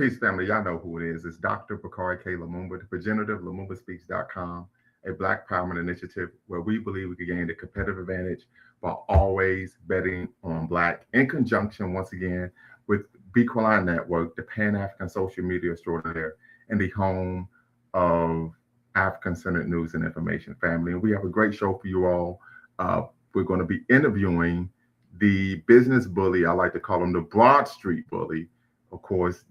Peace, family. Y'all know who it is. It's Dr. Bakari K. Lumumba, the progenitor of LumumbaSpeaks.com, a Black Empowerment initiative where we believe we can gain a competitive advantage by always betting on Black, in conjunction, once again, with Bequaline Network, the Pan-African social media extraordinaire, and the home of African-centered news and information, family. And we have a great show for you all. We're going to be interviewing the business bully. I like to call him the Broad Street bully, of course,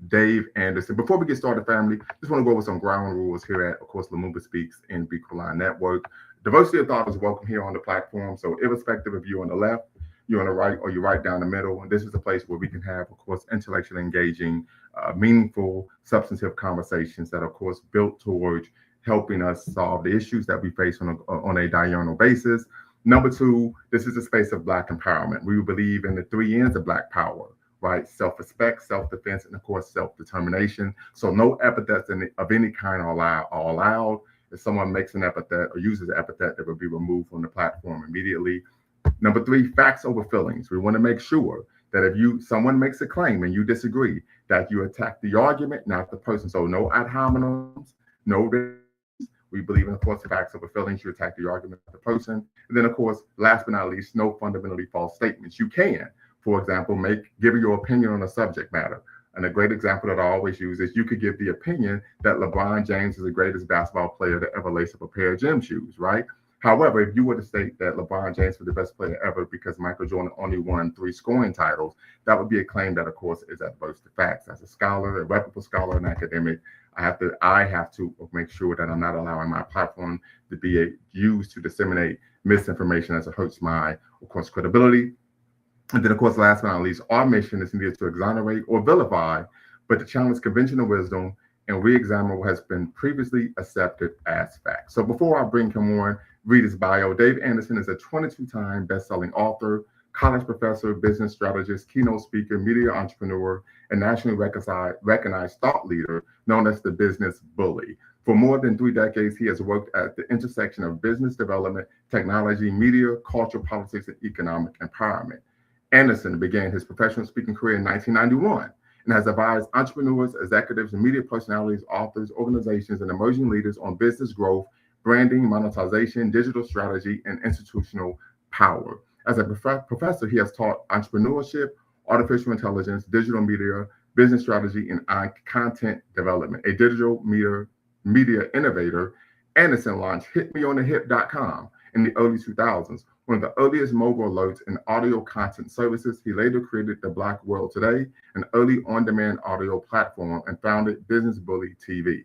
Dave Anderson. Before we get started, family, just want to go over some ground rules here at, of course, Lumumba Speaks and Bequaline Network. Diversity of thought is welcome here on the platform. So irrespective of you on the left, you're on the right, or you're right down the middle. And this is a place where we can have, of course, intellectually engaging, meaningful, substantive conversations that are, of course, built towards helping us solve the issues that we face on a diurnal basis. Number two, this is a space of Black empowerment. We believe in the three N's of Black power, right? Self-respect, self-defense, and of course, self-determination. So no epithets of any kind are allowed. If someone makes an epithet or uses an epithet, that will be removed from the platform immediately. Number three, facts over feelings. We want to make sure that if someone makes a claim and you disagree, that you attack the argument, not the person. So no ad hominems, no. We believe in, of course, facts over feelings. You attack the argument of the person. And then, of course, last but not least, no fundamentally false statements. You can, for example, give your opinion on a subject matter. And a great example that I always use is you could give the opinion that LeBron James is the greatest basketball player to ever lace up a pair of gym shoes, right? However, if you were to state that LeBron James was the best player ever because Michael Jordan only won 3 scoring titles, that would be a claim that, of course, is adverse to facts. As a scholar, a reputable scholar and academic, I have to make sure that I'm not allowing my platform to be used to disseminate misinformation as it hurts my, of course, credibility. And then, of course, last but not least, our mission is neither to exonerate or vilify, but to challenge conventional wisdom and re-examine what has been previously accepted as fact. So before I bring him on, read his bio. Dave Anderson is a 22-time best-selling author, college professor, business strategist, keynote speaker, media entrepreneur, and nationally recognized thought leader known as the business bully. For more than 3 decades, he has worked at the intersection of business development, technology, media, culture, politics, and economic empowerment. Anderson began his professional speaking career in 1991 and has advised entrepreneurs, executives, and media personalities, authors, organizations, and emerging leaders on business growth, branding, monetization, digital strategy, and institutional power. As a professor, he has taught entrepreneurship, artificial intelligence, digital media, business strategy, and content development. A digital media innovator, Anderson launched HitMeOnTheHip.com in the early 2000s, one of the earliest mobile alerts and audio content services. He later created The Black World Today, an early on-demand audio platform, and founded Business Bully TV.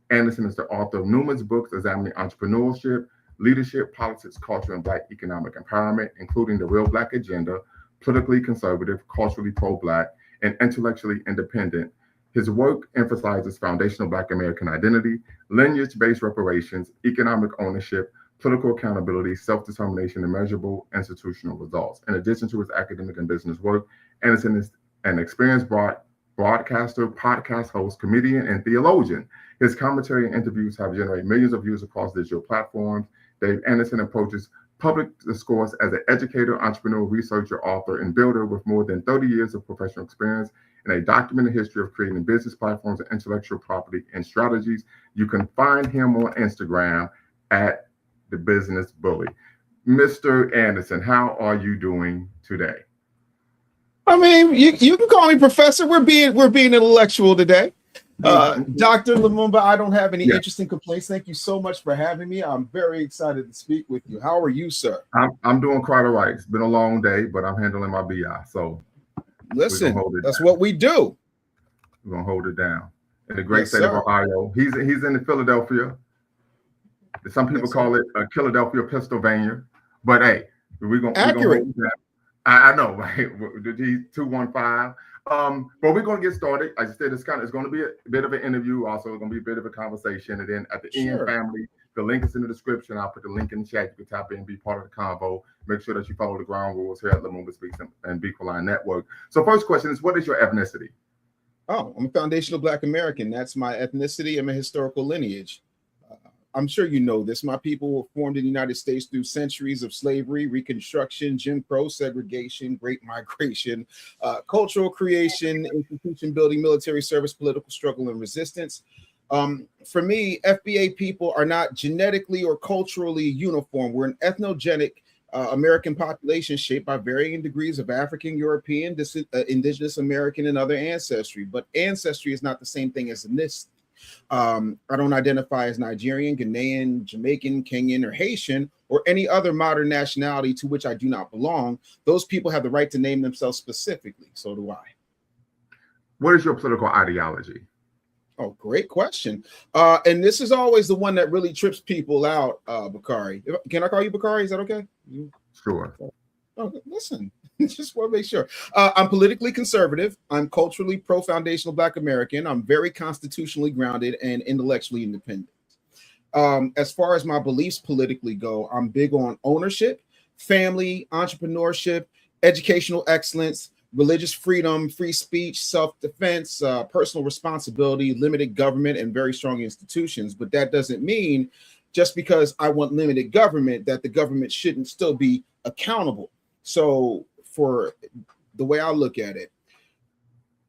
Anderson is the author of numerous books examining entrepreneurship, leadership, politics, culture, and Black economic empowerment, including The Real Black Agenda, Politically Conservative, Culturally Pro-Black, and Intellectually Independent. His work emphasizes foundational Black American identity, lineage-based reparations, economic ownership, political accountability, self-determination, and measurable institutional results. In addition to his academic and business work, Anderson is an experienced broadcaster, podcast host, comedian, and theologian. His commentary and interviews have generated millions of views across digital platforms. Dave Anderson approaches public discourse as an educator, entrepreneur, researcher, author, and builder with more than 30 years of professional experience and a documented history of creating business platforms and intellectual property and strategies. You can find him on Instagram at The Business Bully. Mr. Anderson, how are you doing today? I mean, you can call me professor. We're being intellectual today. Dr. Lumumba, I don't have any interesting complaints. Thank you so much for having me. I'm very excited to speak with you. How are you, sir? I'm doing quite all right. It's been a long day, but I'm handling my BI. So listen, that's what we do. We're gonna hold it down. In the great state of Ohio. He's in Philadelphia. Some people call it Philadelphia, Pennsylvania. But hey, we're gonna hold it down. I know, right? 215. But we're gonna get started. I just said it's going to be a bit of an interview. Also, it's going to be a bit of a conversation. And then at the end, family, the link is in the description. I'll put the link in the chat. You can tap in and be part of the convo. Make sure that you follow the ground rules here at Lumumba Speaks and Bequaline Network. So first question is, what is your ethnicity? Oh, I'm a foundational Black American. That's my ethnicity and my historical lineage. I'm sure you know this. My people were formed in the United States through centuries of slavery, Reconstruction, Jim Crow, segregation, Great Migration, cultural creation, institution building, military service, political struggle, and resistance. For me, FBA people are not genetically or culturally uniform. We're an ethnogenic American population shaped by varying degrees of African, European, Indigenous American, and other ancestry. But ancestry is not the same thing as ethnicity. I don't identify as Nigerian, Ghanaian, Jamaican, Kenyan, or Haitian, or any other modern nationality to which I do not belong. Those people have the right to name themselves specifically. So do I. What is your political ideology? Oh, great question. And this is always the one that really trips people out, Bakari. Can I call you Bakari? Is that okay? Sure. Oh, listen, just want to make sure. I'm politically conservative. I'm culturally pro-foundational Black American. I'm very constitutionally grounded and intellectually independent. As far as my beliefs politically go, I'm big on ownership, family, entrepreneurship, educational excellence, religious freedom, free speech, self-defense, personal responsibility, limited government, and very strong institutions. But that doesn't mean just because I want limited government that the government shouldn't still be accountable. So for the way I look at it,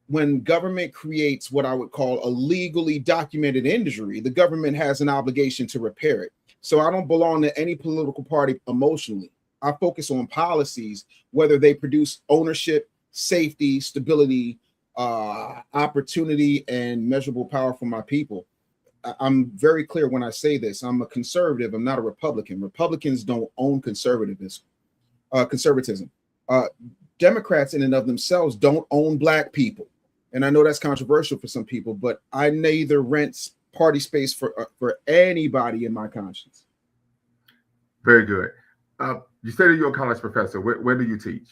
when government creates what I would call a legally documented injury, the government has an obligation to repair it. So I don't belong to any political party emotionally. I focus on policies, whether they produce ownership, safety, stability, opportunity, and measurable power for my people. I'm very clear when I say this. I'm a conservative. I'm not a Republican. Republicans don't own conservatism. Democrats in and of themselves don't own Black people. And I know that's controversial for some people, but I neither rent party space for anybody in my conscience. Very good. You said that you're a college professor. Where do you teach?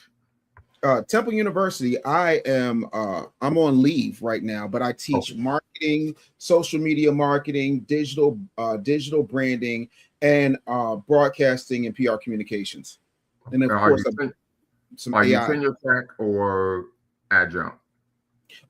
Temple University. I'm on leave right now, but I teach marketing, social media marketing, digital branding, and broadcasting and PR communications. And of course, some are AI. You tenure track or adjunct?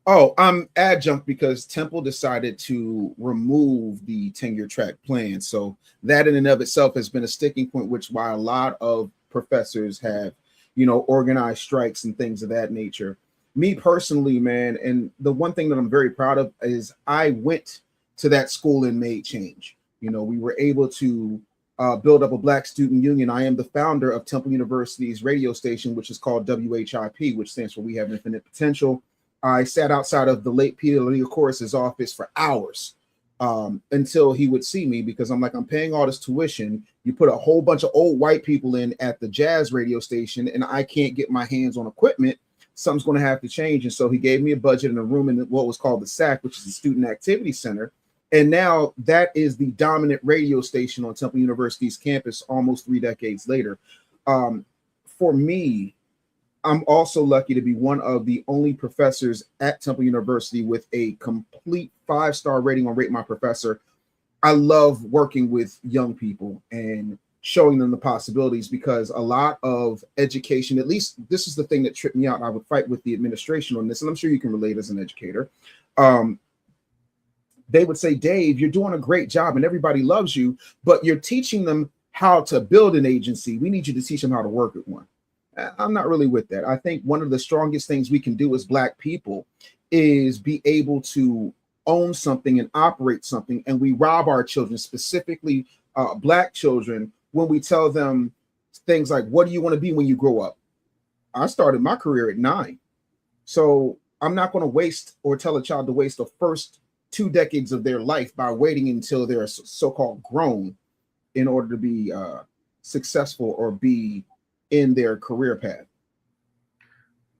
Oh, I'm adjunct because Temple decided to remove the tenure track plan. So that in and of itself has been a sticking point, which why a lot of professors have, organized strikes and things of that nature. Me personally, man, and the one thing that I'm very proud of is I went to that school and made change. We were able to build up a Black student union. I am the founder of Temple University's radio station, which is called WHIP, which stands for We Have Infinite Potential. I sat outside of the late Peter Leocoris' office for hours until he would see me, because I'm paying all this tuition. You put a whole bunch of old white people in at the jazz radio station, and I can't get my hands on equipment. Something's going to have to change. And so he gave me a budget and a room in what was called the SAC, which is the Student Activity Center. And now that is the dominant radio station on Temple University's campus almost 3 decades later. For me, I'm also lucky to be one of the only professors at Temple University with a complete 5-star rating on Rate My Professor. I love working with young people and showing them the possibilities, because a lot of education, at least this is the thing that tripped me out. I would fight with the administration on this, and I'm sure you can relate as an educator. They would say, Dave, you're doing a great job and everybody loves you, but you're teaching them how to build an agency. We need you to teach them how to work at one. I'm not really with that. I think one of the strongest things we can do as Black people is be able to own something and operate something. And we rob our children, specifically Black children, when we tell them things like, what do you want to be when you grow up? I started my career at 9. So I'm not going to waste or tell a child to waste the first 2 decades of their life by waiting until they're so-called grown in order to be successful or be in their career path.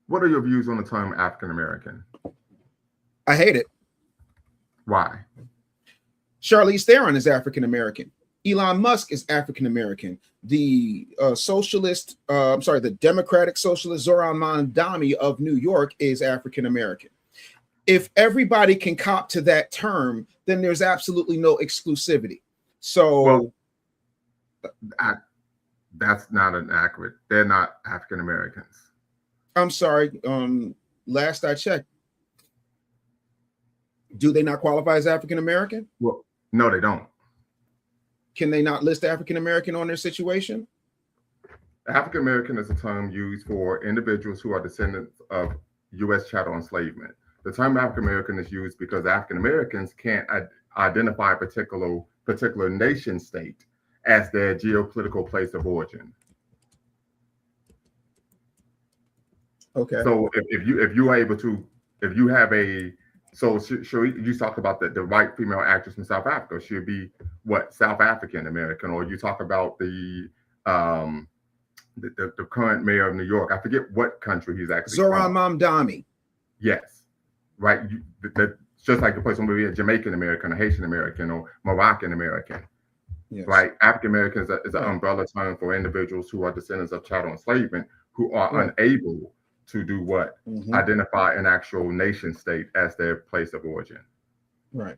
What are your views on the term African American? I hate it. Why? Charlize Theron is African American. Elon Musk is African American. The the Democratic Socialist Zoran Mandami of New York is African American. If everybody can cop to that term, then there's absolutely no exclusivity. So that's not an accurate. They're not African Americans. I'm sorry. Last I checked, do they not qualify as African American? Well, no, they don't. can they not list African American on their situation? African American is a term used for individuals who are descendants of U.S. chattel enslavement. The term African American is used because African Americans can't identify a particular nation state as their geopolitical place of origin. Okay. So if you are able to, if you have a, so you talk about the white female actress from South Africa, she'll be what, South African American, or you talk about the current mayor of New York. I forget what country he's actually Zoran from. Mamdani. Yes, right. Just like the person would be a Jamaican American, or Haitian American, or Moroccan American. Yes. Right. African American is an umbrella term for individuals who are descendants of chattel enslavement who are unable to do what? Identify an actual nation state as their place of origin. Right.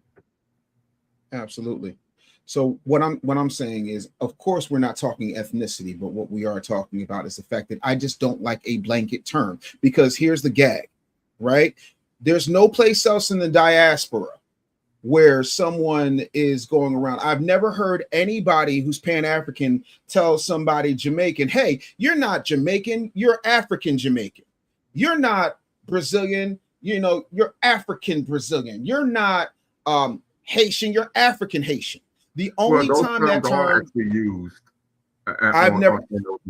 Absolutely. So what I'm saying is, of course, we're not talking ethnicity, but what we are talking about is the fact that I just don't like a blanket term, because here's the gag, right? There's no place else in the diaspora where someone is going around. I've never heard anybody who's Pan-African tell somebody Jamaican, hey, you're not Jamaican, you're African Jamaican. You're not Brazilian, you're African Brazilian. You're not Haitian, you're African Haitian. The only time that term actually used, I've never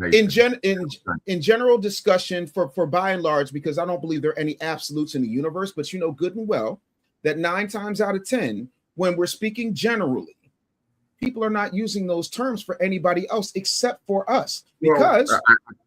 in general discussion for by and large, because I don't believe there are any absolutes in the universe, but you know good and well that 9 times out of 10, when we're speaking generally, people are not using those terms for anybody else except for us. Because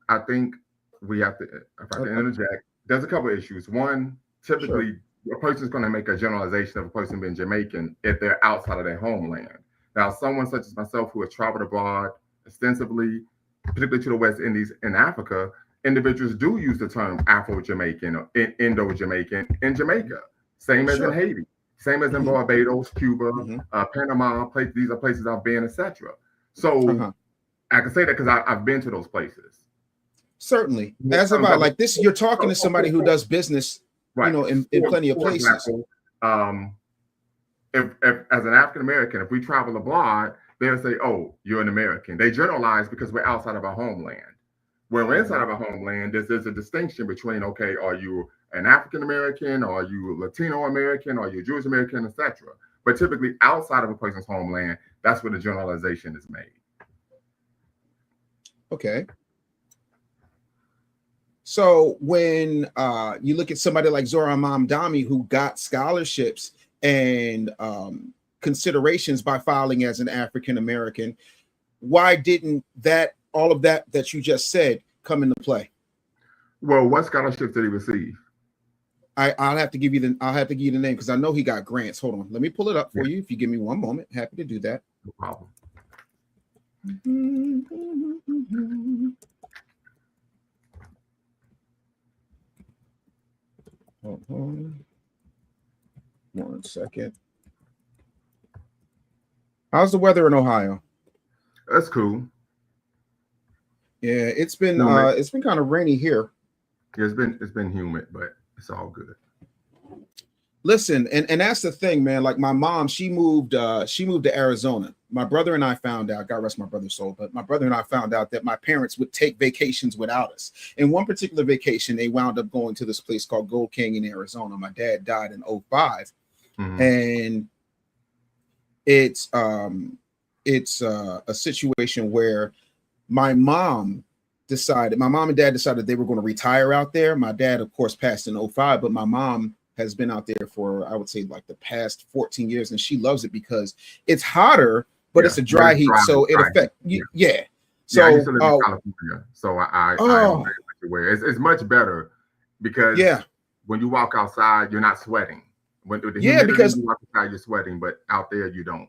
I think we have to, if I can interject, there's a couple of issues. One, typically a person's going to make a generalization of a person being Jamaican if they're outside of their homeland. Now, someone such as myself who has traveled abroad extensively, particularly to the West Indies and Africa, individuals do use the term Afro-Jamaican or Indo-Jamaican in Jamaica. Same as in Haiti, same as in Barbados, Cuba, Panama. These are places I've been, etc. So I can say that because I've been to those places. Certainly, as about like this, you're talking to somebody who does business, in plenty of places. Example, if as an African American, if we travel abroad, they'll say, "Oh, you're an American." They generalize because we're outside of our homeland. When we're inside of our homeland, there's a distinction between, okay, are you an African American, or are you Latino American, or are you Jewish American, etc. But typically outside of a person's homeland, that's where the generalization is made. Okay. So when you look at somebody like Zoran Mamdani, who got scholarships and considerations by filing as an African American, why didn't all of that you just said come into play? Well, what scholarships did he receive? I'll have to give you the name, because I know he got grants. Hold on, let me pull it up for you. If you give me one moment, happy to do that. No problem. Hold on 1 second. How's the weather in Ohio? That's cool. Yeah, it's been kind of rainy here. Yeah, it's been humid, but it's all good. Listen, and that's the thing, man. Like my mom, she moved to Arizona. My brother and I found out, God rest my brother's soul, but my brother and I found out that my parents would take vacations without us. In one particular vacation, they wound up going to this place called Gold Canyon, Arizona. My dad died in 2005. And it's a situation where my mom and dad decided they were going to retire out there. My dad, of course, passed in 2005, but my mom has been out there for, I would say, like the past 14 years, and she loves it because it's hotter, but it's a dry heat, so it affects you. Yeah. So I used to live in California, so I don't where it's much better because when you walk outside, you're not sweating. Because you walk outside, you're sweating, but out there you don't.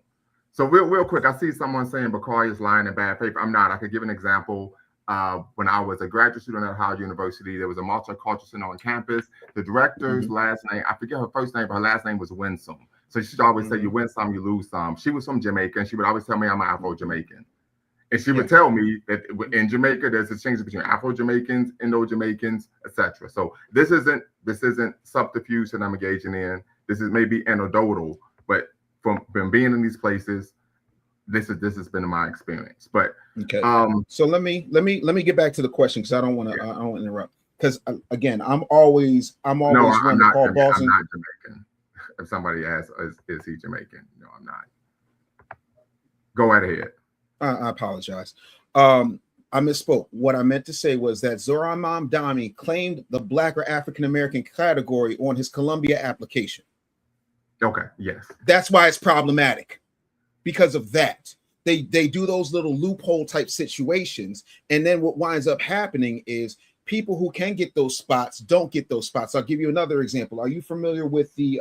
So real quick, I see someone saying Bakari is lying in bad faith. I'm not. I could give an example. When I was a graduate student at Ohio University, there was a multicultural center on campus. The director's last name, I forget her first name, but her last name was Winsome. So she'd always say, you win some, you lose some. She was from Jamaica, and she would always tell me I'm Afro-Jamaican. And she would tell me that in Jamaica, there's a distinction between Afro-Jamaicans, Indo-Jamaicans, etc. So this isn't subterfuge that I'm engaging in. This is maybe anecdotal, but from being in these places, this has been my experience. But okay, so let me get back to the question, because I don't want to I don't want to interrupt, because again, I'm always one to call balls. I'm not Jamaican. If somebody asks, is he Jamaican? No, I'm not. Go right ahead. I apologize. I misspoke. What I meant to say was that Zoran Mamdani claimed the Black or African American category on his Columbia application. Okay, yes. That's why it's problematic, because of that. They do those little loophole type situations, and then what winds up happening is people who can get those spots don't get those spots. I'll give you another example. Are you familiar with the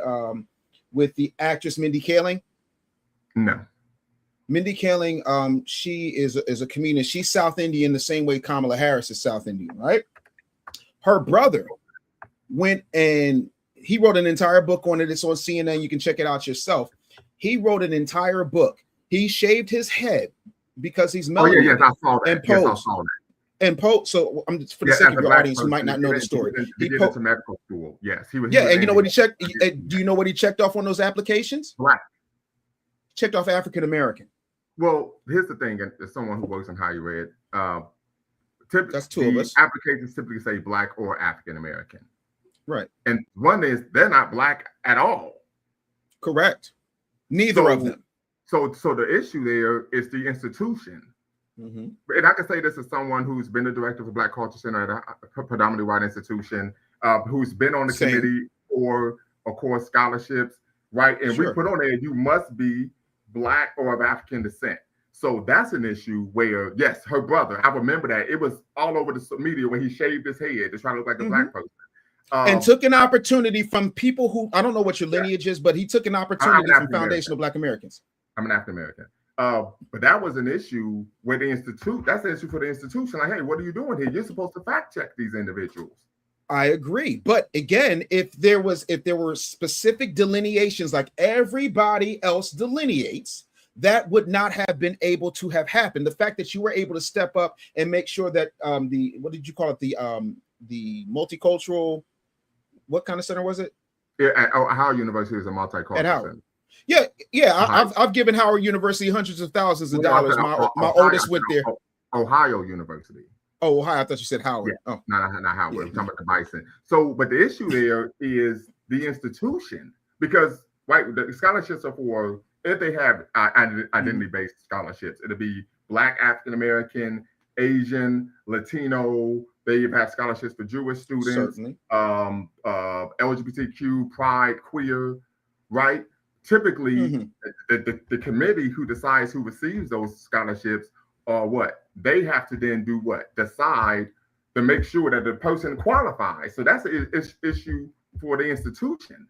actress Mindy Kaling? No. Mindy Kaling, she is a comedian. She's South Indian the same way Kamala Harris is South Indian, right? Her brother went and he wrote an entire book on it. It's on CNN. You can check it out yourself. He wrote an entire book. He shaved his head because he's melanated. Oh, yes, I saw that. Yes, I saw that. And so I'm just, for the sake of your audience who might not know the story. He did it to medical school. Yes, he was. Yeah, and you know what he checked? Do you know what he checked off on those applications? Black. Checked off African American. Well, here's the thing. As someone who works in higher ed, that's two of us. Applications typically say Black or African American. Right. And one is they're not Black at all. Correct. Neither of them. So the issue there is the institution. Mm-hmm. And I can say this as someone who's been the director of the Black Culture Center at a predominantly white institution, who's been on the committee for, of course, scholarships, right? And we put on there, you must be Black or of African descent. So that's an issue where, yes, her brother, I remember that. It was all over the media when he shaved his head to try to look like a Black person. And took an opportunity from people who, I don't know what your lineage is, but he took an opportunity from foundational Black Americans. I'm an African American. But that was an issue where the institute, that's an issue for the institution. Like, hey, what are you doing here? You're supposed to fact check these individuals. I agree. But again, if there were specific delineations like everybody else delineates, that would not have been able to have happened. The fact that you were able to step up and make sure that what did you call it? The multicultural, what kind of center was it? Yeah, at Howard University is a multicultural center. Yeah. I've given Howard University hundreds of thousands of dollars. My oldest went there. Ohio University. Oh, Ohio. I thought you said Howard. Yeah. Oh, not Howard. Yeah. I'm talking about the Bison. So, but the issue there is the institution, because the scholarships are for, if they have identity-based scholarships, it'll be Black, African American, Asian, Latino. They have scholarships for Jewish students, LGBTQ, Pride, queer, right? Typically, the committee who decides who receives those scholarships are what? They have to then do what? Decide to make sure that the person qualifies. So that's an issue for the institution.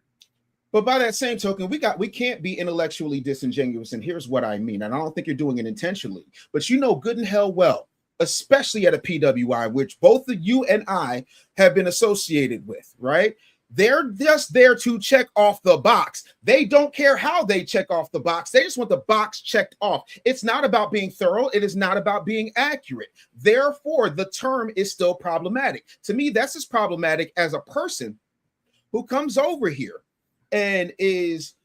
But by that same token, we can't be intellectually disingenuous. And here's what I mean. And I don't think you're doing it intentionally, but you know good and hell well, especially at a PWI, which both you and I have been associated with, right? They're just there to check off the box. They don't care how they check off the box. They just want the box checked off. It's not about being thorough. It is not about being accurate. Therefore, the term is still problematic. To me, that's as problematic as a person who comes over here and is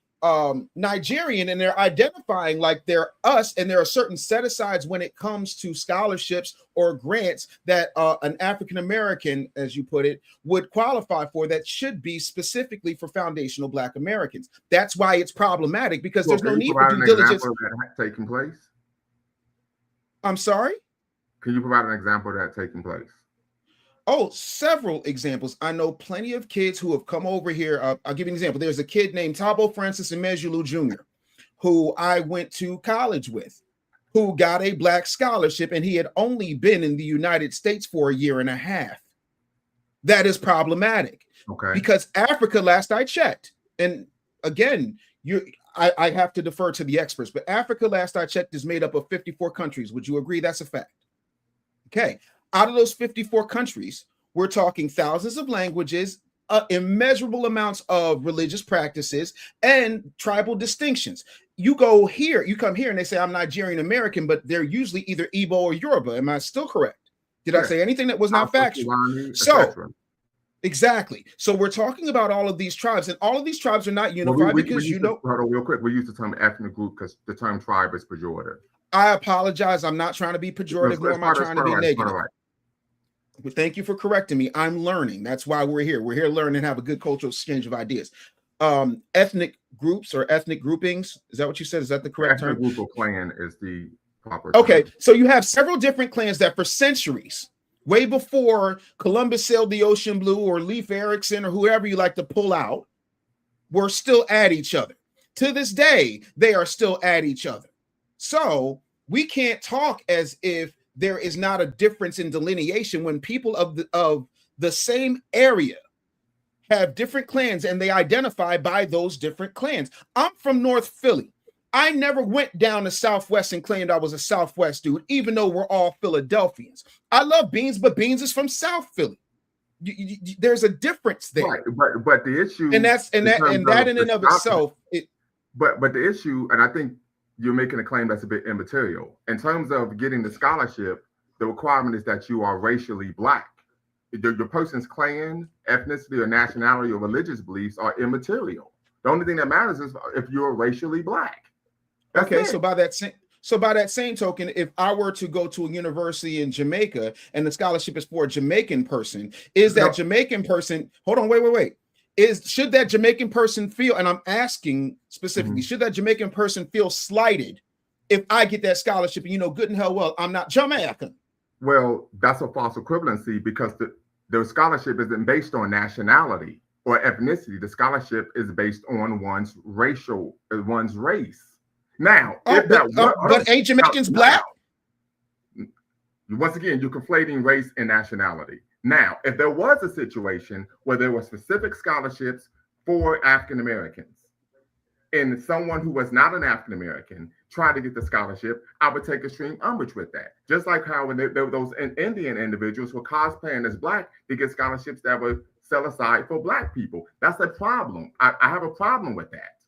Nigerian, and they're identifying like they're us, and there are certain set-asides when it comes to scholarships or grants that an African American, as you put it, would qualify for, that should be specifically for foundational Black Americans. That's why it's problematic, because there's no need for due diligence. Taking place? I'm sorry? Can you provide an example of that taking place? Oh, several examples. I know plenty of kids who have come over here. I'll give you an example. There's a kid named Tabo Francis Imejulu Jr., who I went to college with, who got a Black scholarship, and he had only been in the United States for a year and a half. That is problematic. Okay. Because Africa, last I checked, and again, I have to defer to the experts, but Africa, last I checked, is made up of 54 countries. Would you agree that's a fact? Okay. Out of those 54 countries, we're talking thousands of languages, immeasurable amounts of religious practices, and tribal distinctions. You come here and they say, I'm Nigerian American, but they're usually either Igbo or Yoruba. Am I still correct? Did I say anything that was not factual? So Exactly. So we're talking about all of these tribes, and all of these tribes are not unified because hold on real quick. We use the term ethnic group because the term tribe is pejorative. I apologize. I'm not trying to be pejorative, nor am I trying to be negative. But thank you for correcting me. I'm learning. That's why we're here. We're here to learn and have a good cultural exchange of ideas. Ethnic groups or ethnic groupings. Is that what you said? Is that the correct term? Ethnic group or clan is the proper Okay, term. So you have several different clans that for centuries, way before Columbus sailed the ocean blue or Leif Erikson or whoever you like to pull out, were still at each other. To this day, they are still at each other. So we can't talk as if there is not a difference in delineation when people of the same area have different clans and they identify by those different clans. I'm from North Philly. I never went down to Southwest and claimed I was a Southwest dude, even though we're all Philadelphians. I love Beans, but Beans is from South Philly. There's a difference there. Right, but the issue, and that in and of itself, but the issue, and I think you're making a claim that's a bit immaterial in terms of getting the scholarship. The requirement is that you are racially Black. Your person's clan, ethnicity, or nationality or religious beliefs are immaterial. The only thing that matters is if you're racially Black. That's okay, it. so by that same token, if I were to go to a university in Jamaica and the scholarship is for a Jamaican person, is that Jamaican person, hold on, wait. Should that Jamaican person feel, and I'm asking specifically, should that Jamaican person feel slighted if I get that scholarship and you know good and hell well I'm not Jamaican? Well, that's a false equivalency because the scholarship isn't based on nationality or ethnicity. The scholarship is based on one's race. Now, but ain't Jamaicans Black? Once again, you're conflating race and nationality. Now, if there was a situation where there were specific scholarships for African Americans and someone who was not an African American tried to get the scholarship, I would take extreme umbrage with that. Just like how when there were those Indian individuals who were cosplaying as Black to get scholarships that were set aside for Black people. That's a problem. I have a problem with that.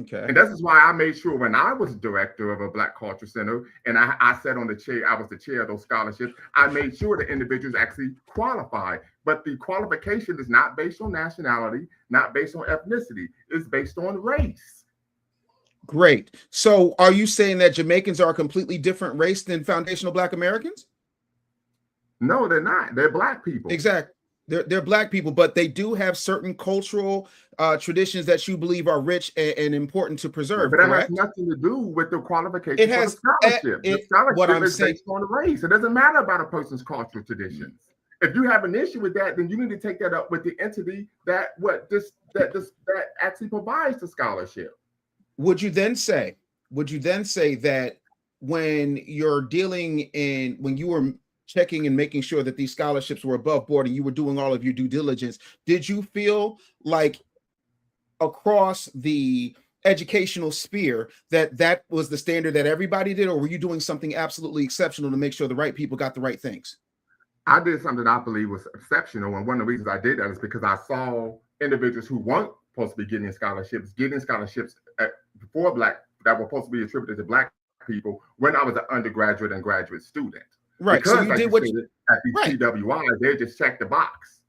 Okay. And this is why I made sure when I was director of a Black Culture Center and I sat on the chair, I was the chair of those scholarships, I made sure the individuals actually qualified. But the qualification is not based on nationality, not based on ethnicity. It's based on race. Great. So are you saying that Jamaicans are a completely different race than foundational Black Americans? No, they're not. They're Black people. Exactly. They're Black people, but they do have certain cultural traditions that you believe are rich and important to preserve. But that has nothing to do with the qualification for the scholarship. The scholarship is based on race. It doesn't matter about a person's cultural traditions. If you have an issue with that, then you need to take that up with the entity that actually provides the scholarship. Would you then say that when you're when you were checking and making sure that these scholarships were above board and you were doing all of your due diligence, did you feel like across the educational sphere that was the standard that everybody did, or were you doing something absolutely exceptional to make sure the right people got the right things? I did something I believe was exceptional, and one of the reasons I did that is because I saw individuals who weren't supposed to be getting scholarships for Black that were supposed to be attributed to Black people when I was an undergraduate and graduate student. Right. Because so you did what you at the TWI, they just checked the box.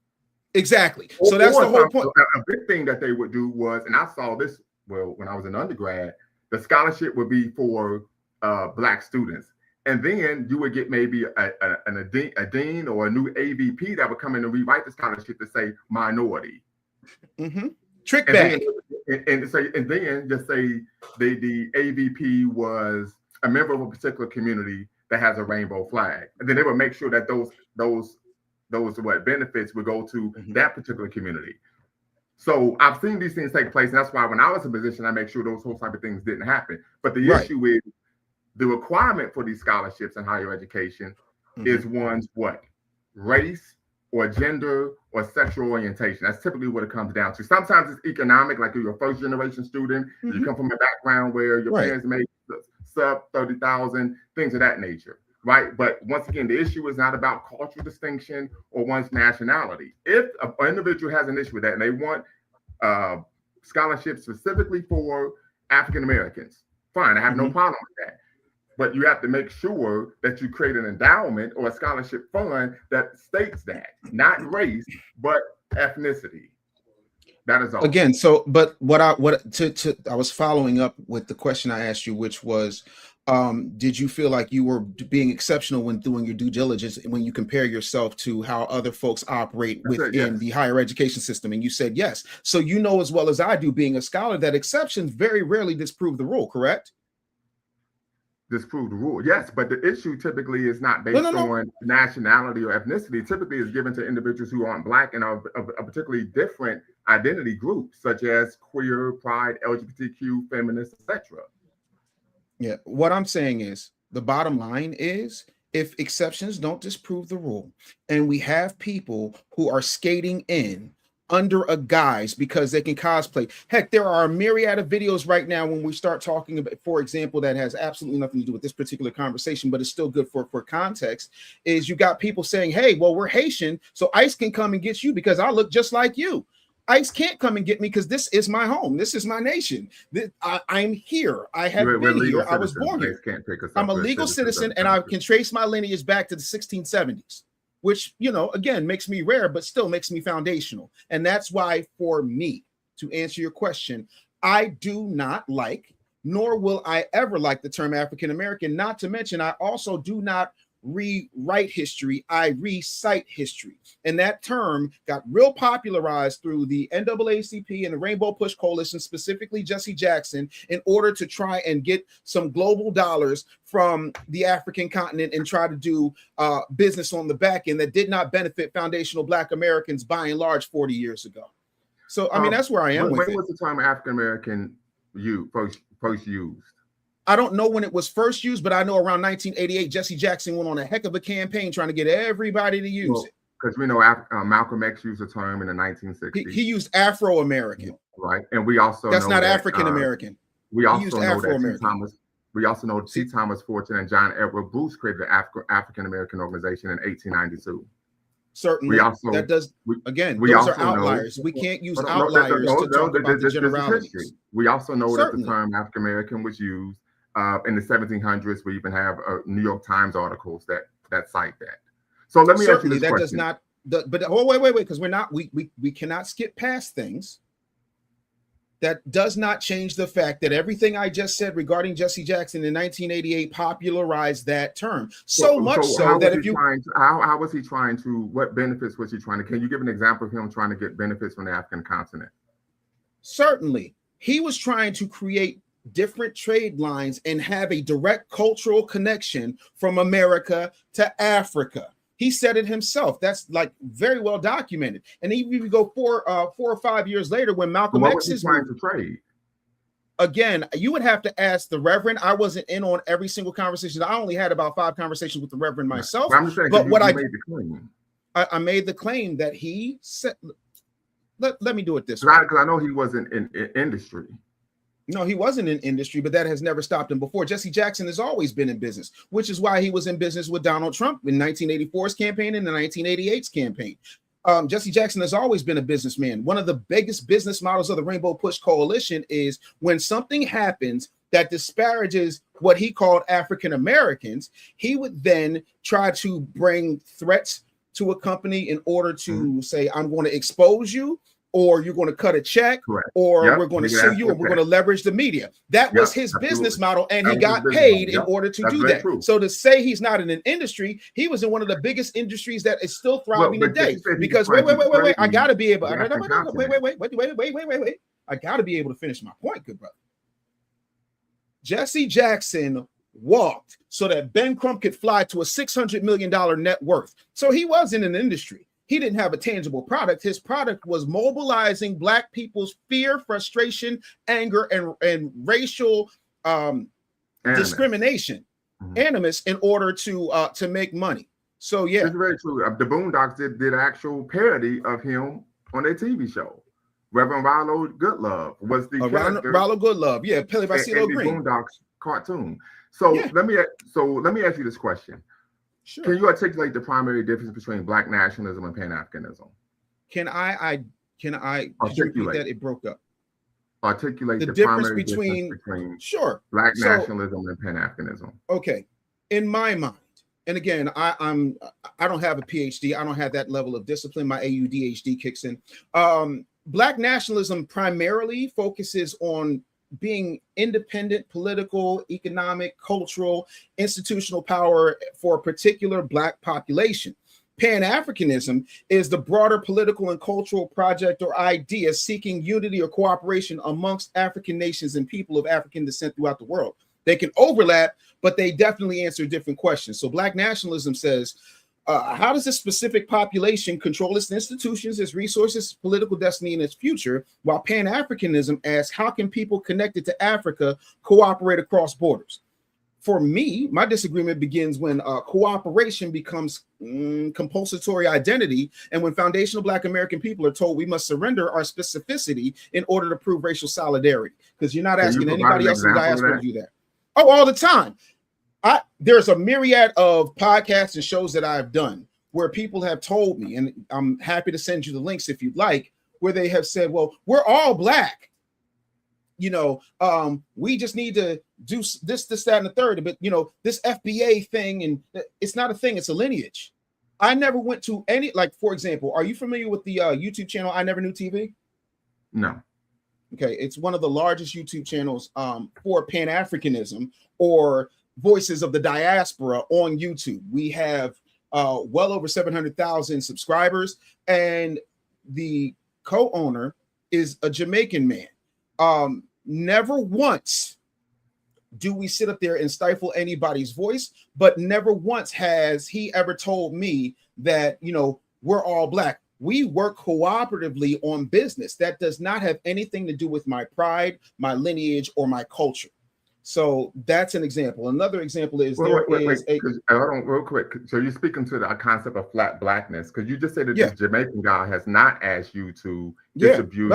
Exactly. So that's the whole point. A big thing that they would do was, and I saw this when I was an undergrad, the scholarship would be for Black students. And then you would get maybe a dean or a new AVP that would come in and rewrite the scholarship to say minority. Mm-hmm. Trick bag. And then just say the AVP was a member of a particular community that has a rainbow flag, and then they would make sure that those benefits would go to that particular community. So I've seen these things take place, and that's why when I was in position, I make sure those whole type of things didn't happen. But the issue is the requirement for these scholarships in higher education is one's race or gender or sexual orientation. That's typically what it comes down to. Sometimes it's economic, like you're a first generation student, you come from a background where your parents made sub 30,000, things of that nature, right? But once again, the issue is not about cultural distinction or one's nationality. If an individual has an issue with that and they want scholarships specifically for African Americans, fine, I have no problem with that. But you have to make sure that you create an endowment or a scholarship fund that states that, not race, but ethnicity. That is all. Again, so but I was following up with the question I asked you, which was, did you feel like you were being exceptional when doing your due diligence when you compare yourself to how other folks operate within the higher education system? And you said yes. So you know as well as I do, being a scholar, that exceptions very rarely disprove the rule, correct? Disprove the rule, yes, but the issue typically is not based on nationality or ethnicity. Typically is given to individuals who aren't Black and are a particularly different identity groups, such as queer, pride, LGBTQ, feminists, etc. Yeah, what I'm saying is the bottom line is, if exceptions don't disprove the rule, and we have people who are skating in under a guise because they can cosplay. Heck, there are a myriad of videos right now when we start talking about, for example, that has absolutely nothing to do with this particular conversation, but it's still good for context, is you got people saying, hey, well, we're Haitian, so ICE can come and get you because I look just like you. ICE can't come and get me because this is my home. This is my nation. I'm here. I have been here. I was born here. I'm a legal citizen, and I can trace my lineage back to the 1670s. Which, you know, again, makes me rare, but still makes me foundational. And that's why, for me, to answer your question, I do not like, nor will I ever like the term African American. Not to mention, I also do not rewrite history. I recite history. And that term got real popularized through the NAACP and the Rainbow Push Coalition, specifically Jesse Jackson, in order to try and get some global dollars from the African continent and try to do business on the back end that did not benefit foundational Black Americans by and large 40 years ago. So, I mean, that's where I am with it. When was the term African American first used? I don't know when it was first used, but I know around 1988, Jesse Jackson went on a heck of a campaign trying to get everybody to use it. Because we know Malcolm X used the term in the 1960s. He used Afro-American. Right. And we also That's not African-American. We also know that we also know T. Thomas Fortune and John Edward Bruce created the African-American organization in 1892. Certainly. Those are outliers. We can't use outliers to talk about the generalities. We also know that the term African-American was used in the 1700s. We even have New York Times articles that cite that. So let me ask you this question. Does not. Wait, because we cannot skip past things. That does not change the fact that everything I just said regarding Jesse Jackson in 1988 popularized that term. So much so that if you how was he trying to? What benefits was he trying to? Can you give an example of him trying to get benefits from the African continent? Certainly, he was trying to create different trade lines and have a direct cultural connection from America to Africa. He said it himself. That's like very well documented. And even if you go 4 or 5 years later, when Malcolm X is trying to trade. Again, you would have to ask the Reverend. I wasn't in on every single conversation. I only had about 5 conversations with the Reverend myself. Well, I'm just saying, but what I made the claim that he said. Let me do it this way. Because I know he wasn't in industry. No, he wasn't in industry, but that has never stopped him before. Jesse Jackson has always been in business, which is why he was in business with Donald Trump in 1984's campaign and the 1988's campaign. Jesse Jackson has always been a businessman. One of the biggest business models of the Rainbow Push Coalition is when something happens that disparages what he called African Americans, he would then try to bring threats to a company in order to say, I'm going to expose you, or you're going to cut a check, or we're going to sue you, and we're going to leverage the media. That was his business model, and he got paid in order to do that. True. So to say he's not in an industry, he was in one of the biggest industries that is still thriving today. Because wait, I got to be able. Wait. I got to be able to finish my point, good brother. Jesse Jackson walked so that Ben Crump could fly to a $600 million net worth. So he was in an industry. He didn't have a tangible product. His product was mobilizing Black people's fear, frustration, anger, and racial discrimination, animus, in order to make money. So yeah, it's very true. The Boondocks did actual parody of him on their TV show. Reverend Rollo Goodlove was the character. Rollo Goodlove, yeah, played by CeeLo Green. The Boondocks cartoon. So let me ask you this question. Sure. Can you articulate the primary difference between Black nationalism and Pan-Africanism? Can I articulate that? It broke up. Articulate the difference between sure Black nationalism and Pan-Africanism. Okay. In my mind, and again, I don't have a PhD. I don't have that level of discipline. My AUDHD kicks in. Black nationalism primarily focuses on being independent, political, economic, cultural, institutional power for a particular Black population. Pan-Africanism is the broader political and cultural project or idea seeking unity or cooperation amongst African nations and people of African descent throughout the world. They can overlap, but they definitely answer different questions. So Black nationalism says, how does this specific population control its institutions, its resources, its political destiny, and its future? While Pan-Africanism asks, how can people connected to Africa cooperate across borders? For me, my disagreement begins when cooperation becomes compulsory identity, and when foundational Black American people are told we must surrender our specificity in order to prove racial solidarity. Because you're not asking anybody else in the diaspora to do that. Oh, all the time. There's a myriad of podcasts and shows that I've done where people have told me, and I'm happy to send you the links if you'd like, where they have said, well, we're all Black. We just need to do this, that, and the third. But, this FBA thing, and it's not a thing, it's a lineage. I never went to any, like, for example, are you familiar with the YouTube channel I Never Knew TV? No. Okay, it's one of the largest YouTube channels for Pan-Africanism or Voices of the Diaspora on YouTube. We have well over 700,000 subscribers, and the co-owner is a Jamaican man. Never once do we sit up there and stifle anybody's voice, but never once has he ever told me that, we're all Black. We work cooperatively on business. That does not have anything to do with my pride, my lineage, or my culture. So that's an example. Another example is real quick. So you're speaking to the concept of flat Blackness, because you just said that this Jamaican guy has not asked you to distribute.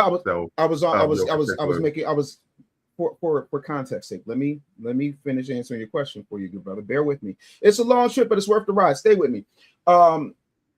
For context sake. Let me finish answering your question for you, good brother. Bear with me. It's a long trip, but it's worth the ride. Stay with me.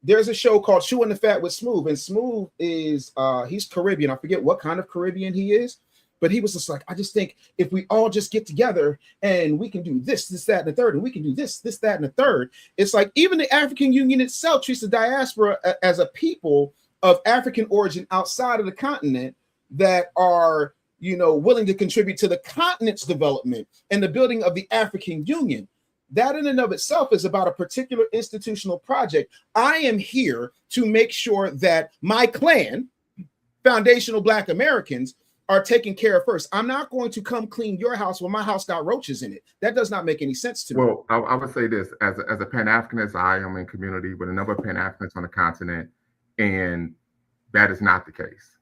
There's a show called Chewing the Fat with Smooth, and Smooth is he's Caribbean. I forget what kind of Caribbean he is. But he was just like, I just think if we all just get together and we can do this, that, and the third, and we can do this, that, and the third. It's like even the African Union itself treats the diaspora as a people of African origin outside of the continent that are, willing to contribute to the continent's development and the building of the African Union. That in and of itself is about a particular institutional project. I am here to make sure that my clan, foundational Black Americans, are taken care of first. I'm not going to come clean your house when my house got roaches in it. That does not make any sense to me. Well, I would say this, as a Pan-Africanist, I am in community with a number of Pan-Africanists on the continent, and that is not the case.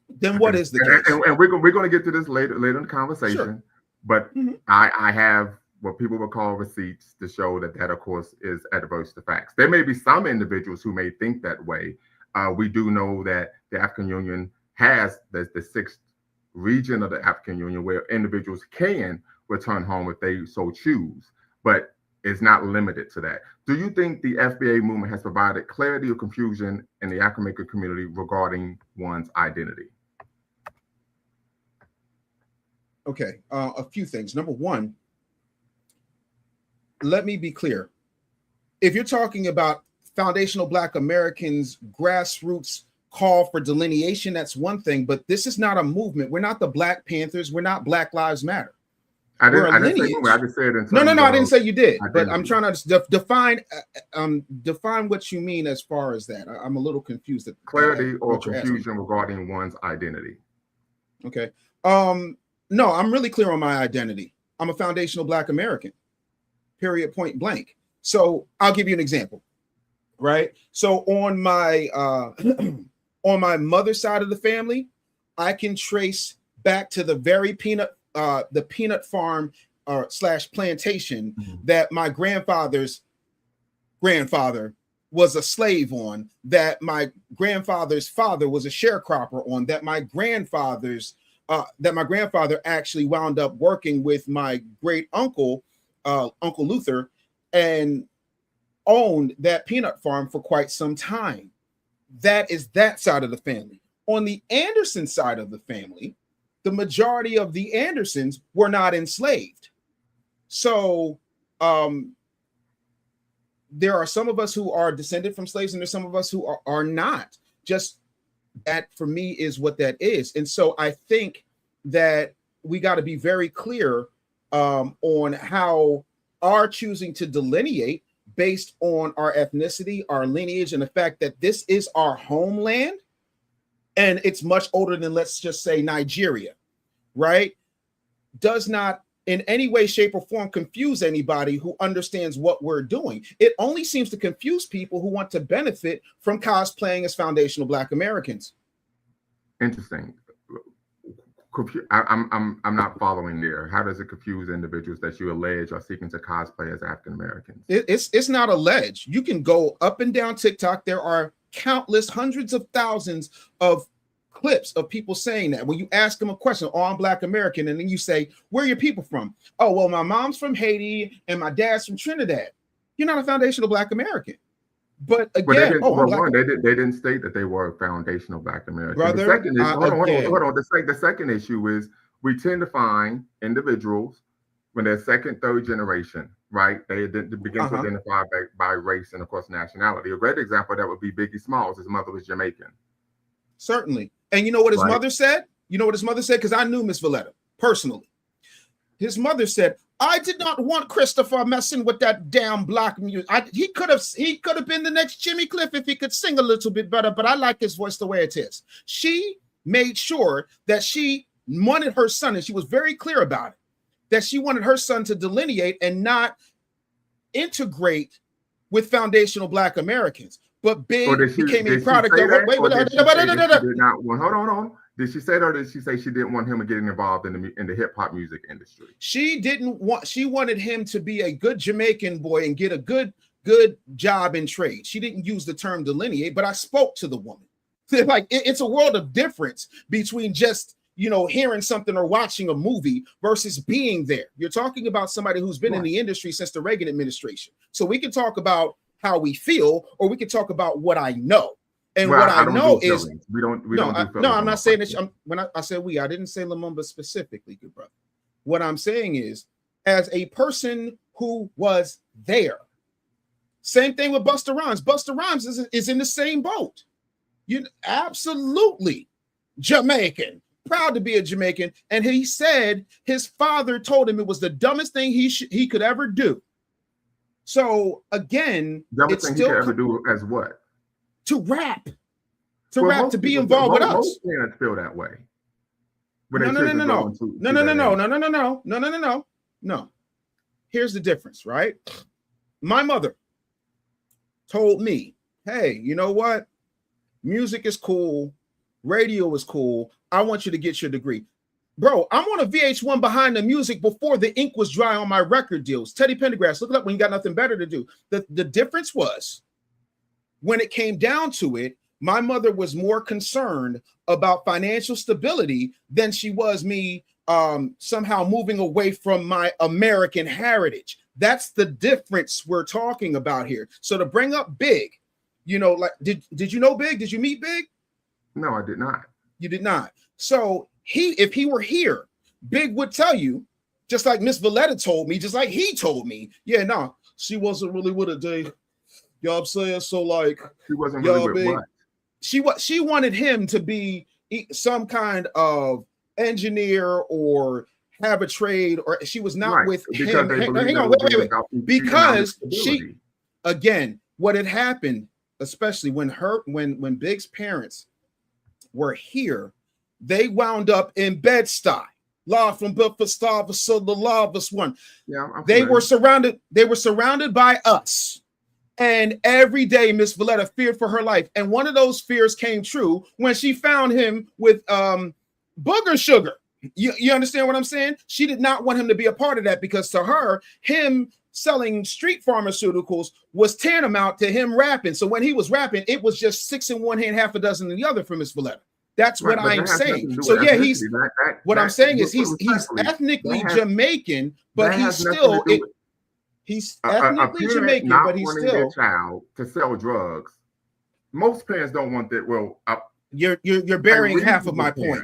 Then what is the case? And we're going to get to this later in the conversation, sure. But I have what people would call receipts to show that of course, is adverse to facts. There may be some individuals who may think that way. We do know that the African Union has the sixth region of the African Union where individuals can return home if they so choose, but it's not limited to that. Do you think the FBA movement has provided clarity or confusion in the African American community regarding one's identity? Okay, a few things. Number one, let me be clear. If you're talking about foundational Black Americans, grassroots call for delineation, that's one thing, but this is not a movement. We're not the Black Panthers. We're not Black Lives Matter. I didn't say movement. I just said no, I didn't say you did, but I'm trying to define what you mean as far as that. I'm a little confused. Clarity or confusion regarding one's identity. Okay. No, I'm really clear on my identity. I'm a foundational Black American, period, point blank. So I'll give you an example, right? So on my on my mother's side of the family, I can trace back to the very peanut farm / plantation that my grandfather's grandfather was a slave on, that my grandfather's father was a sharecropper on, that my grandfather actually wound up working with my great uncle, Uncle Luther, and owned that peanut farm for quite some time. That is that side of the family. On the Anderson side of the family, the majority of the Andersons were not enslaved. So there are some of us who are descended from slaves, and there's some of us who are not. Just that for me is what that is. And so I think that we got to be very clear on how our choosing to delineate based on our ethnicity, our lineage, and the fact that this is our homeland, and it's much older than, let's just say, Nigeria, right? Does not in any way, shape, or form confuse anybody who understands what we're doing. It only seems to confuse people who want to benefit from cosplaying as foundational Black Americans. Interesting. I'm not following there. How does it confuse individuals that you allege are seeking to cosplay as African Americans? It's not alleged. You can go up and down TikTok. There are countless, hundreds of thousands of clips of people saying that. When you ask them a question, oh, I'm Black American, and then you say, where are your people from? Oh, well, my mom's from Haiti and my dad's from Trinidad. You're not a foundational Black American. But again, they didn't state that they were foundational Black Americans. Brother, the second issue, hold on. The second issue is we tend to find individuals when they're second, third generation, right? They begin to identify by race and, of course, nationality. A great example of that would be Biggie Smalls. His mother was Jamaican. Certainly. And you know what his mother said? You know what his mother said? Because I knew Miss Valletta personally. His mother said, I did not want Christopher messing with that damn Black music. He could have been the next Jimmy Cliff if he could sing a little bit better, but I like his voice the way it is. She made sure that she wanted her son, and she was very clear about it, that she wanted her son to delineate and not integrate with foundational Black Americans. But Big became a product of hold on. Did she say that, or did she say she didn't want him getting involved in the hip hop music industry? She wanted him to be a good Jamaican boy and get a good job in trade. She didn't use the term delineate, but I spoke to the woman. Like it's a world of difference between just hearing something or watching a movie versus being there. You're talking about somebody who's been in the industry since the Reagan administration. So we can talk about how we feel, or we can talk about what I know. And what I know is I'm not saying that. When I said we, I didn't say Lumumba specifically, good brother. What I'm saying is, as a person who was there, same thing with Busta Rhymes. Busta Rhymes is in the same boat. You absolutely Jamaican, proud to be a Jamaican, and he said his father told him it was the dumbest thing he could ever do. So again, dumbest thing he could ever do as what? To rap, to be involved with us. Most parents feel that way. No. Here's the difference, right? My mother told me, hey, you know what? Music is cool. Radio is cool. I want you to get your degree. Bro, I'm on a VH1 behind the music before the ink was dry on my record deals. Teddy Pendergrass, look it up when you got nothing better to do. The difference was, when it came down to it, my mother was more concerned about financial stability than she was me somehow moving away from my American heritage. That's the difference we're talking about here. So to bring up Big, like, did you know Big? Did you meet Big? No, I did not. You did not. So if he were here, Big would tell you, just like Miss Valletta told me, just like he told me, yeah, no, she wasn't really with it, Dave. You know what I'm saying? So like, she wasn't really with Big, what? She wanted him to be some kind of engineer or have a trade, or she was not with him. Hang on, wait. Because she, again, what had happened, especially when Big's parents were here, they wound up in Bed-Stuy. Law from Bedford-Stuyvesant, so the lawless one. Yeah, they were surrounded by us. And every day, Miss Valletta feared for her life. And one of those fears came true when she found him with booger sugar. You understand what I'm saying? She did not want him to be a part of that, because to her, him selling street pharmaceuticals was tantamount to him rapping. So when he was rapping, it was just 6 in one hand, half a dozen in the other for Miss Valletta. That's what I'm saying. So yeah, he's ethnically Jamaican, but he's still he's ethnically Jamaican, but he's still their child to sell drugs. Most parents don't want that. Well, you're burying half of my point.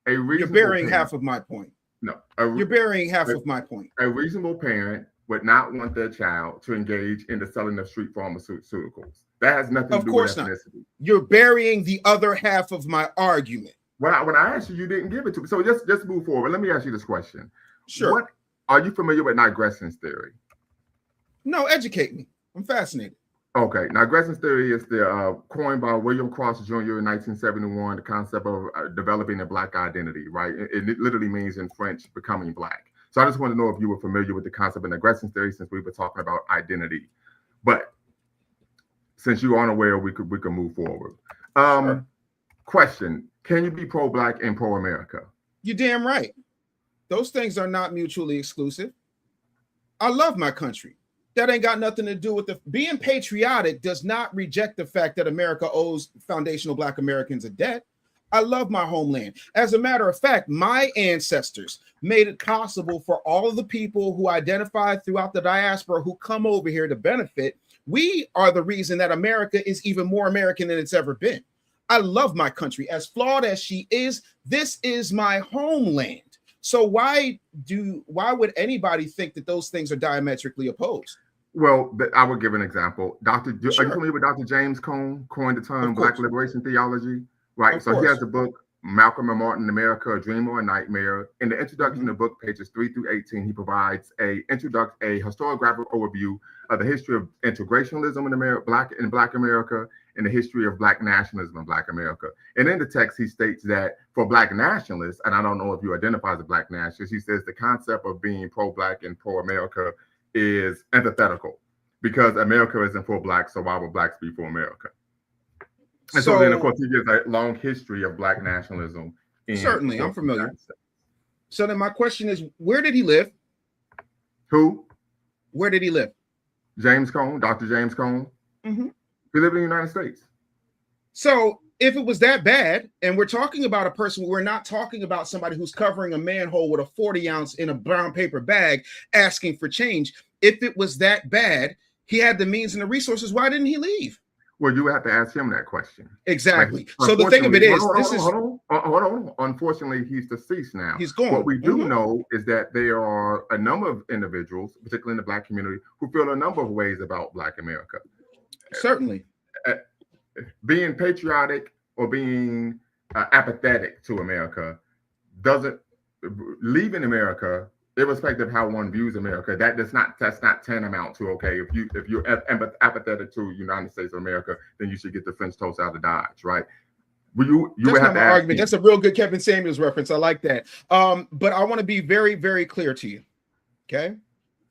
You're burying half of my point. No, you're burying half of my point. A reasonable parent would not want their child to engage in the selling of street pharmaceuticals. That has nothing to do with ethnicity. You're burying the other half of my argument. When I asked you, you didn't give it to me. So just move forward. Let me ask you this question. Sure. What are you familiar with Nigressen's theory? No, educate me. I'm fascinated. Okay, Nigressen's theory is the coined by William Cross Jr. in 1971, the concept of developing a Black identity, right? It literally means in French, becoming Black. So I just want to know if you were familiar with the concept of Nigressen's theory, since we were talking about identity. But since you aren't aware, we could move forward. Sure. Question: can you be pro-Black and pro-America? You're damn right. Those things are not mutually exclusive. I love my country. That ain't got nothing to do with being patriotic. Does not reject the fact that America owes foundational Black Americans a debt. I love my homeland. As a matter of fact, my ancestors made it possible for all of the people who identify throughout the diaspora who come over here to benefit. We are the reason that America is even more American than it's ever been. I love my country. As flawed as she is, this is my homeland. So why would anybody think that those things are diametrically opposed? Well, I would give an example. Sure. Are you familiar with Dr. James Cone, coined the term Black liberation theology? Right. So he has a book, Malcolm and Martin, America, A Dream or a Nightmare. In the introduction of the book, pages 3 through 18, he provides a historiographic overview of the history of integrationism in Black America and the history of Black nationalism in Black America. And in the text, he states that for Black nationalists, and I don't know if you identify as a Black nationalist, he says the concept of being pro-Black and pro-America is antithetical because America isn't for Blacks, so why would Blacks be for America? And so then, of course, he gives a long history of Black nationalism. Certainly, I'm familiar. So then my question is, where did he live? Who? Where did he live? James Cone, Dr. James Cone. Mm-hmm. He lived in the United States. So if it was that bad, and we're talking about a person, we're not talking about somebody who's covering a manhole with a 40 ounce in a brown paper bag asking for change. If it was that bad, he had the means and the resources. Why didn't he leave? Well, you have to ask him that question. Exactly. So the thing of it is, hold on. Unfortunately, he's deceased now. He's gone. What we do know is that there are a number of individuals, particularly in the Black community, who feel a number of ways about Black America. Certainly. Being patriotic or being apathetic to America doesn't leaving America, irrespective of how one views America, that's not tantamount to okay. If you're apathetic to United States of America, then you should get the French toast out of Dodge, right? You would have to argument. That's a real good Kevin Samuels reference. I like that. But I want to be very, very clear to you. Okay,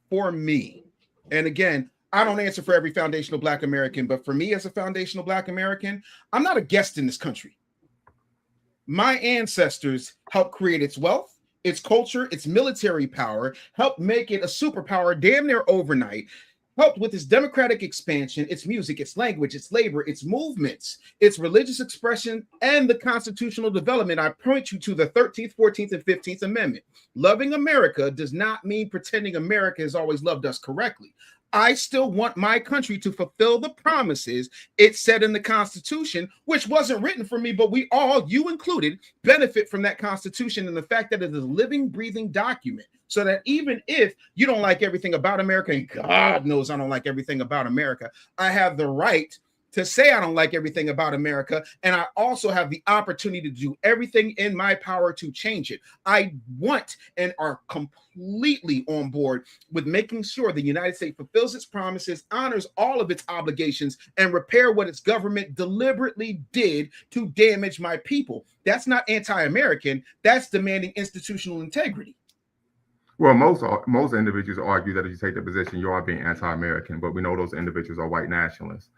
for me, and again, I don't answer for every foundational Black American, but for me as a foundational Black American, I'm not a guest in this country. My ancestors helped create its wealth, its culture, its military power, helped make it a superpower damn near overnight, helped with its democratic expansion, its music, its language, its labor, its movements, its religious expression, and the constitutional development. I point you to the 13th, 14th, and 15th Amendment. Loving America does not mean pretending America has always loved us correctly. I still want my country to fulfill the promises it said in the Constitution, which wasn't written for me, but we all, you included, benefit from that Constitution and the fact that it is a living, breathing document. So that even if you don't like everything about America, and God knows I don't like everything about America, I have the right to say I don't like everything about America, and I also have the opportunity to do everything in my power to change it. I want and are completely on board with making sure the United States fulfills its promises, honors all of its obligations, and repair what its government deliberately did to damage my people. That's not anti-American. That's demanding institutional integrity. Well, most individuals argue that if you take the position, you are being anti-American, but we know those individuals are white nationalists.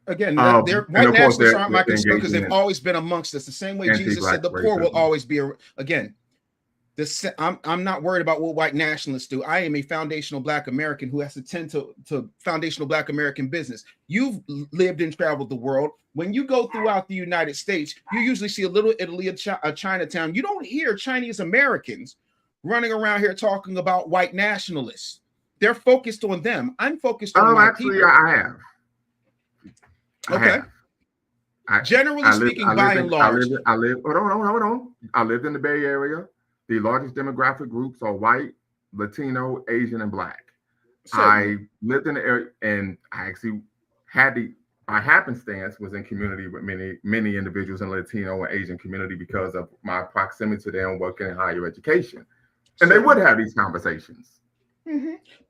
Again, white nationalists aren't my concern because they've always been amongst us. The same way Jesus said the poor will always be. Again, I'm not worried about what white nationalists do. I am a foundational Black American who has to tend to foundational Black American business. You've lived and traveled the world. When you go throughout the United States, you usually see a little Italy, a Chinatown. You don't hear Chinese Americans running around here talking about white nationalists. They're focused on them. I'm focused on my people. I have. Okay. Generally speaking, by and large. Hold on. I lived in the Bay Area. The largest demographic groups are white, Latino, Asian, and Black. I lived in the area, and I actually had by happenstance was in community with many individuals in the Latino and Asian community because of my proximity to them working in higher education, and they would have these conversations.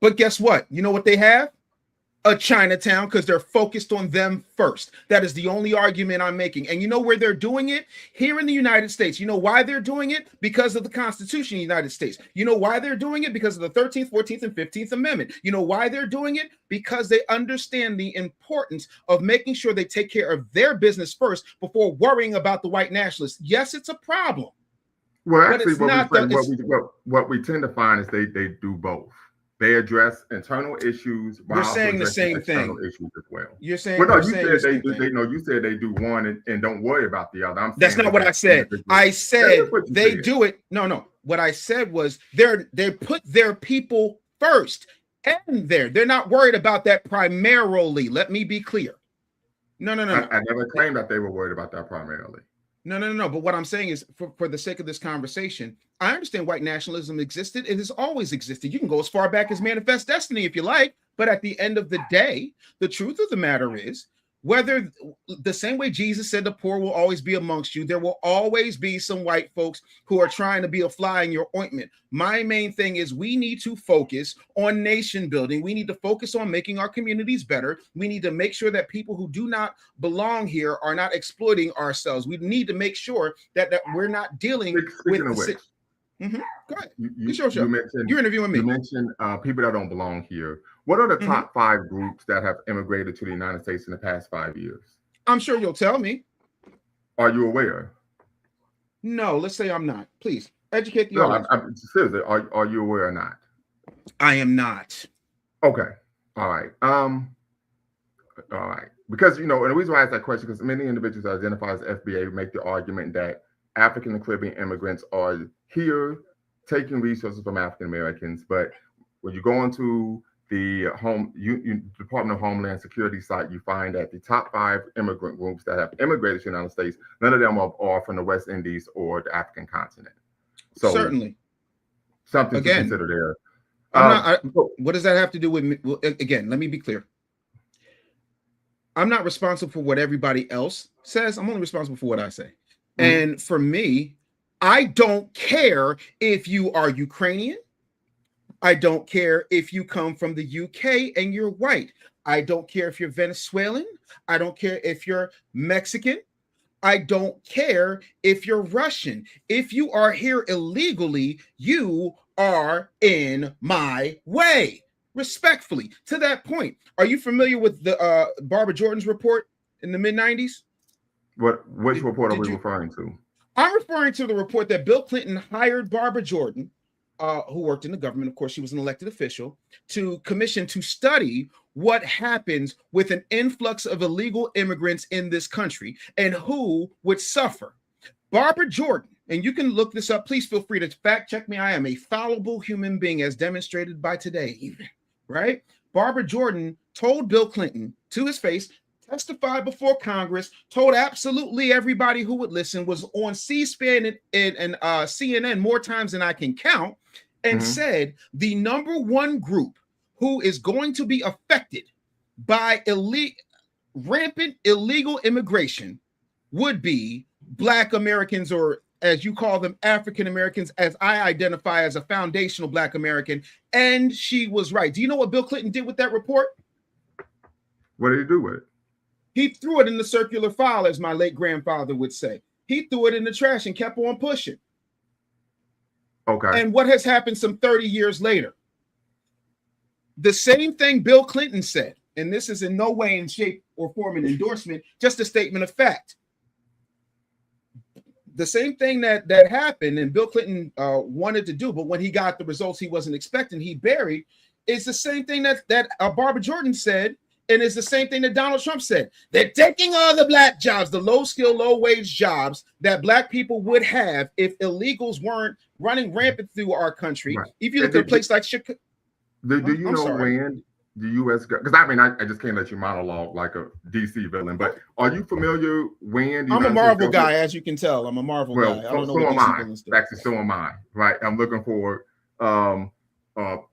But guess what? You know what they have? A Chinatown, because they're focused on them first. That is the only argument I'm making. And you know where they're doing it? Here in the United States. You know why they're doing it? Because of the Constitution of the United States. You know why they're doing it? Because of the 13th, 14th, and 15th Amendment. You know why they're doing it? Because they understand the importance of making sure they take care of their business first before worrying about the white nationalists. Yes, it's a problem. Well, actually, what we tend to find is they do both. They address internal issues. You're saying the same thing. Issues as well. You're saying. Well, no, you said they do. You said they do one and don't worry about the other. That's not what I said. I said they do it. No. What I said was they put their people first, and they're not worried about that primarily. Let me be clear. No. I never claimed that they were worried about that primarily. No. But what I'm saying is, for the sake of this conversation, I understand white nationalism existed. It has always existed. You can go as far back as Manifest Destiny if you like. But at the end of the day, the truth of the matter is, whether the same way Jesus said the poor will always be amongst you, there will always be some white folks who are trying to be a fly in your ointment. My main thing is we need to focus on nation building. We need to focus on making our communities better. We need to make sure that people who do not belong here are not exploiting ourselves. We need to make sure that we're not dealing with the Go ahead. It's your show. You're interviewing me. You mentioned people that don't belong here. What are the top 5 groups that have immigrated to the United States in the past 5 years? I'm sure you'll tell me. Are you aware? No, let's say I'm not. Please educate the audience. I'm seriously. Are you aware or not? I am not. Okay. All right. All right. Because and the reason why I ask that question because many individuals that identify as FBA make the argument that African and Caribbean immigrants are here taking resources from African Americans, but when you go into the Department of Homeland Security site, you find that the top 5 immigrant groups that have immigrated to the United States, none of them are from the West Indies or the African continent. So certainly, something to consider there. What does that have to do with me? Well, again, let me be clear. I'm not responsible for what everybody else says. I'm only responsible for what I say. And for me, I don't care if you are Ukrainian. I don't care if you come from the UK and you're white. I don't care if you're Venezuelan. I don't care if you're Mexican. I don't care if you're Russian. If you are here illegally, you are in my way. Respectfully, to that point, are you familiar with the Barbara Jordan's report in the mid-90s? Which report are we referring to? I'm referring to the report that Bill Clinton hired Barbara Jordan, who worked in the government. Of course, she was an elected official, to commission to study what happens with an influx of illegal immigrants in this country and who would suffer. Barbara Jordan, and you can look this up. Please feel free to fact check me. I am a fallible human being, as demonstrated by today, even, right? Barbara Jordan told Bill Clinton to his face, testified before Congress, told absolutely everybody who would listen, was on C-SPAN and CNN more times than I can count, and said the number one group who is going to be affected by rampant illegal immigration would be Black Americans, or as you call them, African Americans, as I identify as a foundational Black American. And she was right. Do you know what Bill Clinton did with that report? What did he do with it? He threw it in the circular file, as my late grandfather would say. He threw it in the trash and kept on pushing. Okay. And what has happened some 30 years later? The same thing Bill Clinton said, and this is in no way in shape or form an endorsement, just a statement of fact. The same thing that happened and Bill Clinton wanted to do, but when he got the results he wasn't expecting, he buried, is the same thing that Barbara Jordan said, and it's the same thing that Donald Trump said. They're taking all the Black jobs, the low-skill, low-wage jobs that Black people would have if illegals weren't running rampant through our country. Right. If you look at a place like Chicago. Do you know when the U.S. because I just can't let you monologue like a DC villain, but are you familiar when I'm a Marvel guy, as you can tell. I'm a Marvel guy. I don't know what DC villains do. Actually, so am I. Right. I'm looking for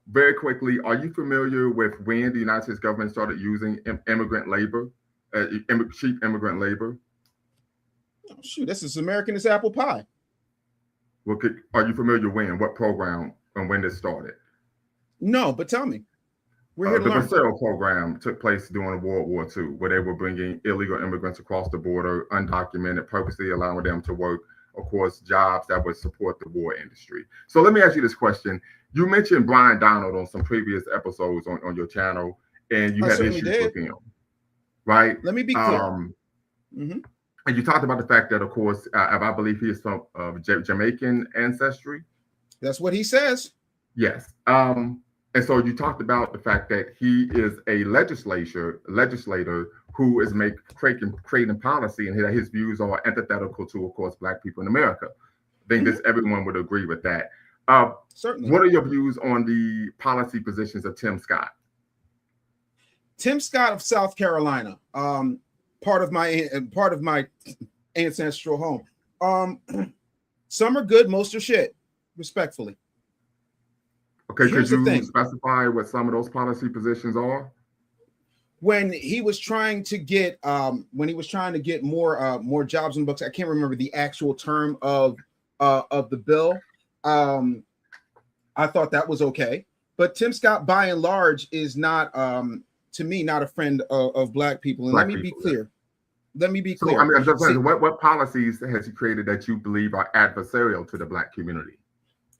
Very quickly, are you familiar with when the United States government started using immigrant labor, cheap immigrant labor? Oh, shoot, this is American as apple pie. Are you familiar when? What program and when this started? No, but tell me. We're here to The learn. Bracero program took place during World War II, where they were bringing illegal immigrants across the border, undocumented, purposely allowing them to work, of course, jobs that would support the war industry. So let me ask you this question. You mentioned Brian Donald on some previous episodes on your channel, and you had issues with him, right? Let me be clear. And you talked about the fact that, of course, I believe he is from Jamaican ancestry. That's what he says. Yes. And so you talked about the fact that he is a legislator who is creating policy, and that his views are antithetical to, of course, Black people in America. I think everyone would agree with that. Certainly. What are your views on the policy positions of Tim Scott? Tim Scott of South Carolina, part of my ancestral home. Some are good, most are shit, respectfully. Okay, could you specify what some of those policy positions are? When he was trying to get more jobs in the books, I can't remember the actual term of the bill. I thought that was okay, but Tim Scott, by and large, is not, to me, not a friend of Black people. And let me be clear. So, I mean, I'm just saying, what policies has he created that you believe are adversarial to the Black community?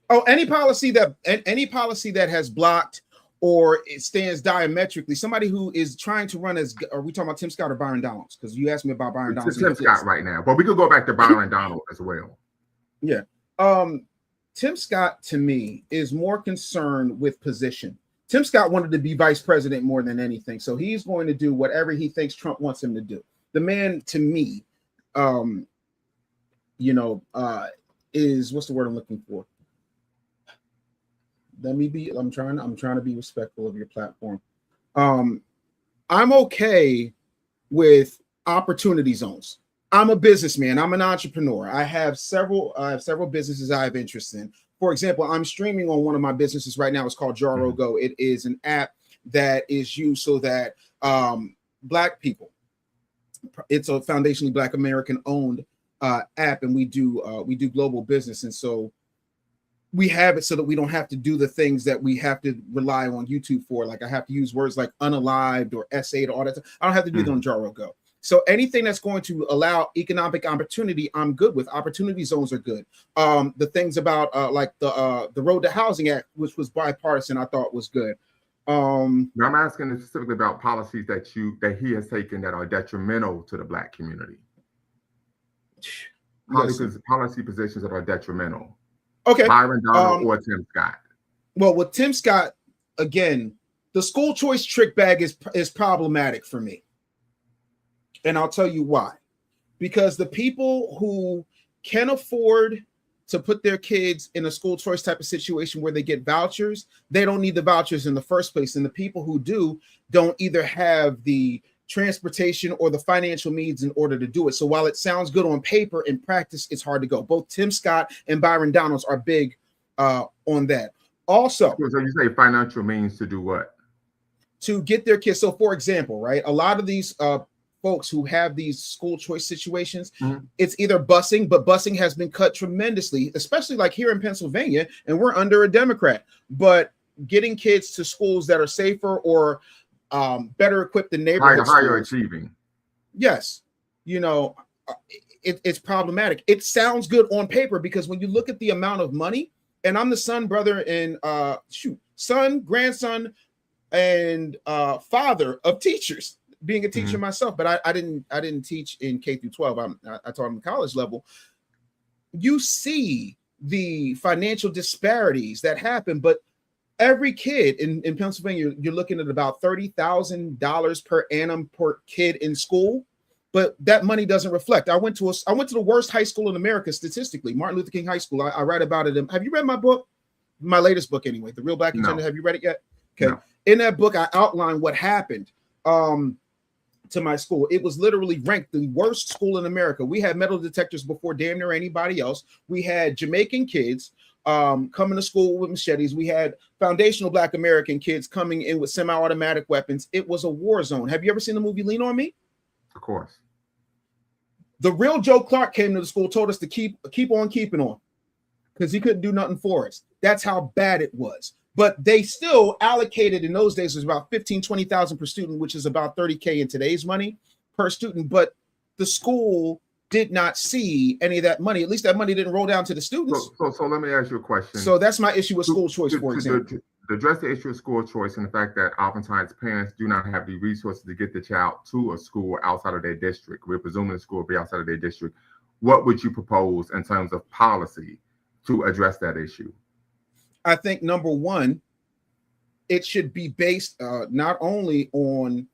Oh, any policy that has blocked or it stands diametrically, somebody who is trying to run as, are we talking about Tim Scott or Byron Donalds? Because you asked me about Byron Donalds. It's Tim Scott right now, but we could go back to Byron Donald as well. Yeah. Tim Scott, to me, is more concerned with position. Tim Scott wanted to be vice president more than anything. So he's going to do whatever he thinks Trump wants him to do. The man, to me, is, what's the word I'm looking for? I'm trying to be respectful of your platform. I'm okay with opportunity zones. I'm a businessman. I'm an entrepreneur. I have several businesses I have interest in. For example, I'm streaming on one of my businesses right now. It's called Jaro Go. It is an app that is used so that Black people, it's a foundationally Black American owned app, and we do global business. And so we have it so that we don't have to do the things that we have to rely on YouTube for. Like I have to use words like unalived or S8 or all that. I don't have to do that on Jaro Go. So anything that's going to allow economic opportunity, I'm good with. Opportunity zones are good. The things about like the Road to Housing Act, which was bipartisan, I thought was good. I'm asking specifically about policies that he has taken that are detrimental to the Black community. Policy positions that are detrimental. Okay. Byron Donald or Tim Scott. Well, with Tim Scott, again, the school choice trick bag is problematic for me. And I'll tell you why. Because the people who can afford to put their kids in a school choice type of situation where they get vouchers, they don't need the vouchers in the first place. And the people who do don't either have the transportation or the financial means in order to do it. So while it sounds good on paper, in practice, it's hard to go. Both Tim Scott and Byron Donalds are big on that. Also, so you say financial means to do what? To get their kids. So for example, right, a lot of these folks who have these school choice situations, it's either busing, but busing has been cut tremendously, especially like here in Pennsylvania, and we're under a Democrat. But getting kids to schools that are safer or better equipped than neighborhood higher achieving. Yes, it's problematic. It sounds good on paper because when you look at the amount of money, and I'm the son, brother, and son, grandson, and father of teachers, being a teacher myself, but I didn't teach in K through 12. I taught them college level. You see the financial disparities that happen, but every kid in Pennsylvania, you're looking at about $30,000 per annum per kid in school, but that money doesn't reflect. I went to the worst high school in America statistically, Martin Luther King High School. I write about it. Have you read my book? My latest book, anyway, The Real Black Agenda. Have you read it yet? Okay. No. In that book, I outline what happened to my school. It was literally ranked the worst school in America. We had metal detectors before damn near anybody else. We had Jamaican kids coming to school with machetes. We had foundational Black American kids coming in with semi-automatic weapons. It was a war zone. Have you ever seen the movie Lean on Me? Of course. The real Joe Clark came to the school, told us to keep on keeping on because he couldn't do nothing for us. That's how bad it was. But they still allocated, in those days, it was about 15, 20,000 per student, which is about 30K in today's money per student. But the school did not see any of that money. At least that money didn't roll down to the students. So let me ask you a question. So that's my issue with school choice, for example. To address the issue of school choice and the fact that oftentimes parents do not have the resources to get the child to a school outside of their district. We're presuming the school will be outside of their district. What would you propose in terms of policy to address that issue? I think number one, it should be based not only on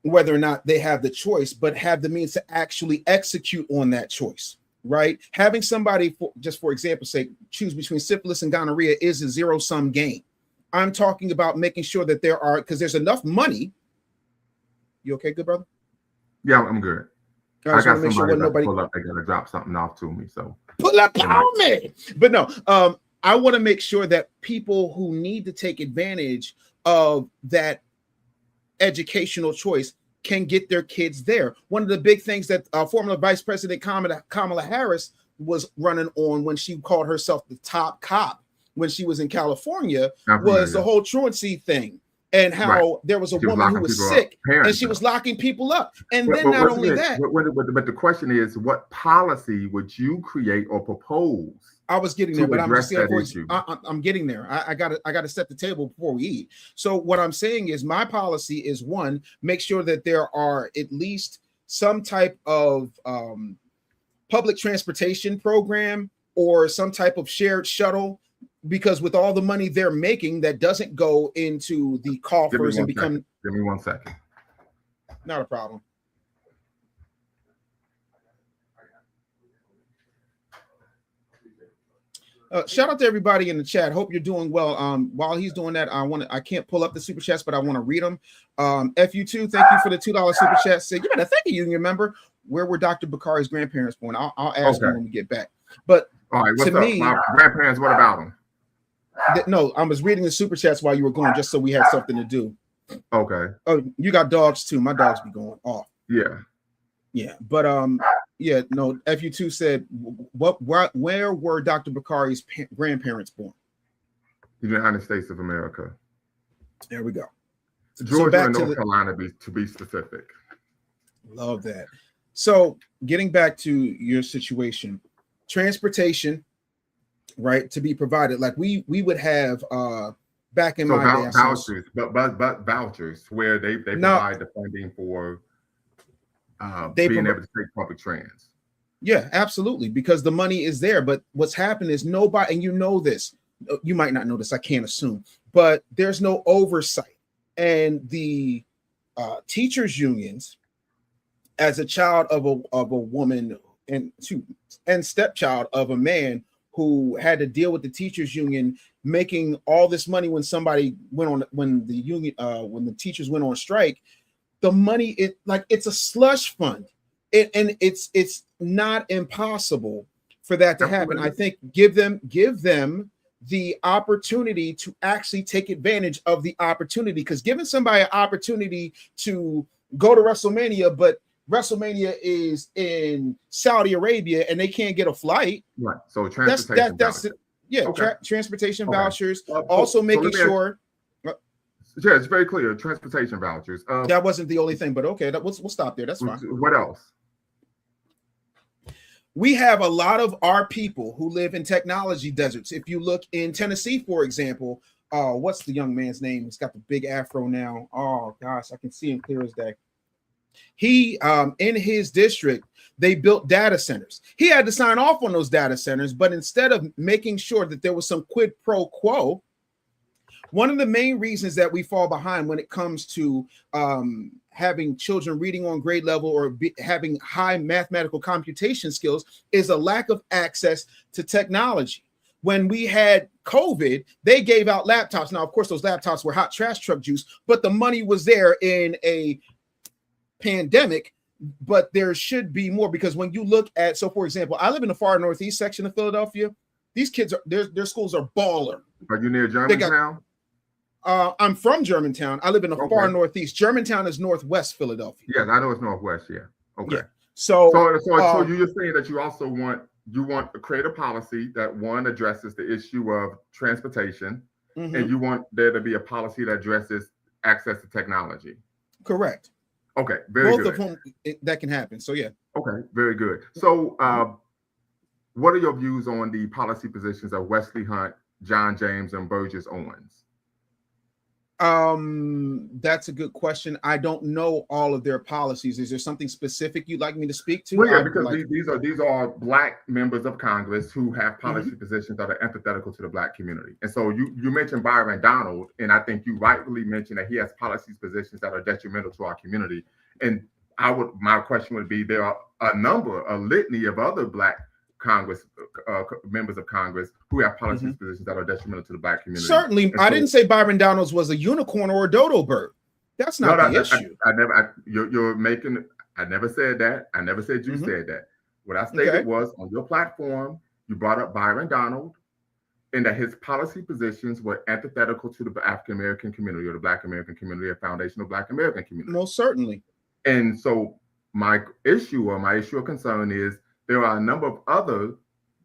whether or not they have the choice, but have the means to actually execute on that choice, right? Having somebody, for example, say, choose between syphilis and gonorrhea is a zero-sum game. I'm talking about making sure that there are, because there's enough money. You okay, good brother? Yeah, I'm good. I got somebody pull up. They got to drop something off to me, so. Pull up on me. But no, I want to make sure that people who need to take advantage of that educational choice can get their kids there. One of the big things that former Vice President Kamala Harris was running on when she called herself the top cop when she was in California was the whole truancy thing and how there was a woman who was sick and she was locking people up. And then not only that. But the question is, what policy would you create or propose? I was getting there, but I'm just saying, I'm getting there. I gotta set the table before we eat. So what I'm saying is my policy is one, make sure that there are at least some type of public transportation program or some type of shared shuttle, because with all the money they're making, that doesn't go into the coffers and become. Give me 1 second. Not a problem. Shout out to everybody in the chat. Hope you're doing well. While he's doing that, I can't pull up the super chats, but I want to read them. FU2, thank you for the $2 super chat. Say, you better thank a union member. Where were Dr. Bakari's grandparents born? I'll ask him when we get back. But all right, what's up? My grandparents, what about them? No, I was reading the super chats while you were going, just so we had something to do. Okay. Oh, you got dogs too. My dogs be going off. Yeah. Yeah, but yeah, no. FU2 said, where were Dr. Bakari's grandparents born? The United States of America. There we go. Georgia and North Carolina, to be specific. Love that. So, getting back to your situation, transportation, right, to be provided. Like we would have back in my day, vouchers, but vouchers where they provide the funding for being able to take public trans. Yeah, absolutely, because the money is there. But what's happened is nobody, and you know this, you might not know this, I can't assume, but there's no oversight. And the teachers unions, as a child of a woman and stepchild of a man who had to deal with the teachers union making all this money when the teachers went on strike, the money it's a slush fund. It's not impossible for that to happen. I think give them the opportunity to actually take advantage of the opportunity, because giving somebody an opportunity to go to WrestleMania, but WrestleMania is in Saudi Arabia and they can't get a flight. Right. So transportation. Transportation vouchers. Also making sure. Yeah, it's very clear. Transportation vouchers. That wasn't the only thing, but okay, we'll stop there. That's fine. What else? We have a lot of our people who live in technology deserts. If you look in Tennessee, for example, what's the young man's name? He's got the big afro now. Oh gosh, I can see him clear as day. He, in his district, they built data centers. He had to sign off on those data centers, but instead of making sure that there was some quid pro quo, one of the main reasons that we fall behind when it comes to having children reading on grade level or having high mathematical computation skills is a lack of access to technology. When we had COVID, they gave out laptops. Now, of course, those laptops were hot trash truck juice, but the money was there in a pandemic. But there should be more, because when you look at, so for example, I live in the far northeast section of Philadelphia. These kids are their schools are baller. Are you near Germantown? I'm from Germantown. I live in the far northeast. Germantown is northwest Philadelphia. Yes, I know it's northwest. Yeah. Okay. Yeah. So you're saying that you also want to create a policy that one addresses the issue of transportation, and you want there to be a policy that addresses access to technology. Correct. Okay. Very good. Both of whom that can happen. So yeah. Okay. Very good. So, what are your views on the policy positions of Wesley Hunt, John James, and Burgess Owens? That's a good question. I don't know all of their policies. Is there something specific you'd like me to speak to? Well, yeah, because these are Black members of Congress who have policy positions that are empathetical to the Black community. And so you mentioned Byron Donald, and I think you rightfully mentioned that he has policy positions that are detrimental to our community. And my question would be, there are a litany of other Black Congress members of Congress who have policy positions that are detrimental to the Black community. Certainly, I didn't say Byron Donalds was a unicorn or a dodo bird. That's not the issue. I never said that. I never said you said that. What I stated was, on your platform, you brought up Byron Donald, and that his policy positions were antithetical to the African American community or the Black American community or foundational Black American community. Most certainly. And so my issue of concern is, there are a number of other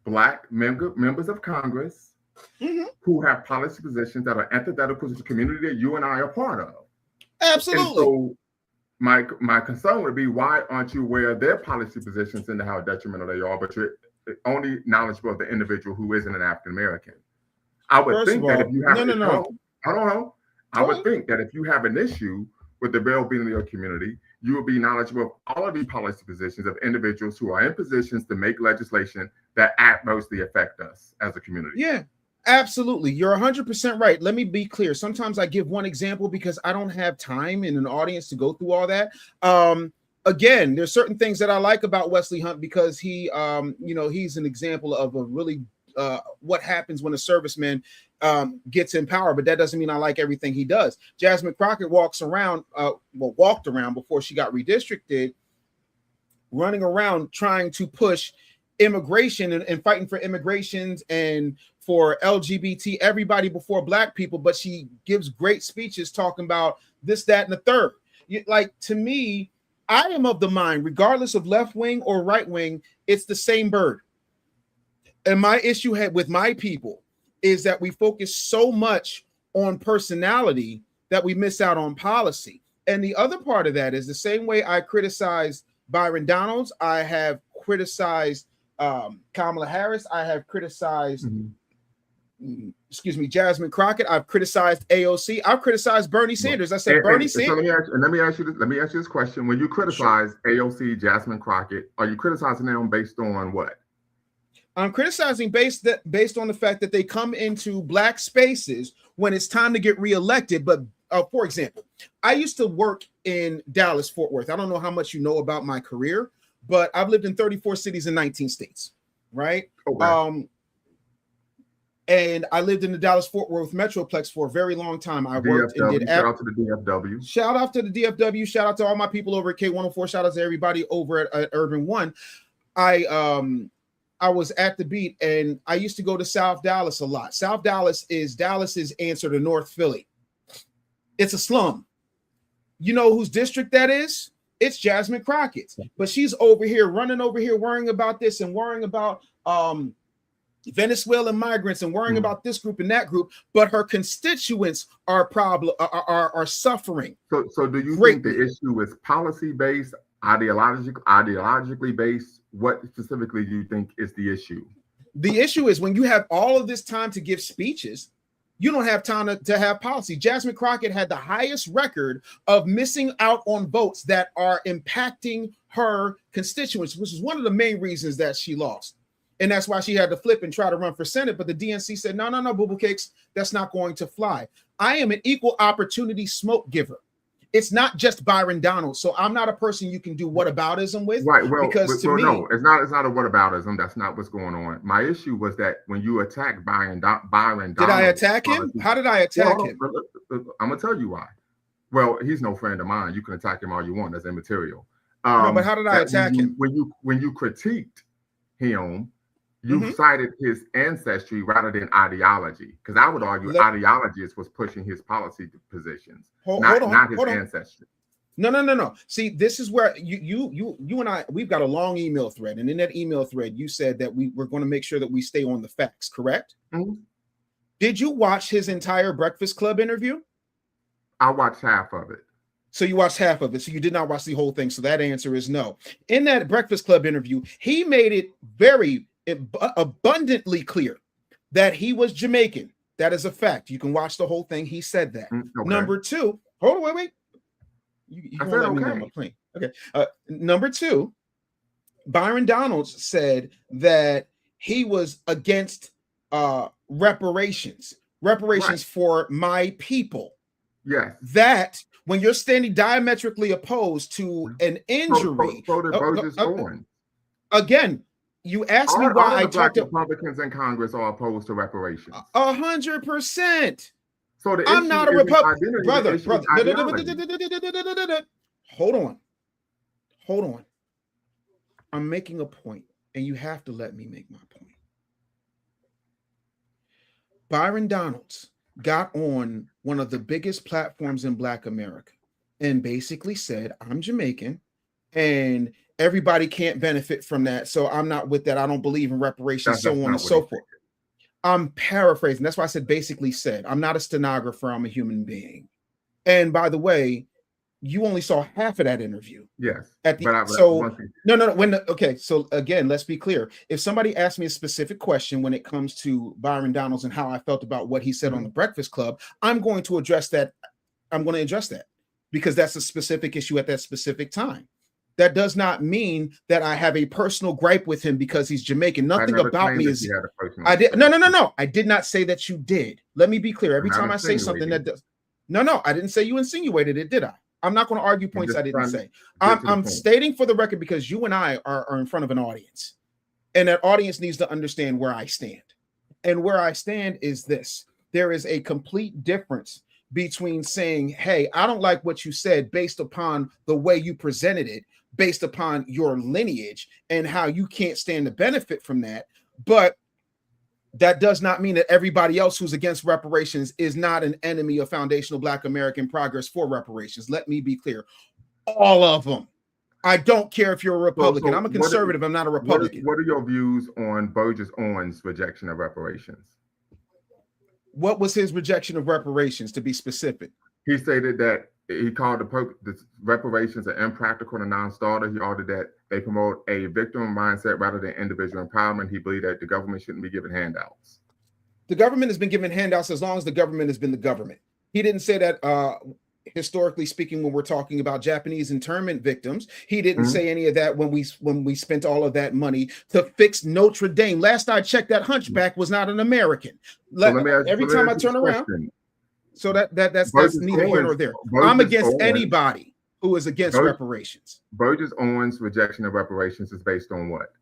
Black members of Congress who have policy positions that are antithetical to the community that you and I are part of. Absolutely. And so my concern would be, why aren't you aware of their policy positions and how detrimental they are, but you're only knowledgeable of the individual who isn't an African American? I would think that if you have I would think that if you have an issue with the well-being of your community, you will be knowledgeable of all of the policy positions of individuals who are in positions to make legislation that adversely affect us as a community. Yeah, absolutely. You're 100% right. Let me be clear. Sometimes I give one example because I don't have time in an audience to go through all that. Again, there's certain things that I like about Wesley Hunt because he, he's an example of a really what happens when a serviceman gets in power, but that doesn't mean I like everything he does. Jasmine Crockett walked around before she got redistricted, running around trying to push immigration and fighting for immigrations and for LGBT, everybody before Black people, but she gives great speeches talking about this, that, and the third. To me, I am of the mind, regardless of left wing or right wing, it's the same bird. And my issue with my people is that we focus so much on personality that we miss out on policy. And the other part of that is the same way I criticized Byron Donalds, I have criticized Kamala Harris, I have criticized, Jasmine Crockett, I've criticized AOC, I've criticized Bernie Sanders. I said Bernie Sanders. So let me ask you this question. When you criticize AOC, Jasmine Crockett, are you criticizing them based on what? I'm criticizing based on the fact that they come into Black spaces when it's time to get reelected. But for example, I used to work in Dallas, Fort Worth. I don't know how much you know about my career, but I've lived in 34 cities in 19 states, right? Okay. And I lived in the Dallas Fort Worth Metroplex for a very long time. I worked and did. Shout out to the DFW. Shout out to the DFW. Shout out to all my people over at K104. Shout out to everybody over at Urban One. I was at the beat, and I used to go to South Dallas a lot. South Dallas is Dallas's answer to North Philly. It's a slum. You know whose district that is? It's Jasmine Crockett's. But she's running over here, worrying about this and worrying about Venezuelan migrants and worrying about this group and that group. But her constituents are suffering. So do you think the issue is policy-based, ideologically based? What specifically do you think is the issue? The issue is when you have all of this time to give speeches, you don't have time to have policy. Jasmine Crockett had the highest record of missing out on votes that are impacting her constituents, which is one of the main reasons that she lost. And that's why she had to flip and try to run for Senate. But the DNC said, no, boo-boo cakes, that's not going to fly. I am an equal opportunity smoke giver. It's not just Byron Donald. So I'm not a person you can do whataboutism with. Right. Well, no, it's not a whataboutism. That's not what's going on. My issue was that when you attack Byron Donald. Did I attack him? How did I attack him? I'm going to tell you why. Well, he's no friend of mine. You can attack him all you want. That's immaterial. No, but how did I attack him? When you critiqued him You cited his ancestry rather than ideology, because I would argue ideology is what's pushing his policy positions, not his ancestry. No. See, this is where you and I, we've got a long email thread, and in that email thread, you said that we're going to make sure that we stay on the facts, correct? Did you watch his entire Breakfast Club interview? I watched half of it. So you watched half of it. So you did not watch the whole thing. So that answer is no. In that Breakfast Club interview, he made it very abundantly clear that he was Jamaican. That is a fact. You can watch the whole thing. He said that. Okay. Number two, hold on, wait. You can let me know my plane. Okay. Number two, Byron Donalds said that he was against reparations for my people. Yes. That when you're standing diametrically opposed to an injury, again, you asked me why I talked to Republicans in Congress are opposed to reparations. 100%. So I'm not a Republican, brother. Hold on. I'm making a point, and you have to let me make my point. Byron Donalds got on one of the biggest platforms in Black America and basically said, I'm Jamaican, and everybody can't benefit from that. So I'm not with that. I don't believe in reparations, so on and so forth. I'm paraphrasing. That's why I said basically said. I'm not a stenographer. I'm a human being. And by the way, you only saw half of that interview. Yes. Okay. So again, let's be clear. If somebody asked me a specific question when it comes to Byron Donalds and how I felt about what he said on the Breakfast Club, I'm going to address that. I'm going to address that because that's a specific issue at that specific time. That does not mean that I have a personal gripe with him because he's Jamaican. Nothing about me is. I did no. I did not say that you did. Let me be clear. Every time I say something that does. No. I didn't say you insinuated it, did I? I'm not going to argue points I didn't say. I'm stating for the record because you and I are in front of an audience, and that audience needs to understand where I stand. And where I stand is this: there is a complete difference between saying, "Hey, I don't like what you said," based upon the way you presented it, based upon your lineage and how you can't stand to benefit from that. But that does not mean that everybody else who's against reparations is not an enemy of foundational Black American progress for reparations. Let me be clear. All of them. I don't care if you're a Republican. I'm a conservative. I'm not a Republican. What are your views on Burgess Owens' rejection of reparations? What was his rejection of reparations, to be specific? He stated that he called the reparations an impractical and a non-starter. He ordered that they promote a victim mindset rather than individual empowerment. He believed that the government shouldn't be giving handouts. The government has been giving handouts as long as the government has been the government. He didn't say that historically speaking when we're talking about Japanese internment victims. He didn't say any of that when we spent all of that money to fix Notre Dame. Last I checked, that hunchback was not an American. Every time I turn around. So that's neither here nor there. I'm against anybody who is against reparations. Burgess Owens' rejection of reparations is based on what?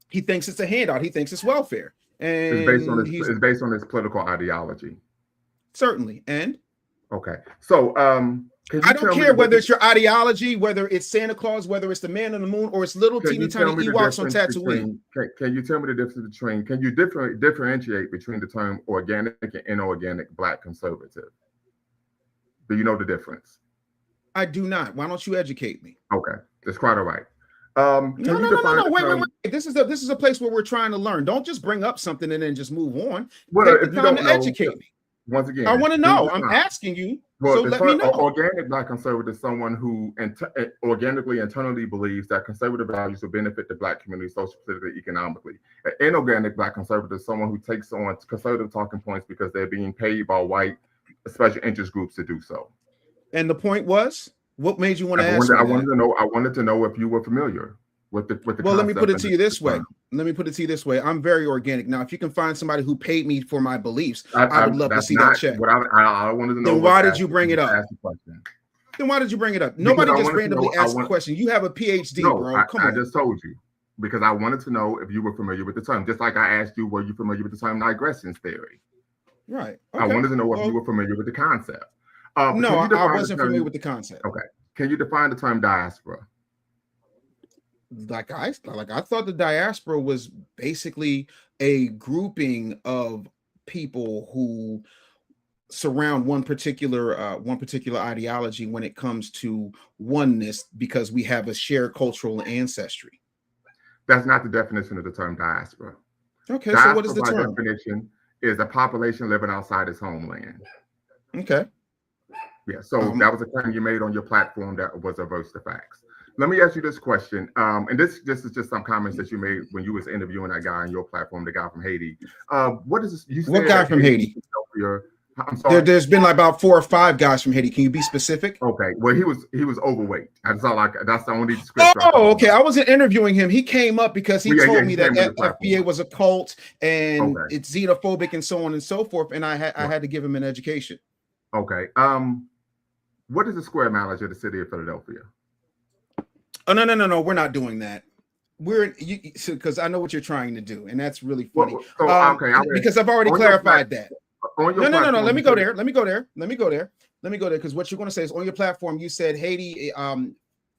He thinks it's a handout. He thinks it's welfare. And it's based on his political ideology. Certainly. And okay. So I don't care whether it's your ideology, whether it's Santa Claus, whether it's the man on the moon, or it's little teeny tiny Ewoks on Tatooine. Can you tell me the difference between? Can you differentiate between the term organic and inorganic Black conservative? Do you know the difference? I do not. Why don't you educate me? Okay, that's quite all right. No. Wait. This is a place where we're trying to learn. Don't just bring up something and then just move on. Well, Take the time to educate me. Once again, I want to know. I'm asking you. Well, so let me know. Organic Black conservative is someone who organically internally believes that conservative values will benefit the Black community socially, politically, economically. An inorganic Black conservative is someone who takes on conservative talking points because they're being paid by white special interest groups to do so. And the point was, what made you want to ask? I wanted to know if you were familiar with the. Well, let me put it to you this way. I'm very organic. Now, if you can find somebody who paid me for my beliefs, I would love to see that check. I wanted to know. Then why did you bring it up? Then why did you bring it up? Nobody just randomly asked a question. You have a PhD, bro. Come on. I just told you because I wanted to know if you were familiar with the term. Just like I asked you, were you familiar with the term digressions theory? Right. Okay. I wanted to know if you were familiar with the concept. No, I wasn't familiar with the concept. Okay. Can you define the term diaspora? like I thought the diaspora was basically a grouping of people who surround one particular ideology when it comes to oneness, because we have a shared cultural ancestry. That's not the definition of the term diaspora. Okay, diaspora, so what is the term? By definition, is a population living outside its homeland. Okay. Yeah, so that was a claim you made on your platform that was averse to facts. Let me ask you this question, and this is just some comments that you made when you was interviewing that guy on your platform, the guy from Haiti. What is this? You what guy from Haiti? I'm sorry. There's been like about 4 or 5 guys from Haiti. Can you be specific? Okay. Well, he was overweight. That's the only description. Oh, okay. I wasn't interviewing him. He came up because he told me that FBA was a cult and it's xenophobic and so on and so forth. And I had to give him an education. Okay. What is the square mileage of the city of Philadelphia? Oh, no. We're not doing that. Because I know what you're trying to do, and that's really funny. Because I've already clarified that. No. Let me go there. Because what you're going to say is on your platform, you said Haiti,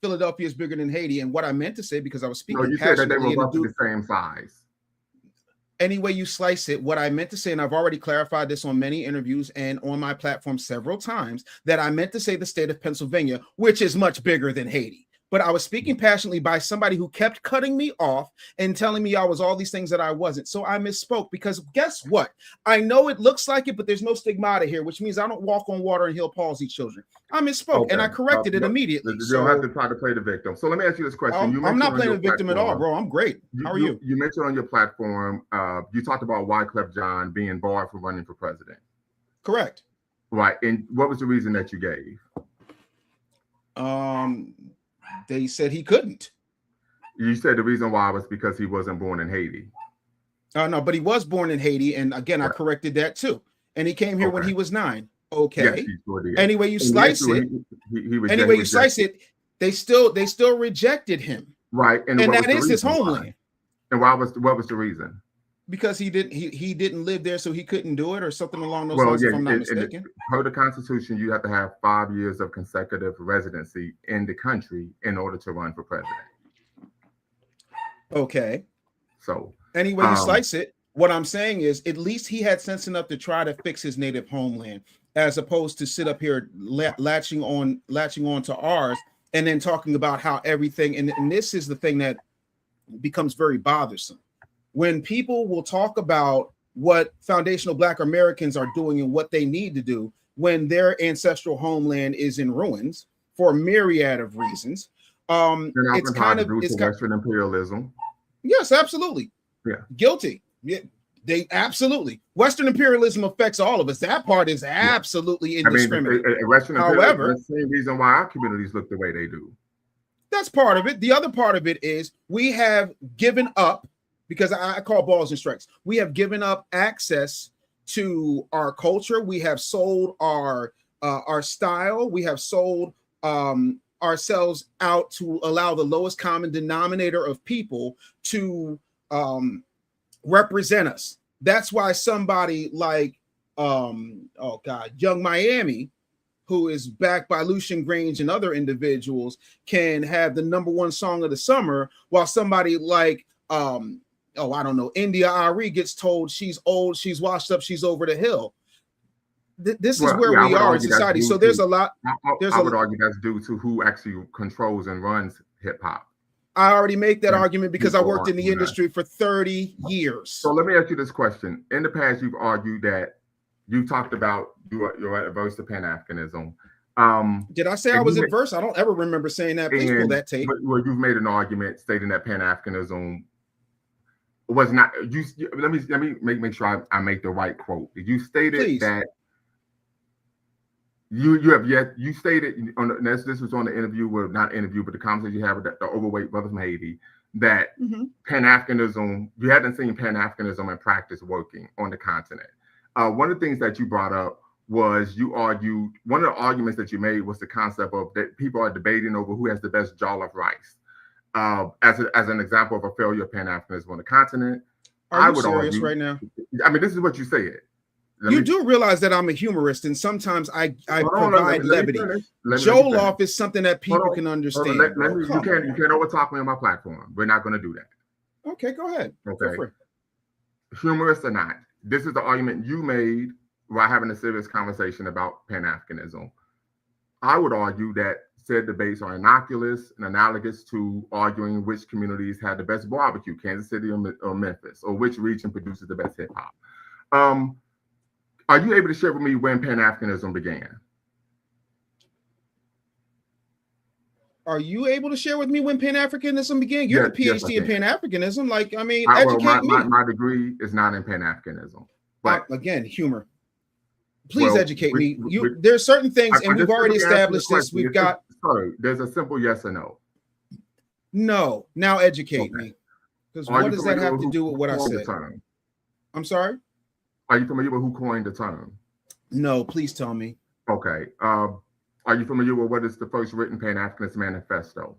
Philadelphia is bigger than Haiti. And what I meant to say, because I was speaking. No, you said that they were roughly the same size. Any way you slice it, what I meant to say, and I've already clarified this on many interviews and on my platform several times, that I meant to say the state of Pennsylvania, which is much bigger than Haiti. But I was speaking passionately by somebody who kept cutting me off and telling me I was all these things that I wasn't. So I misspoke, because guess what? I know it looks like it, but there's no stigmata here, which means I don't walk on water and heal palsy children. I misspoke, and I corrected it immediately. You don't have to try to play the victim. So let me ask you this question. I'm not playing the victim at all, bro. I'm great. How are you? You mentioned on your platform, you talked about Wyclef Jean being barred from running for president. Correct. Right. And what was the reason that you gave? They said he couldn't. You said the reason why was because he wasn't born in Haiti. No, but he was born in Haiti, and again, I corrected that too. And he came here when he was 9. Okay. Yes, he sure did. Anyway, you slice it. Anyway, you slice it. They still rejected him. Right, and that is his homeland. And what was the reason? Because he didn't live there, so he couldn't do it, or something along those lines. If I'm not mistaken. Per the Constitution, you have to have 5 years of consecutive residency in the country in order to run for president. Okay. So anyway, you slice it. What I'm saying is, at least he had sense enough to try to fix his native homeland, as opposed to sit up here latching on to ours, and then talking about how everything. And this is the thing that becomes very bothersome. When people will talk about what foundational Black Americans are doing and what they need to do when their ancestral homeland is in ruins for a myriad of reasons, it's kind of Western imperialism. Yes, absolutely. Yeah, guilty. Yeah, they absolutely. Western imperialism affects all of us. That part is absolutely indiscriminate. However, that's the same reason why our communities look the way they do. That's part of it. The other part of it is we have given up. Because I call balls and strikes. We have given up access to our culture. We have sold our style. We have sold ourselves out to allow the lowest common denominator of people to represent us. That's why somebody like Young Miami, who is backed by Lucian Grange and other individuals, can have the #1 song of the summer, while somebody like I don't know, India Ari gets told she's old, she's washed up, she's over the hill. This is where we are in society. So there's a lot. I would argue that's due to who actually controls and runs hip hop. I already make that argument because I worked in the industry for 30 years. So let me ask you this question. In the past, you've argued that you talked about you're adverse to Pan-Africanism. Did I say I was adverse? I don't ever remember saying that. Please pull that tape. Well, you've made an argument stating that Pan-Africanism was not. Let me make sure I make the right quote. You stated that you stated on this was on the interview, well, not interview, but the conversation you had with the overweight brother from Haiti, that Pan-Africanism, you hadn't seen Pan-Africanism in practice working on the continent. One of the things that you brought up was you argued, one of the arguments that you made was the concept of that people are debating over who has the best jollof rice. As an example of a failure of Pan-Africanism on the continent. Are you serious right now? I mean, this is what you said. You do realize that I'm a humorist, and sometimes I provide levity. Joel off is something that people can understand. You can't overtalk me on my platform. We're not going to do that. Okay, go ahead. Okay. Humorist or not, this is the argument you made while having a serious conversation about Pan-Africanism. I would argue that said debates are innocuous and analogous to arguing which communities had the best barbecue, Kansas City or Memphis, or which region produces the best hip hop. Are you able to share with me when Pan-Africanism began? Are you able to share with me when Pan-Africanism began? You're the PhD in Pan-Africanism. Like, I mean, educate me. My degree is not in Pan-Africanism. But again, humor. Please educate me. There's certain things, and we've already established this. We've got. Sorry, there's a simple yes or no. No. Now educate me. Because what does that have to do with what I said? I'm sorry? Are you familiar with who coined the term? No, please tell me. Okay. Are you familiar with what is the first written Pan-Africanist manifesto?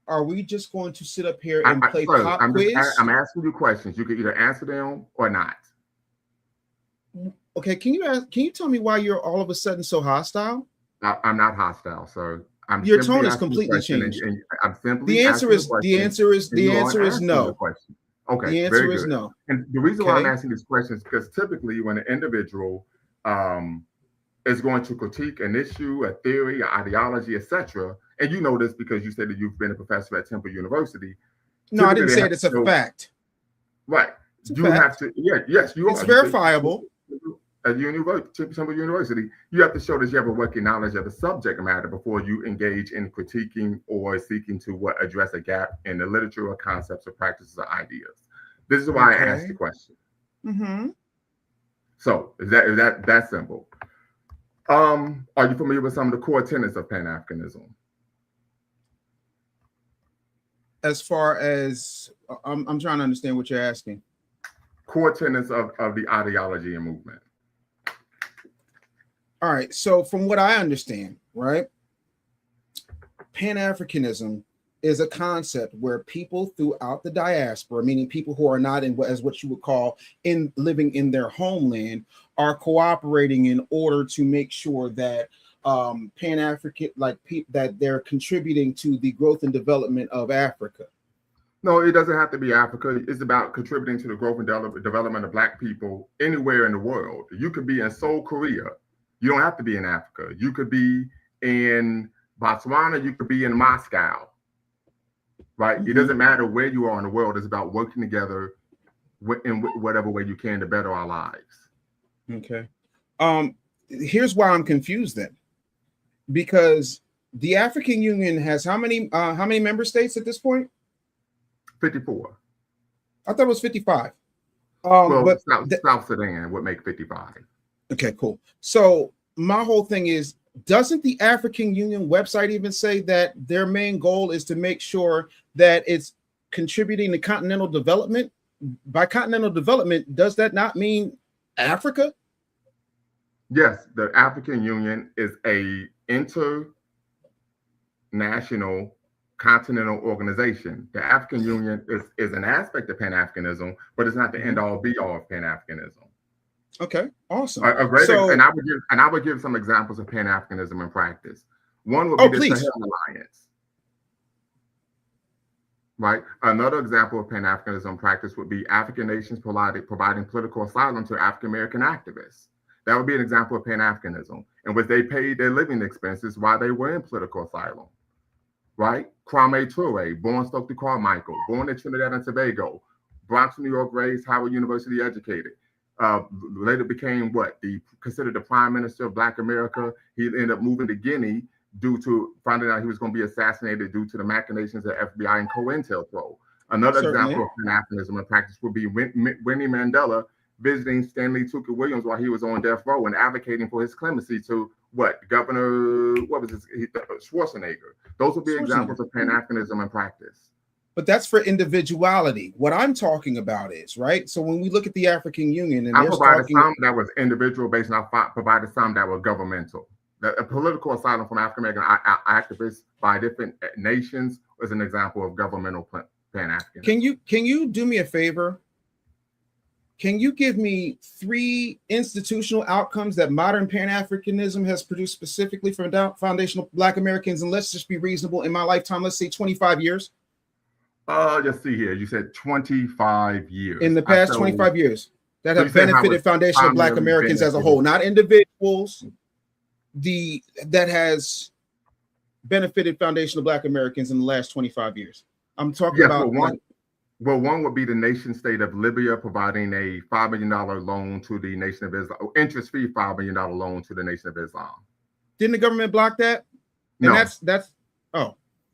Are we just going to sit up here and play pop quiz? I'm asking you questions. You can either answer them or not. Okay, can you tell me why you're all of a sudden so hostile? I'm not hostile, sir. Your tone is completely changed. And I'm simply the answer is no. Okay, the answer is no. And the reason why I'm asking these questions is because typically when an individual is going to critique an issue, a theory, an ideology, etc., and you know this because you said that you've been a professor at Temple University. No, I didn't say it's a fact. Right. You have to. Yes, you are. It's verifiable. At Temple University, you have to show that you have a working knowledge of the subject matter before you engage in critiquing or seeking to address a gap in the literature or concepts or practices or ideas. This is why I asked the question. Mm-hmm. So is that simple? Are you familiar with some of the core tenets of Pan-Africanism? As far as I'm trying to understand what you're asking. Core tenets of the ideology and movement. All right. So from what I understand, right, Pan-Africanism is a concept where people throughout the diaspora, meaning people who are not as what you would call living in their homeland, are cooperating in order to make sure that Pan-African, that they're contributing to the growth and development of Africa. No, it doesn't have to be Africa. It's about contributing to the growth and development of Black people anywhere in the world. You could be in Seoul, Korea. You don't have to be in Africa. You could be in Botswana. You could be in Moscow. Right? Mm-hmm. It doesn't matter where you are in the world. It's about working together in whatever way you can to better our lives. Okay. Here's why I'm confused then. Because the African Union has how many member states at this point? 54. I thought it was 55. But South Sudan would make 55. Okay, cool. So my whole thing is, doesn't the African Union website even say that their main goal is to make sure that it's contributing to continental development? By continental development, does that not mean Africa? Yes, the African Union is a international continental organization. The African Union is an aspect of Pan-Africanism, but it's not the end-all be-all of Pan-Africanism. Okay, awesome. And I would give some examples of Pan-Africanism in practice. One would be the Sahel Alliance. Right. Another example of Pan-Africanism in practice would be African nations providing political asylum to African American activists. That would be an example of Pan-Africanism, in which they paid their living expenses while they were in political asylum. Right? Kwame Ture, born Stokely Carmichael, born in Trinidad and Tobago, Bronx, New York, raised, Howard University educated. Later became considered the prime minister of Black America. He ended up moving to Guinea due to finding out he was going to be assassinated due to the machinations of FBI and COINTELPRO. Another example of Pan-Africanism in practice would be Winnie Mandela visiting Stanley Tooker Williams while he was on death row and advocating for his clemency to Governor Schwarzenegger. Those would be examples of Pan-Africanism in practice. But that's for individuality. What I'm talking about is, right? So when we look at the African Union, and I provided some that was individual based, and I provided some that were governmental. A political asylum from African American activists by different nations is an example of governmental Pan-Africanism. Can you do me a favor? Can you give me 3 institutional outcomes that modern Pan-Africanism has produced specifically for foundational Black Americans? And let's just be reasonable. In my lifetime, let's say 25 years. Let's see here. You said 25 years. In the past 25 years that have benefited foundational Black Americans as a whole, not individuals. That has benefited foundational Black Americans in the last 25 years. I'm talking about one would be the nation state of Libya providing a $5 million loan to the Nation of Islam, interest-free $5 million loan to the Nation of Islam. Didn't the government block that? And no, that's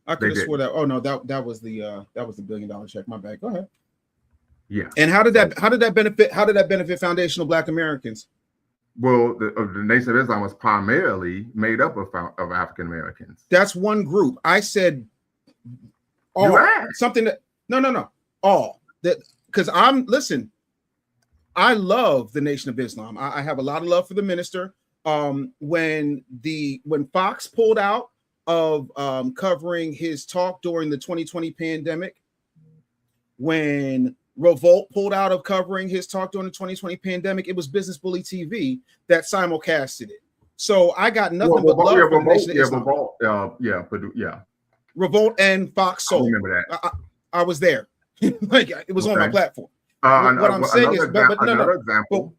I could have swore that. Oh no, that was the $1 billion check. My bad. Go ahead. Yeah. And how did that benefit foundational Black Americans? Well, the Nation of Islam was primarily made up of African Americans. That's one group. I said all. Something that no. All that, because I love the Nation of Islam. I have a lot of love for the minister. When Fox pulled out of covering his talk during the 2020 pandemic, when Revolt pulled out of covering his talk during the 2020 pandemic, it was Business Bully TV that simulcasted it. So I got nothing but love for the Nation of Islam. Revolt and Fox Soul. I remember that. I was there. Like it was on my platform. What I'm saying is, another example.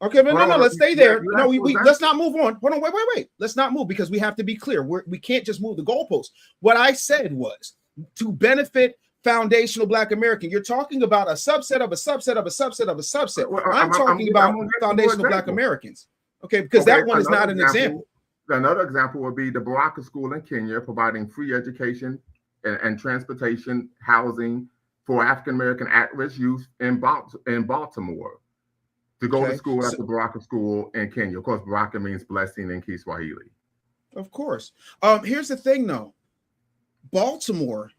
Okay, but no, let's stay there. No, let's not move on. Hold on, wait. Let's not move because we have to be clear. We can't just move the goalpost. What I said was to benefit foundational Black American. You're talking about a subset of a subset of a subset of a subset. I'm talking about foundational Black Americans. Okay, because that one is not an example. Another example would be the Baraka School in Kenya providing free education and transportation, housing for African American at-risk youth in Baltimore to go to school at the Baraka School in Kenya. Of course, Baraka means blessing in Kiswahili. Of course. Here's the thing, though. Baltimore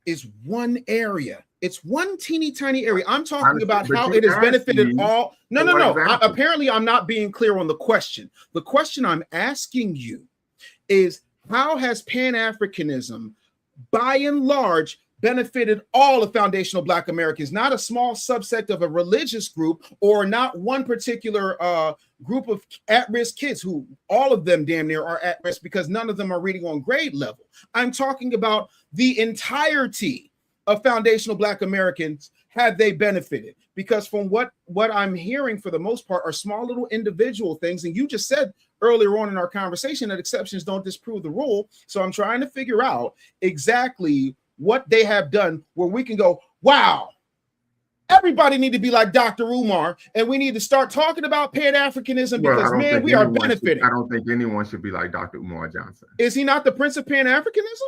is one area. It's one teeny tiny area. I'm talking about how it has benefited all. No. Apparently, I'm not being clear on the question. The question I'm asking you is how has Pan-Africanism, by and large, benefited all of foundational Black Americans, not a small subset of a religious group or not one particular group of at-risk kids who all of them damn near are at risk because none of them are reading on grade level. I'm talking about the entirety of foundational Black Americans. Have they benefited? Because from what I'm hearing for the most part are small little individual things. And you just said earlier on in our conversation that exceptions don't disprove the rule. So I'm trying to figure out exactly what they have done where we can go, wow, everybody need to be like Dr. Umar, and we need to start talking about Pan-Africanism because, man, we are benefiting. I don't think anyone should be like Dr. Umar Johnson. Is he not the Prince of Pan-Africanism?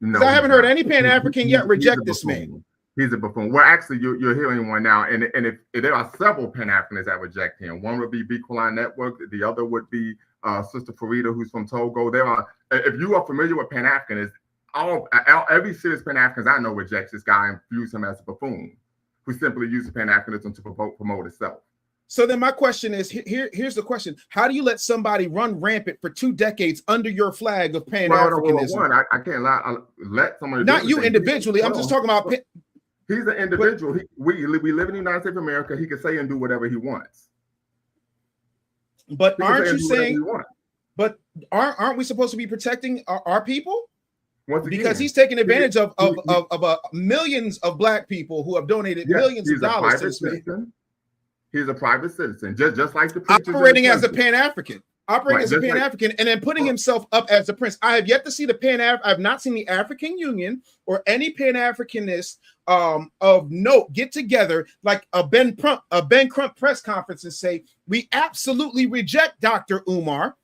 No. I haven't heard any Pan-African yet reject this man. He's a buffoon. Well, actually, you're hearing one now, and if there are several Pan-Africanists that reject him. One would be Equaline Network. The other would be Sister Farida, who's from Togo. There are, if you are familiar with Pan-Africanists, every serious Pan-Africanist I know rejects this guy and views him as a buffoon who simply uses Pan-Africanism to promote itself. So then my question is, here's the question. How do you let somebody run rampant for 2 decades under your flag of Pan-Africanism? Well, I can't let somebody. Not you individually. I'm just talking about. He's an individual. We live in the United States of America. He can say and do whatever he wants. But aren't you saying, but aren't we supposed to be protecting our people? Because he's taking advantage of millions of Black people who have donated millions of dollars to this man. He's a private citizen, just like the operating as a Pan-African, and then putting himself up as a prince. I have yet to see I've not seen the African Union or any Pan-Africanist of note get together like a Ben Crump press conference and say, we absolutely reject Dr. Umar.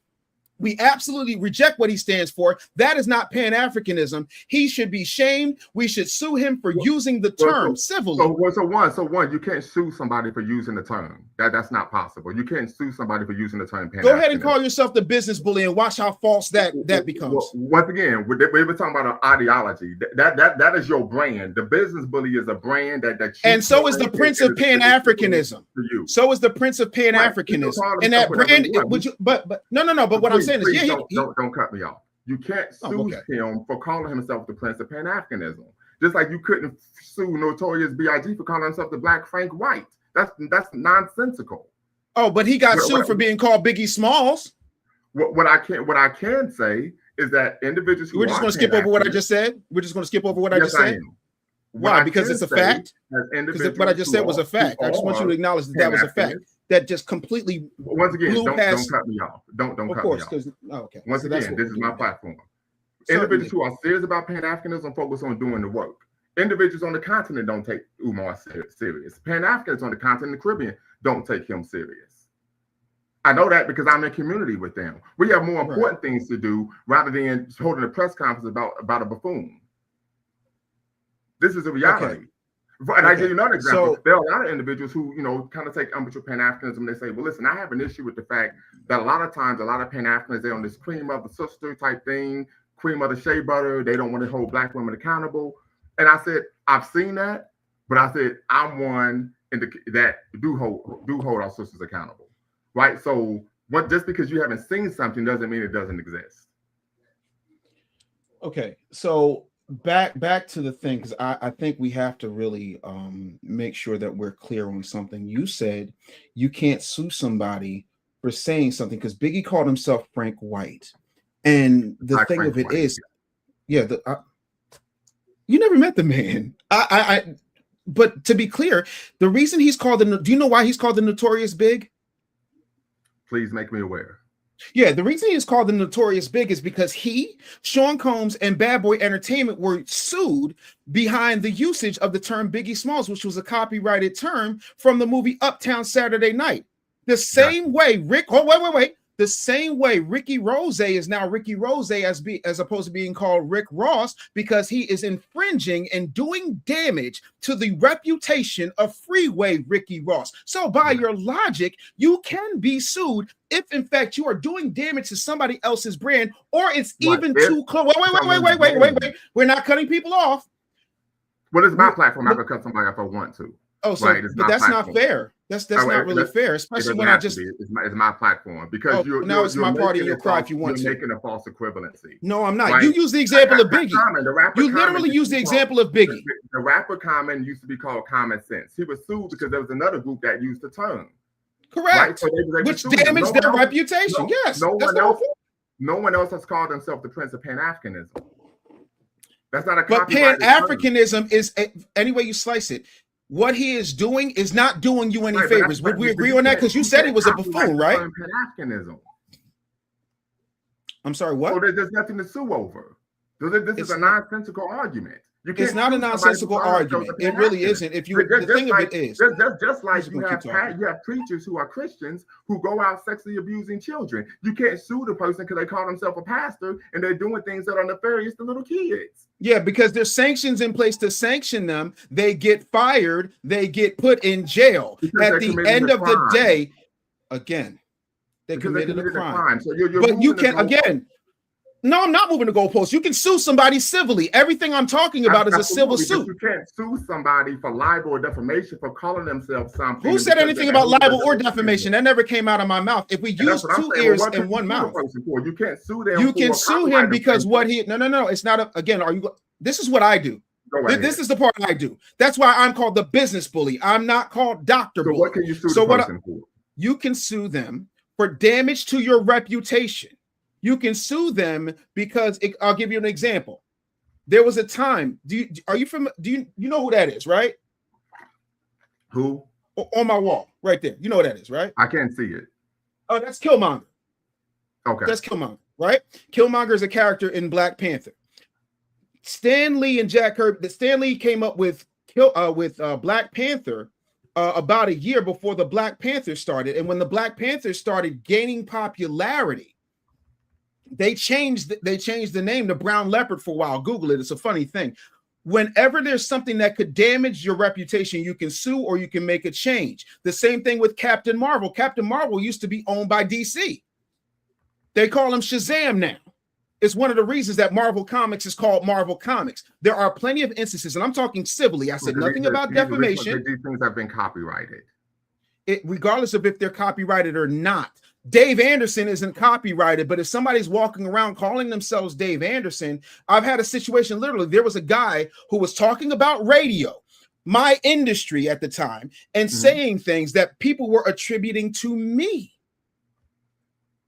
We absolutely reject what he stands for. That is not Pan-Africanism. He should be shamed. We should sue him for using the term civilly. So one, you can't sue somebody for using the term. That's not possible. You can't sue somebody for using the term Pan-Africanism. Go ahead and call yourself the business bully and watch how false that becomes. Once again, we're talking about an ideology. That is your brand. The business bully is a brand that and so is the Prince of Pan-Africanism. So is the Prince of Pan-Africanism. Right. And that brand, would you? But no. But what I'm saying is, don't cut me off. You can't sue him for calling himself the Prince of Pan-Africanism. Just like you couldn't sue Notorious B.I.G. for calling himself the Black Frank White. That's nonsensical. Oh, but he got sued for being called Biggie Smalls. What I can say is that individuals who we're just going to skip over what I just said. We're just going to skip over what I just said. Why? Because it's a fact. Because what I just said was a fact. I just want you to acknowledge that that was a fact. That just completely. Once again, don't cut me off. Don't cut me off. Okay. Once again, this is my platform. Individuals who are serious about Pan-Africanism focus on doing the work. Individuals on the continent don't take Umar serious. Pan-Africans on the continent, the Caribbean, don't take him serious. I know that because I'm in community with them. We have more important things to do rather than holding a press conference about a buffoon. This is a reality. And I give you another example. There are a lot of individuals who, kind of take umbrage with Pan-Africanism. They say, well, listen, I have an issue with the fact that a lot of times, a lot of Pan-Africans, they're on this cream of the sister type thing, cream of the shea butter. They don't want to hold Black women accountable. And I said, I've seen that, but I said, I'm one that do hold our sisters accountable, right? So just because you haven't seen something doesn't mean it doesn't exist. Okay, so back to the thing, because I think we have to really make sure that we're clear on something. You said you can't sue somebody for saying something because Biggie called himself Frank White, and the thing of it is, you never met the man. But to be clear, the reason he's called do you know why he's called the Notorious Big? Please make me aware. Yeah, the reason he is called the Notorious Big is because he, Sean Combs, and Bad Boy Entertainment were sued behind the usage of the term Biggie Smalls, which was a copyrighted term from the movie Uptown Saturday Night. The same way the same way Ricky Rose is now Ricky Rose as opposed to being called Rick Ross, because he is infringing and doing damage to the reputation of Freeway Ricky Ross. So by your logic, you can be sued if in fact you are doing damage to somebody else's brand, or it's even too close. Wait. We're not cutting people off. Well, it's my platform. I can cut somebody if I want to. Oh, so but that's not fair. That's not really fair, especially when I just it's my platform, because now it's my party and you'll cry if you want to. You're making a false equivalency. No, I'm not. Right? You use the example of Biggie. You literally use the example of Biggie. The rapper Common used to be called Common Sense. He was sued because there was another group that used the term. Correct. Right? So which damaged their reputation. Yes. No one else has called himself the Prince of Pan-Africanism. That's not a But Pan-Africanism is any way you slice it. What he is doing is not doing you any favors. Would we agree on that? Because you said he was a buffoon, right? Pan-Africanism. I'm sorry, what? So there's nothing to sue over. This is a nonsensical argument. It's not a nonsensical argument. It really isn't. If you, the thing of it is, just like you have preachers who are Christians who go out sexually abusing children. You can't sue the person because they call themselves a pastor and they're doing things that are nefarious to little kids. Yeah, because there's sanctions in place to sanction them. They get fired. They get put in jail. At the end of the day, again, they committed a crime. So but you can again. No, I'm not moving the goalposts. You can sue somebody civilly. Everything I'm talking about is a civil suit. You can't sue somebody for libel or defamation for calling themselves something. Who said anything about libel or defamation? That never came out of my mouth. If we use two ears and one mouth, you can't sue them. You can sue him because what he no. It's not again. Are you? This is what I do. This is the part I do. That's why I'm called the business bully. I'm not called Dr. Bully. What can you sue the person for? You can sue them for damage to your reputation. You can sue them because I'll give you an example. There was a time. Do you know who that is, right? Who? On my wall, right there. You know who that is, right? I can't see it. Oh, that's Killmonger. Okay. That's Killmonger, right? Killmonger is a character in Black Panther. Stan Lee and Jack Kirby. Stan Lee came up with Black Panther about a year before the Black Panther started, and when the Black Panther started gaining popularity, they changed the name to Brown Leopard for a while. Google it. It's a funny thing. Whenever there's something that could damage your reputation, you can sue or you can make a change. The same thing with Captain Marvel. Captain Marvel used to be owned by DC. They call him Shazam now. It's one of the reasons that Marvel Comics is called Marvel Comics. There are plenty of instances, and I'm talking civilly. I said nothing about defamation. These things have been copyrighted. Regardless of if they're copyrighted or not. Dave Anderson isn't copyrighted, but if somebody's walking around calling themselves Dave Anderson, I've had a situation, literally, there was a guy who was talking about radio. my industry at the time and saying things that people were attributing to me.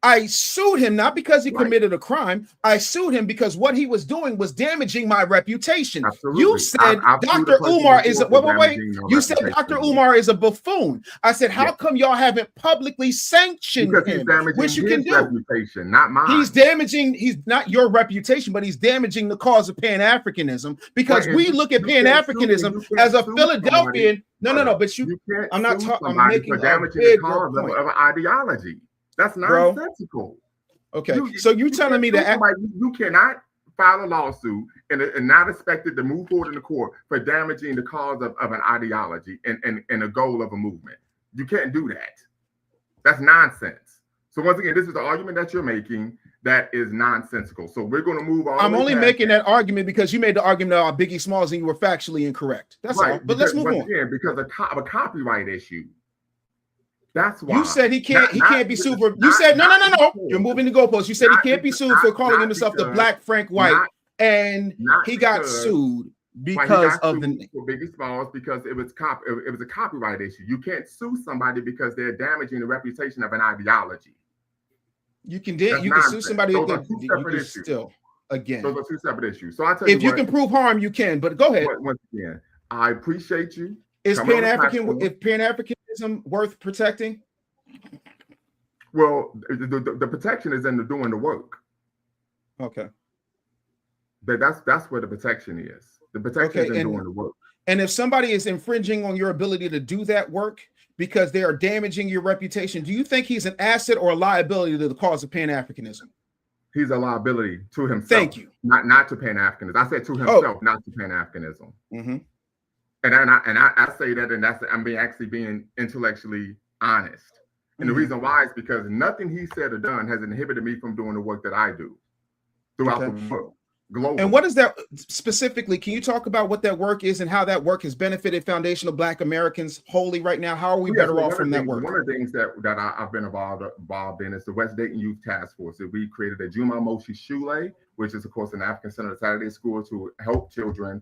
I sued him not because he committed a crime. I sued him because what he was doing was damaging my reputation. Absolutely. You said Dr. Umar is a wait. You said Dr. Umar is a buffoon. I said, how come y'all haven't publicly sanctioned him? Which you can do. Reputation, not mine. He's damaging. He's not your reputation, but he's damaging the cause of Pan-Africanism because we look at Pan-Africanism as a Philadelphian. No. But I'm not talking. I'm making damaging the cause of an ideology. That's nonsensical. Okay, so you're telling me that you cannot file a lawsuit and not expected to move forward in the court for damaging the cause of an ideology and a goal of a movement. You can't do that. That's nonsense. So once again, this is the argument that you're making that is nonsensical. So we're going to move on. I'm only making that argument because you made the argument about Biggie Smalls and you were factually incorrect. That's all. But let's move on. Again, because of a copyright issue. That's why you said he can't be sued for. You said no. You're moving the goalposts. You said he can't be sued for calling himself the Black Frank White, and he got sued because of the Biggie Smalls because it was a copyright issue. You can't sue somebody because they're damaging the reputation of an ideology. You can sue somebody still again. Those are two separate issues. So I tell you, if you can prove harm, you can. But go ahead. Once again, I appreciate you. Is Pan-Africanism worth protecting? Well, the protection is in doing the work. Okay. That's where the protection is. The protection is in doing the work. And if somebody is infringing on your ability to do that work because they are damaging your reputation, do you think he's an asset or a liability to the cause of Pan-Africanism? He's a liability to himself. Thank you. Not to Pan-Africanism. I said to himself, not to Pan-Africanism. Mm-hmm. And I say that, and I'm being intellectually honest. And the reason why is because nothing he said or done has inhibited me from doing the work that I do throughout the world, globally. And what is that specifically? Can you talk about what that work is and how that work has benefited foundational Black Americans wholly right now? How are we better off from that work? One of the things that I've been involved in is the West Dayton Youth Task Force. That we created a Juma Moshi Shule, which is, of course, an African-centered Saturday school to help children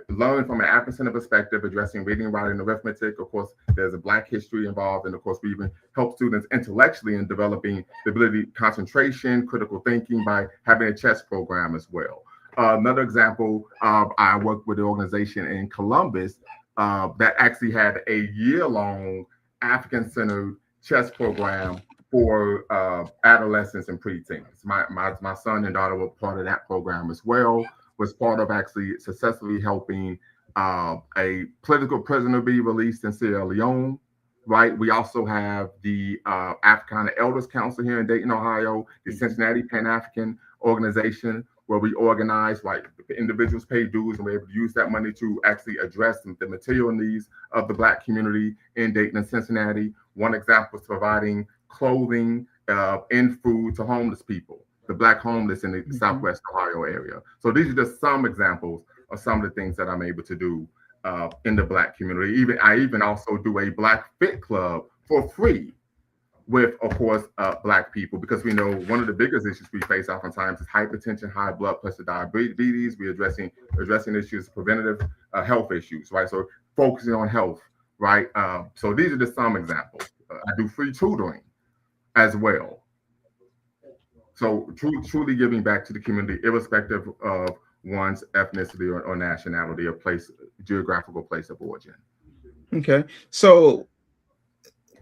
learn from an African-centered perspective, addressing reading, writing, and arithmetic. Of course, there's a Black history involved, and of course, we even help students intellectually in developing the ability, concentration, critical thinking by having a chess program as well. Another example, I worked with an organization in Columbus that actually had a year-long African-centered chess program for adolescents and preteens. My son and daughter were part of that program as well. Was part of actually successfully helping a political prisoner be released in Sierra Leone, right? We also have the Africana Elders Council here in Dayton, Ohio, the Cincinnati Pan-African organization, where we organize, like individuals pay dues and we're able to use that money to actually address the material needs of the Black community in Dayton and Cincinnati. One example is providing clothing and food to homeless people, the Black homeless in the Southwest Ohio area. So these are just some examples of some of the things that I'm able to do in the Black community. I even also do a Black Fit Club for free with, of course, Black people, because we know one of the biggest issues we face oftentimes is hypertension, high blood pressure, diabetes. We're addressing issues, preventative health issues, right? So focusing on health, right? So these are just some examples. I do free tutoring as well. So truly giving back to the community, irrespective of one's ethnicity or nationality or geographical place of origin. Okay. So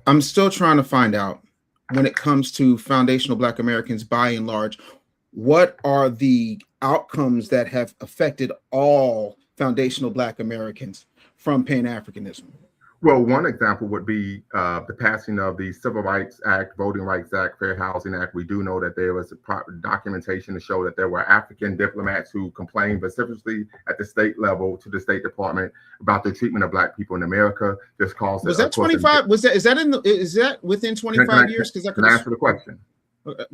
I'm still trying to find out, when it comes to foundational Black Americans by and large, what are the outcomes that have affected all foundational Black Americans from Pan-Africanism? Well, one example would be the passing of the Civil Rights Act, Voting Rights Act, Fair Housing Act. We do know that there was documentation to show that there were African diplomats who complained vociferously at the state level to the State Department about the treatment of Black people in America. This caused was that 25? Is that within 25 years? Because can I answer the question?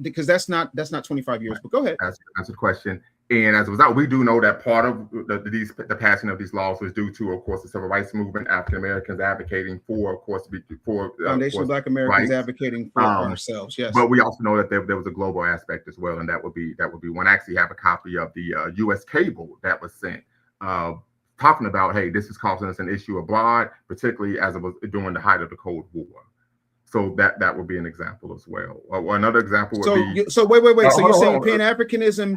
Because that's not 25 years. But go ahead. Answer the question. And as a result, we do know that part of the passing of these laws was due to, of course, the civil rights movement, African Americans advocating for, of course, foundational Black Americans rights. Advocating for ourselves. Yes, but we also know that there was a global aspect as well, and that would be one. I actually have a copy of the U.S. cable that was sent talking about, hey, this is causing us an issue abroad, particularly as it was during the height of the Cold War. So that would be an example as well. Or another example would be. So wait. So you're saying Pan-Africanism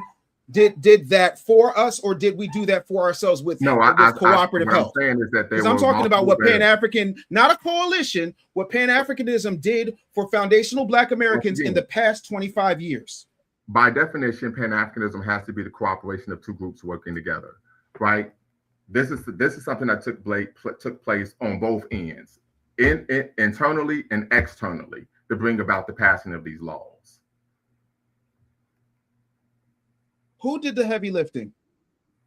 did that for us, or did we do that for ourselves with cooperative help? What I'm saying is that because I'm talking about what Pan-African, not a coalition, what Pan-Africanism did for foundational Black Americans in the past 25 years. By definition, Pan-Africanism has to be the cooperation of two groups working together, right? This is something that took place on both ends, internally and externally, to bring about the passing of these laws. Who did the heavy lifting?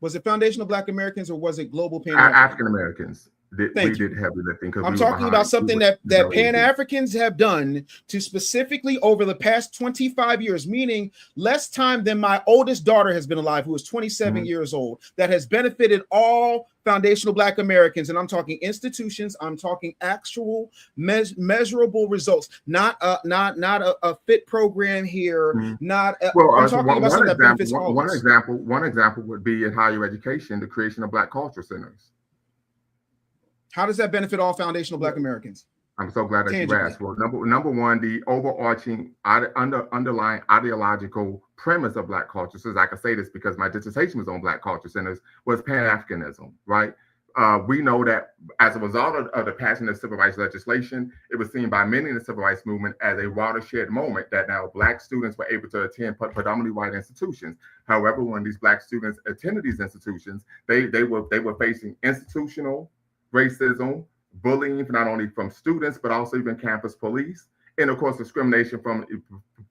Was it foundational Black Americans, or was it global African Americans? Did heavy lifting. I'm talking about something that Pan-Africans have done to specifically over the past 25 years, meaning less time than my oldest daughter has been alive, who is 27 years old, that has benefited all foundational Black Americans. And I'm talking institutions, I'm talking actual measurable results, not a fit program here, I'm talking about something that benefits all of us. One example would be in higher education, the creation of Black culture centers. How does that benefit all foundational Black Americans? I'm so glad that you asked. Well, number one, the overarching underlying ideological premise of Black culture centers, I can say this because my dissertation was on Black culture centers, was Pan-Africanism, right? We know that as a result of the passing of civil rights legislation, it was seen by many in the civil rights movement as a watershed moment that now Black students were able to attend predominantly white institutions. However, when these Black students attended these institutions, they were facing institutional racism, bullying, not only from students, but also even campus police, and of course, discrimination from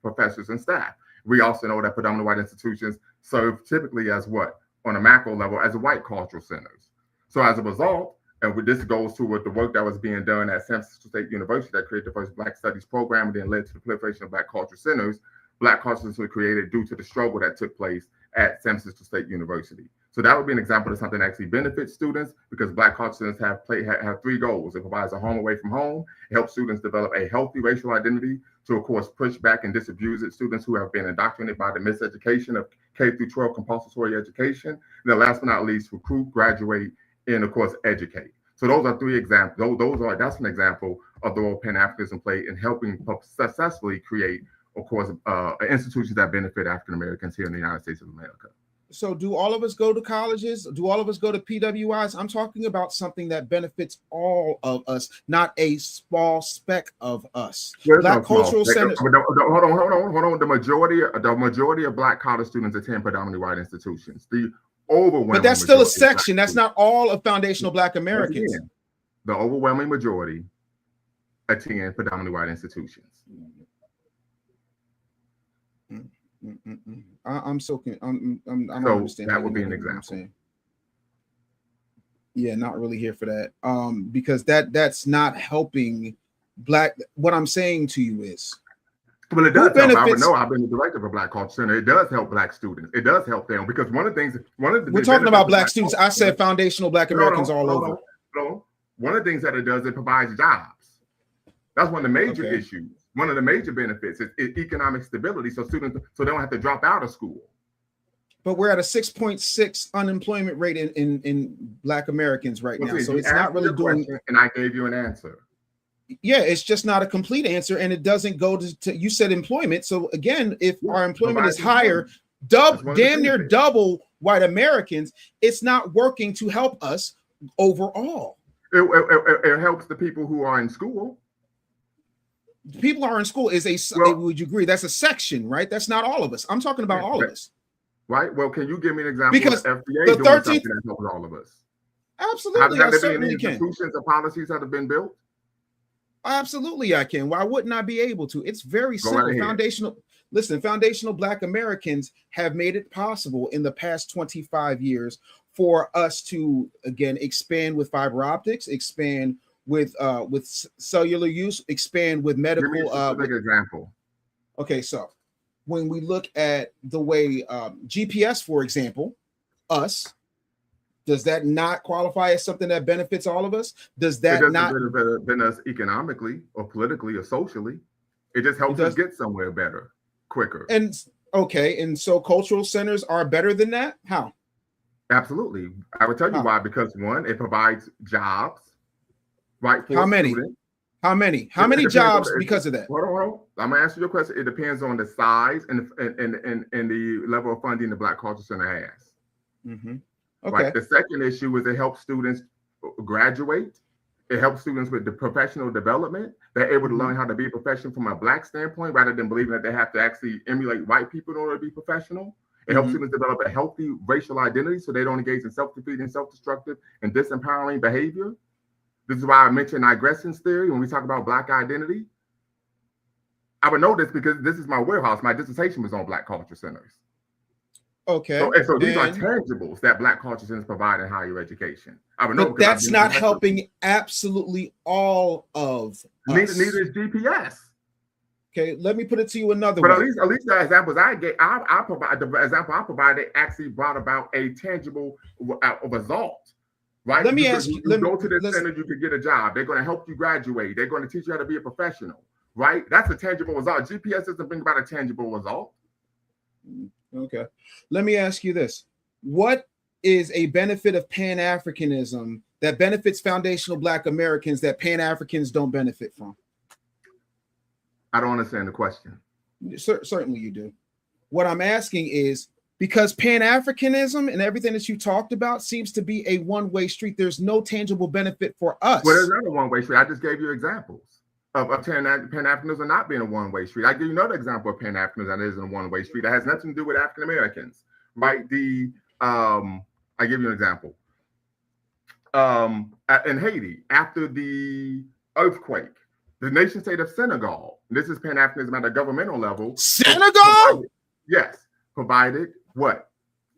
professors and staff. We also know that predominantly white institutions serve typically as what? On a macro level, as white cultural centers. So as a result, and this goes to what the work that was being done at San Francisco State University that created the first Black Studies program and then led to the proliferation of Black culture centers. Black culture centers were created due to the struggle that took place at San Francisco State University. So that would be an example of something that actually benefits students, because Black culture centers have three goals. It provides a home away from home. It helps students develop a healthy racial identity to, of course, push back and disabuse it students who have been indoctrinated by the miseducation of K through 12 compulsory education. And then last but not least, recruit, graduate, and of course, educate. So those are three examples. That's an example of the role Pan-Africanism played in helping successfully create, of course, institutions that benefit African Americans here in the United States of America. So do all of us go to colleges? Do all of us go to PWIs? I'm talking about something that benefits all of us, not a small speck of us. Black cultural centers. Hold on. The majority of Black college students attend predominantly white institutions. The overwhelming But that's still a section. That's not all of foundational Black Americans. Again, the overwhelming majority attend predominantly white institutions. I'm so I'm so understanding. That would be an example. Yeah, not really here for that. Because that's not helping Black. What I'm saying to you is, well, it does help. I've been the director of a Black culture center. It does help Black students. It does help them because one of the we're talking about Black students. I said foundational Black Americans all over. One of the things that it does, it provides jobs. That's one of the major issues. One of the major benefits is economic stability, so students they don't have to drop out of school. But we're at a 6.6 unemployment rate in Black Americans right now, so it's not really doing. And I gave you an answer. Yeah, it's just not a complete answer, and it doesn't go to you said employment. So again, if our employment is higher, damn near double white Americans, it's not working to help us overall. It helps the people who are in school. People are in school is would you agree that's a section, right? That's not all of us. I'm talking about all of us. Right. Well, can you give me an example because of FBA doing something that helps all of us? Absolutely, I certainly can. Institutions or policies that have been built? Absolutely, I can. Why wouldn't I be able to? It's very simple. Foundational Black Americans have made it possible in the past 25 years for us to, again, expand with fiber optics, expand with cellular use, expand with medical. Give me a specific example. Okay, so when we look at the way GPS, for example, does that not qualify as something that benefits all of us? Does that not benefit us economically or politically or socially? It just helps us get somewhere better, quicker. And so cultural centers are better than that? How? Absolutely. I would tell you why, because one, it provides jobs, right? For How many? Students. How many? How many jobs because of that? Hold on. I'm gonna answer your question. It depends on the size and the level of funding the Black Culture Center has. Mm-hmm. Okay. Right. The second issue is it helps students graduate. It helps students with the professional development. They're able to learn how to be a professional from a Black standpoint, rather than believing that they have to actually emulate white people in order to be professional. It helps students develop a healthy racial identity so they don't engage in self-defeating, self-destructive, and disempowering behavior. This is why I mentioned aggressance theory when we talk about Black identity. I would know this because this is my warehouse. My dissertation was on Black culture centers. Okay. So these are tangibles that Black culture centers provide in higher education. I would know, but that's not helping absolutely all of us. Neither is GPS. Okay, let me put it to you another way. But at least the examples I gave, I provide the example I provided actually brought about a tangible result. Right? Let me ask you. Go to the center, you can get a job. They're going to help you graduate. They're going to teach you how to be a professional. Right? That's a tangible result. GPS doesn't bring about a tangible result. Okay. Let me ask you this. What is a benefit of Pan-Africanism that benefits foundational Black Americans that Pan-Africans don't benefit from? I don't understand the question. Certainly you do. What I'm asking is, because Pan-Africanism and everything that you talked about seems to be a one-way street, there's no tangible benefit for us. Well, there's not a one-way street. I just gave you examples of Pan-Africanism not being a one-way street. I give you another example of Pan-Africanism that isn't a one-way street. That has nothing to do with African Americans, right? I give you an example. In Haiti, after the earthquake, the nation state of Senegal, this is Pan-Africanism at a governmental level. Senegal? Provided what?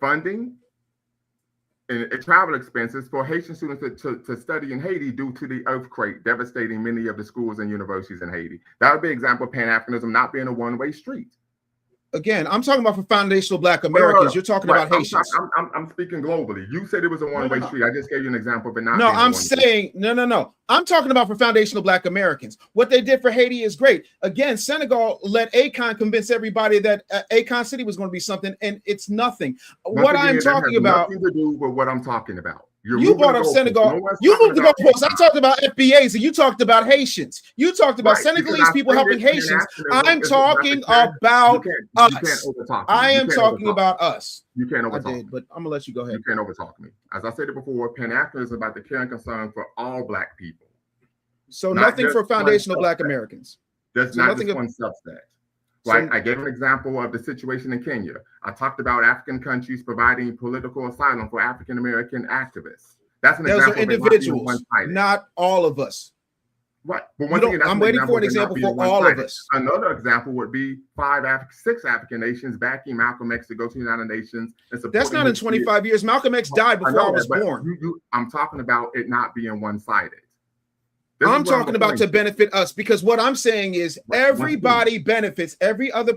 Funding and travel expenses for Haitian students to study in Haiti due to the earthquake devastating many of the schools and universities in Haiti. That would be an example of Pan-Africanism not being a one-way street. Again, I'm talking about for foundational Black Americans. You're talking about Haitians. I'm speaking globally. You said it was a one-way street. I just gave you an example, but not. No, I'm saying no. I'm talking about for foundational Black Americans. What they did for Haiti is great. Again, Senegal let Akon convince everybody that Akon City was going to be something, and it's nothing. What I'm talking about nothing to do with what I'm talking about. You brought up Senegal. You moved the goalposts. I talked about FBAs, and you talked about Haitians. You talked about Senegalese people helping Haitians. I'm talking about us. I am talking about us. You can't overtalk. I did, but I'm gonna let you go ahead. You can't overtalk me. As I said it before, Pan-Africanism is about the care and concern for all Black people. So nothing for foundational Black Americans. There's not just one subset. Right. I gave an example of the situation in Kenya. I talked about African countries providing political asylum for African American activists. That's an example. Those are individuals, not all of us. Right. But once again, I'm waiting for an example for all of us. Another example would be 6 African nations backing Malcolm X to go to the United Nations. That's not in 25 years. Malcolm X died before I was born. I'm talking about it not being one-sided. I'm talking about to benefit us, because what I'm saying is everybody benefits. Every other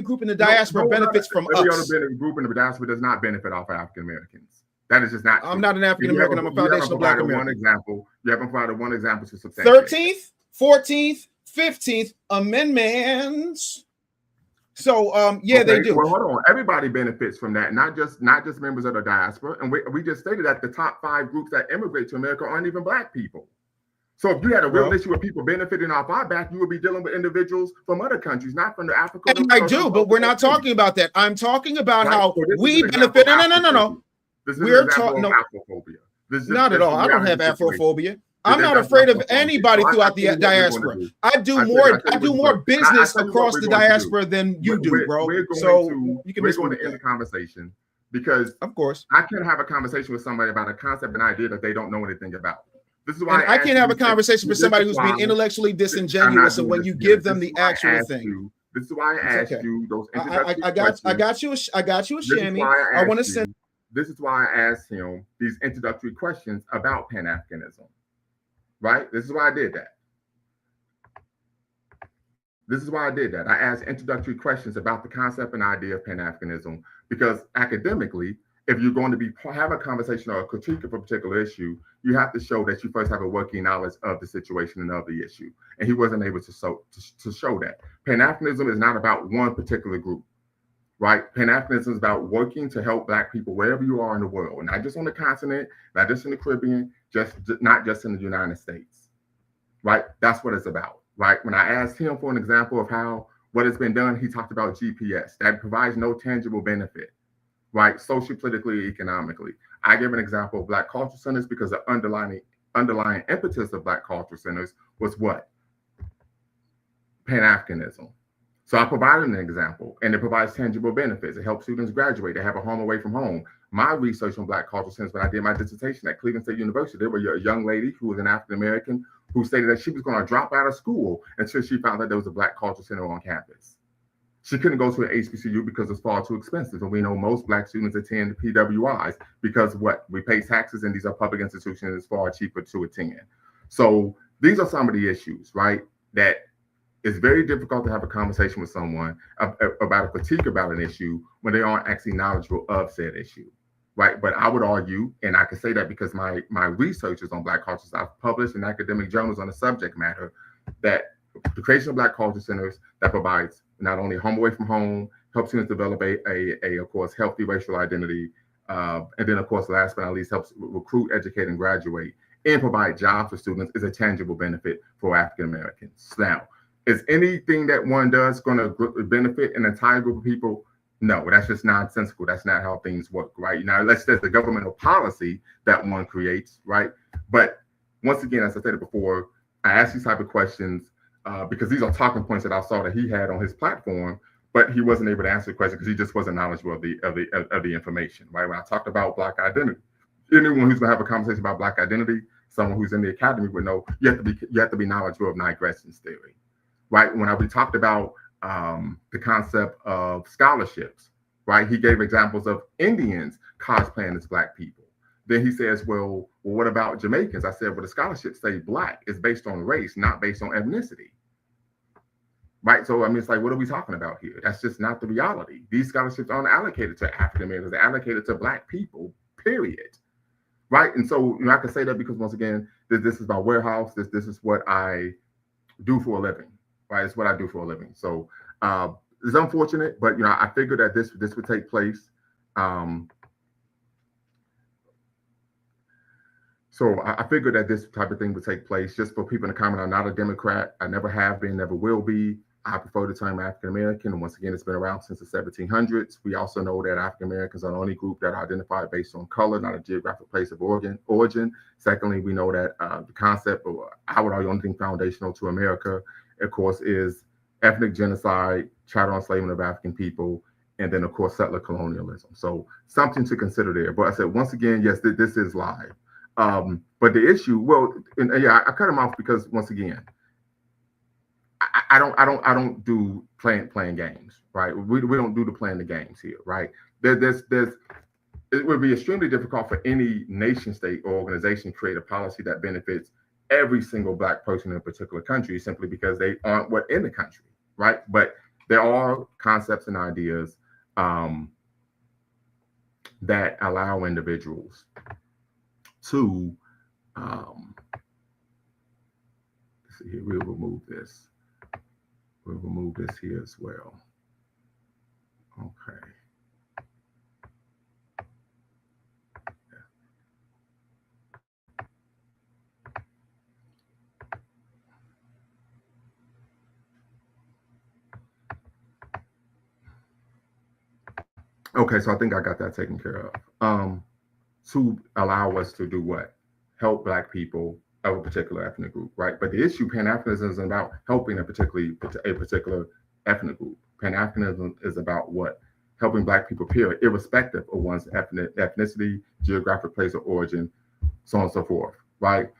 group in the diaspora benefits from us. Every other group in the diaspora does not benefit off of African Americans. That is just not true. I'm not an African American. I'm a foundational Black American. You haven't provided one example to substantiate. 13th, 14th, 15th amendments. So they do. Well, hold on. Everybody benefits from that, not just members of the diaspora. And we just stated that the top 5 groups that immigrate to America aren't even Black people. So if you had a real issue with people benefiting off our back, you would be dealing with individuals from other countries, not from the Africa. And I do, but we're not talking about that. I'm talking about how we benefit. No. We're talking Afrophobia. Not at all. I don't have Afrophobia. I'm not afraid of anybody throughout the diaspora. I do more business across the diaspora than you do, bro. So you can go to end the conversation, because of course I can't have a conversation with somebody about a concept and idea that they don't know anything about. This is why I can't have a conversation with somebody who's being intellectually disingenuous, and when you give them the actual thing. This is why I asked you those introductory questions. I got you a Shammy. I want to send. This is why I asked him these introductory questions about Pan-Africanism. Right? This is why I did that. I asked introductory questions about the concept and idea of Pan-Africanism, because academically, if you're going to have a conversation or a critique of a particular issue, you have to show that you first have a working knowledge of the situation and of the issue. And he wasn't able to show that. Pan-Africanism is not about one particular group. right? Pan-Africanism is about working to help Black people wherever you are in the world, not just on the continent, not just in the Caribbean, not just in the United States, right? That's what it's about, right? When I asked him for an example of how what has been done, he talked about GPS that provides no tangible benefit, right? Socially, politically, economically. I give an example of Black culture centers because the underlying impetus of Black culture centers was what? Pan-Africanism. So I provided an example, and it provides tangible benefits. It helps students graduate. They have a home away from home. My research on Black culture centers, when I did my dissertation at Cleveland State University, there was a young lady who was an African-American who stated that she was going to drop out of school until she found that there was a Black culture center on campus. She couldn't go to an HBCU because it's far too expensive. And we know most Black students attend PWIs because what? We pay taxes, and these are public institutions. It's far cheaper to attend. So these are some of the issues, right? That it's very difficult to have a conversation with someone about a critique about an issue when they aren't actually knowledgeable of said issue, right? But I would argue, and I can say that because my research is on Black cultures, I've published in academic journals on the subject matter, that the creation of Black culture centers that provides not only home away from home, helps students develop a of course, healthy racial identity, and then, of course, last but not least, helps recruit, educate, and graduate, and provide jobs for students is a tangible benefit for African Americans. Now, is anything that one does going to benefit an entire group of people? No, that's just nonsensical. That's not how things work, right? Now, unless there's a governmental policy that one creates, right? But once again, as I said before, I ask these type of questions because these are talking points that I saw that he had on his platform, but he wasn't able to answer the question because he just wasn't knowledgeable of the information, right? When I talked about Black identity, anyone who's going to have a conversation about Black identity, someone who's in the academy would know you have to be knowledgeable of Nigression's theory. Right, when we talked about the concept of scholarships, right? He gave examples of Indians cosplaying as Black people. Then he says, well, what about Jamaicans? I said, well, the scholarships say Black. It's based on race, not based on ethnicity. Right, so I mean, it's like, what are we talking about here? That's just not the reality. These scholarships aren't allocated to African Americans. They're allocated to Black people, period. Right, and so I can say that because once again, this is my warehouse. This is what I do for a living. Right, it's what I do for a living. So it's unfortunate, but I figured that this would take place. So I figured that this type of thing would take place. Just for people to comment, I'm not a Democrat. I never have been, never will be. I prefer the term African American, and once again, it's been around since the 1700s. We also know that African Americans are the only group that are identified based on color, not a geographic place of origin. Secondly, we know that the concept of, I would argue, only thing foundational to America, of course, is ethnic genocide, chattel enslavement of African people, and then, of course, settler colonialism. So something to consider there. But I said, once again, yes, this is live. But the issue, well, I cut him off because, once again, I don't do playing games, right? We don't do the playing the games here, right? It would be extremely difficult for any nation state or organization to create a policy that benefits every single Black person in a particular country simply because they aren't in the country, right? But there are concepts and ideas that allow individuals to, let's see here, we'll remove this. We'll remove this here as well. Okay. Okay, so I think I got that taken care of. To allow us to do what? Help Black people of a particular ethnic group, right? But the issue, Pan-Africanism, is about helping a particular ethnic group. Pan-Africanism is about what? Helping Black people, period, irrespective of one's ethnicity, geographic place of origin, so on and so forth, right?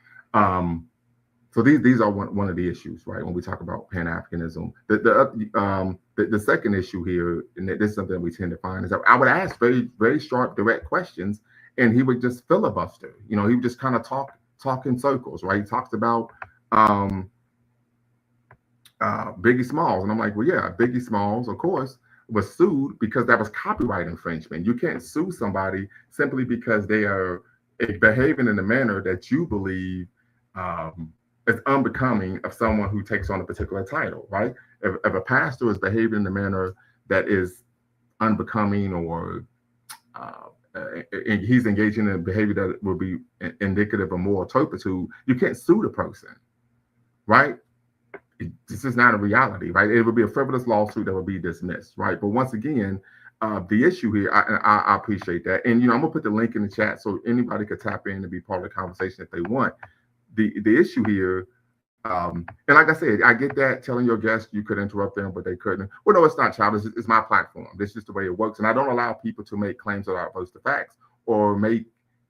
So these are one of the issues, right? When we talk about Pan-Africanism, the second issue here, and this is something that we tend to find, is that I would ask very, very sharp, direct questions, and he would just filibuster. He would just kind of talk in circles, right? He talks about Biggie Smalls, and I'm like, well, yeah, Biggie Smalls, of course, was sued because that was copyright infringement. You can't sue somebody simply because they are behaving in a manner that you believe is unbecoming of someone who takes on a particular title, right? If a pastor is behaving in a manner that is unbecoming or he's engaging in behavior that will be indicative of moral turpitude, you can't sue the person, right? This is not a reality, right? It would be a frivolous lawsuit that would be dismissed, right? But once again, the issue here, I appreciate that. And, I'm gonna put the link in the chat so anybody could tap in and be part of the conversation if they want. The issue here, and like I said, I get that telling your guests you could interrupt them, but they couldn't. Well, no, it's not, child. It's my platform. This is just the way it works. And I don't allow people to make claims that are opposed to facts or make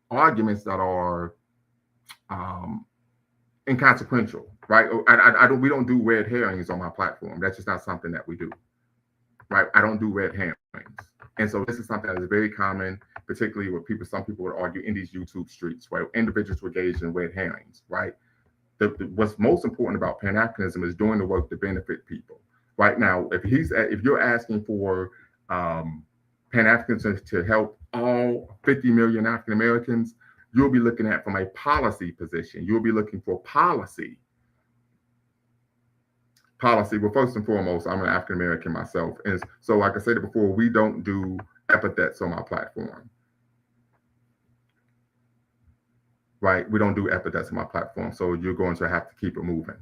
arguments that are inconsequential, right? We don't do red herrings on my platform. That's just not something that we do, right? I don't do red herrings. And so this is something that is very common, particularly with some people would argue in these YouTube streets, where individuals were engaged in red herrings, right? What's most important about Pan-Africanism is doing the work to benefit people. Right now, if you're asking for Pan-Africanism to help all 50 million African Americans, you'll be looking at from a policy position. You'll be looking for policy. Well, first and foremost, I'm an African American myself, and so like I said before, we don't do epithets on my platform. Right, we don't do epithets on my platform, so you're going to have to keep it moving.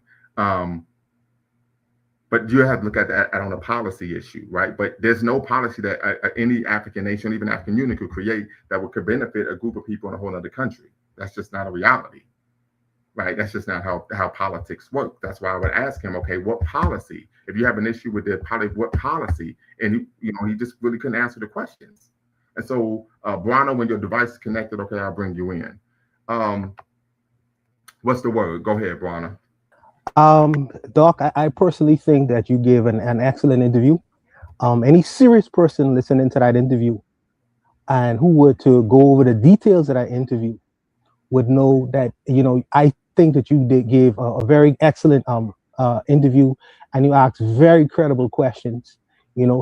But you have to look at that on a policy issue, right? But there's no policy that any African nation, even African Union, could create that could benefit a group of people in a whole other country. That's just not a reality, right? That's just not how politics work. That's why I would ask him, okay, what policy? If you have an issue with the policy, what policy? And he just really couldn't answer the questions. And so, Brana, when your device is connected, okay, I'll bring you in. What's the word? Go ahead, Brana. Doc, I personally think that you gave an excellent interview. Any serious person listening to that interview and who were to go over the details of that interview would know that, I think that you gave a very excellent interview, and you asked very credible questions.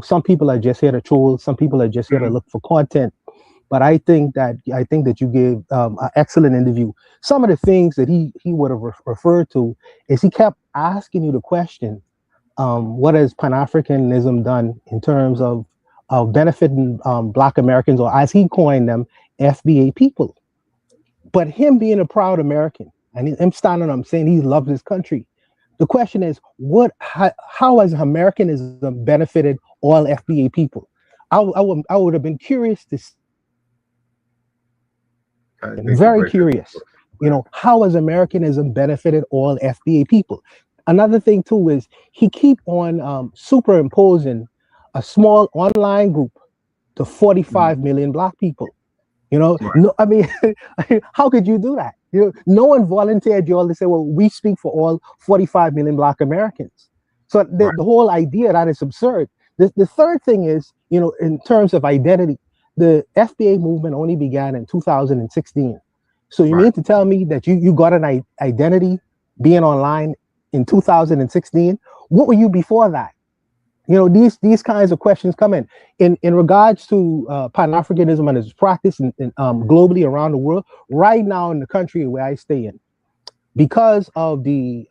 Some people are just here to troll, some people are just here to look for content. But I think that you gave an excellent interview. Some of the things that he would have referred to is he kept asking you the question, what has Pan-Africanism done in terms of benefiting Black Americans, or as he coined them, FBA people? But him being a proud American, and him standing up saying he loves his country, the question is, how has Americanism benefited all FBA people? I would have been curious to see. Very curious, how has Americanism benefited all FBA people? Another thing too is he keep on superimposing a small online group to 45 million Black people. Right. No, I mean, how could you do that? No one volunteered you all to say, well, we speak for all 45 million Black Americans. So the whole idea that is absurd. The third thing is, in terms of identity, the FBA movement only began in 2016. So you mean to tell me that you got an identity being online in 2016? What were you before that? These kinds of questions come in regards to Pan-Africanism and its practice globally around the world. Right now in the country where I stay in, because of the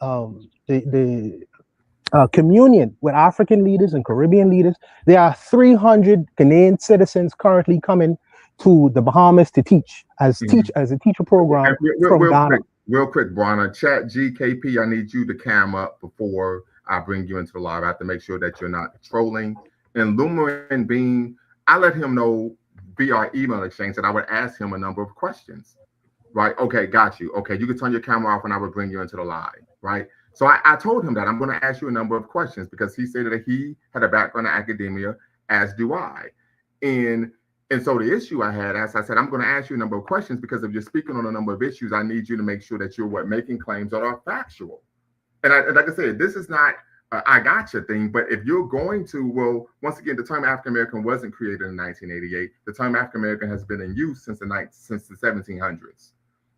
communion with African leaders and Caribbean leaders, there are 300 Canadian citizens currently coming to the Bahamas to teach as a teacher program from Ghana. Real quick, Brana, chat GKP, I need you to cam up before I bring you into the live. I have to make sure that you're not trolling. And Lumerin Bean, I let him know via our email exchange that I would ask him a number of questions. Right? Okay, got you. Okay, you can turn your camera off and I will bring you into the live. Right? So I told him that I'm going to ask you a number of questions because he said that he had a background in academia, as do I. And so the issue I had, as I said, I'm going to ask you a number of questions because if you're speaking on a number of issues, I need you to make sure that you're making claims that are factual. And like I said, this is not I gotcha thing, but if you're going to, well, once again, the term African American wasn't created in 1988. The term African American has been in use since the 1700s,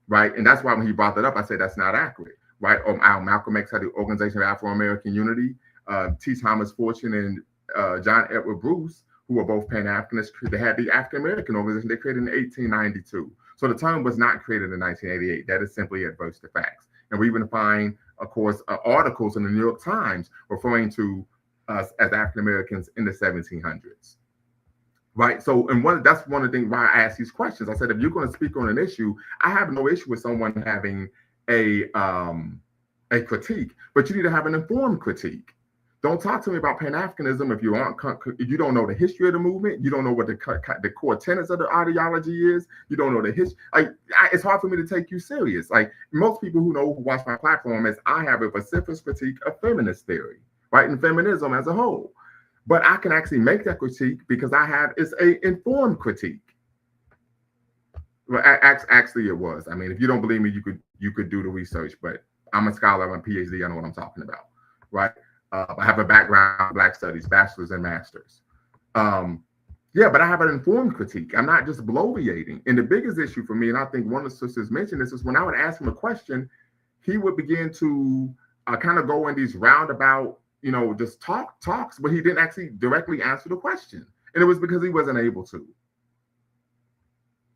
right? And that's why when he brought that up, I said that's not accurate. Right, Malcolm X had the Organization of Afro-American Unity. T. Thomas Fortune and John Edward Bruce, who were both Pan-Africanists, they had the African-American organization they created in 1892. So the term was not created in 1988. That is simply adverse to facts. And we even find, of course, articles in the New York Times referring to us as African-Americans in the 1700s. right? So, and that's one of the things why I ask these questions. I said, if you're going to speak on an issue, I have no issue with someone having a critique, but you need to have an informed critique. Don't talk to me about Pan-Africanism if you don't know the history of the movement. You don't know what the core tenets of the ideology is. You don't know the history. It's hard for me to take you serious. Like most people who watch my platform, is I have a vociferous critique of feminist theory, right, and feminism as a whole. But I can actually make that critique because it's a informed critique. Well, actually, it was. I mean, if you don't believe me, you could do the research. But I'm a scholar. I'm a PhD. I know what I'm talking about, right? I have a background in Black Studies, bachelor's and master's. Yeah, but I have an informed critique. I'm not just bloviating. And the biggest issue for me, and I think one of the sisters mentioned this, is when I would ask him a question, he would begin to kind of go in these roundabout, just talks, but he didn't actually directly answer the question. And it was because he wasn't able to.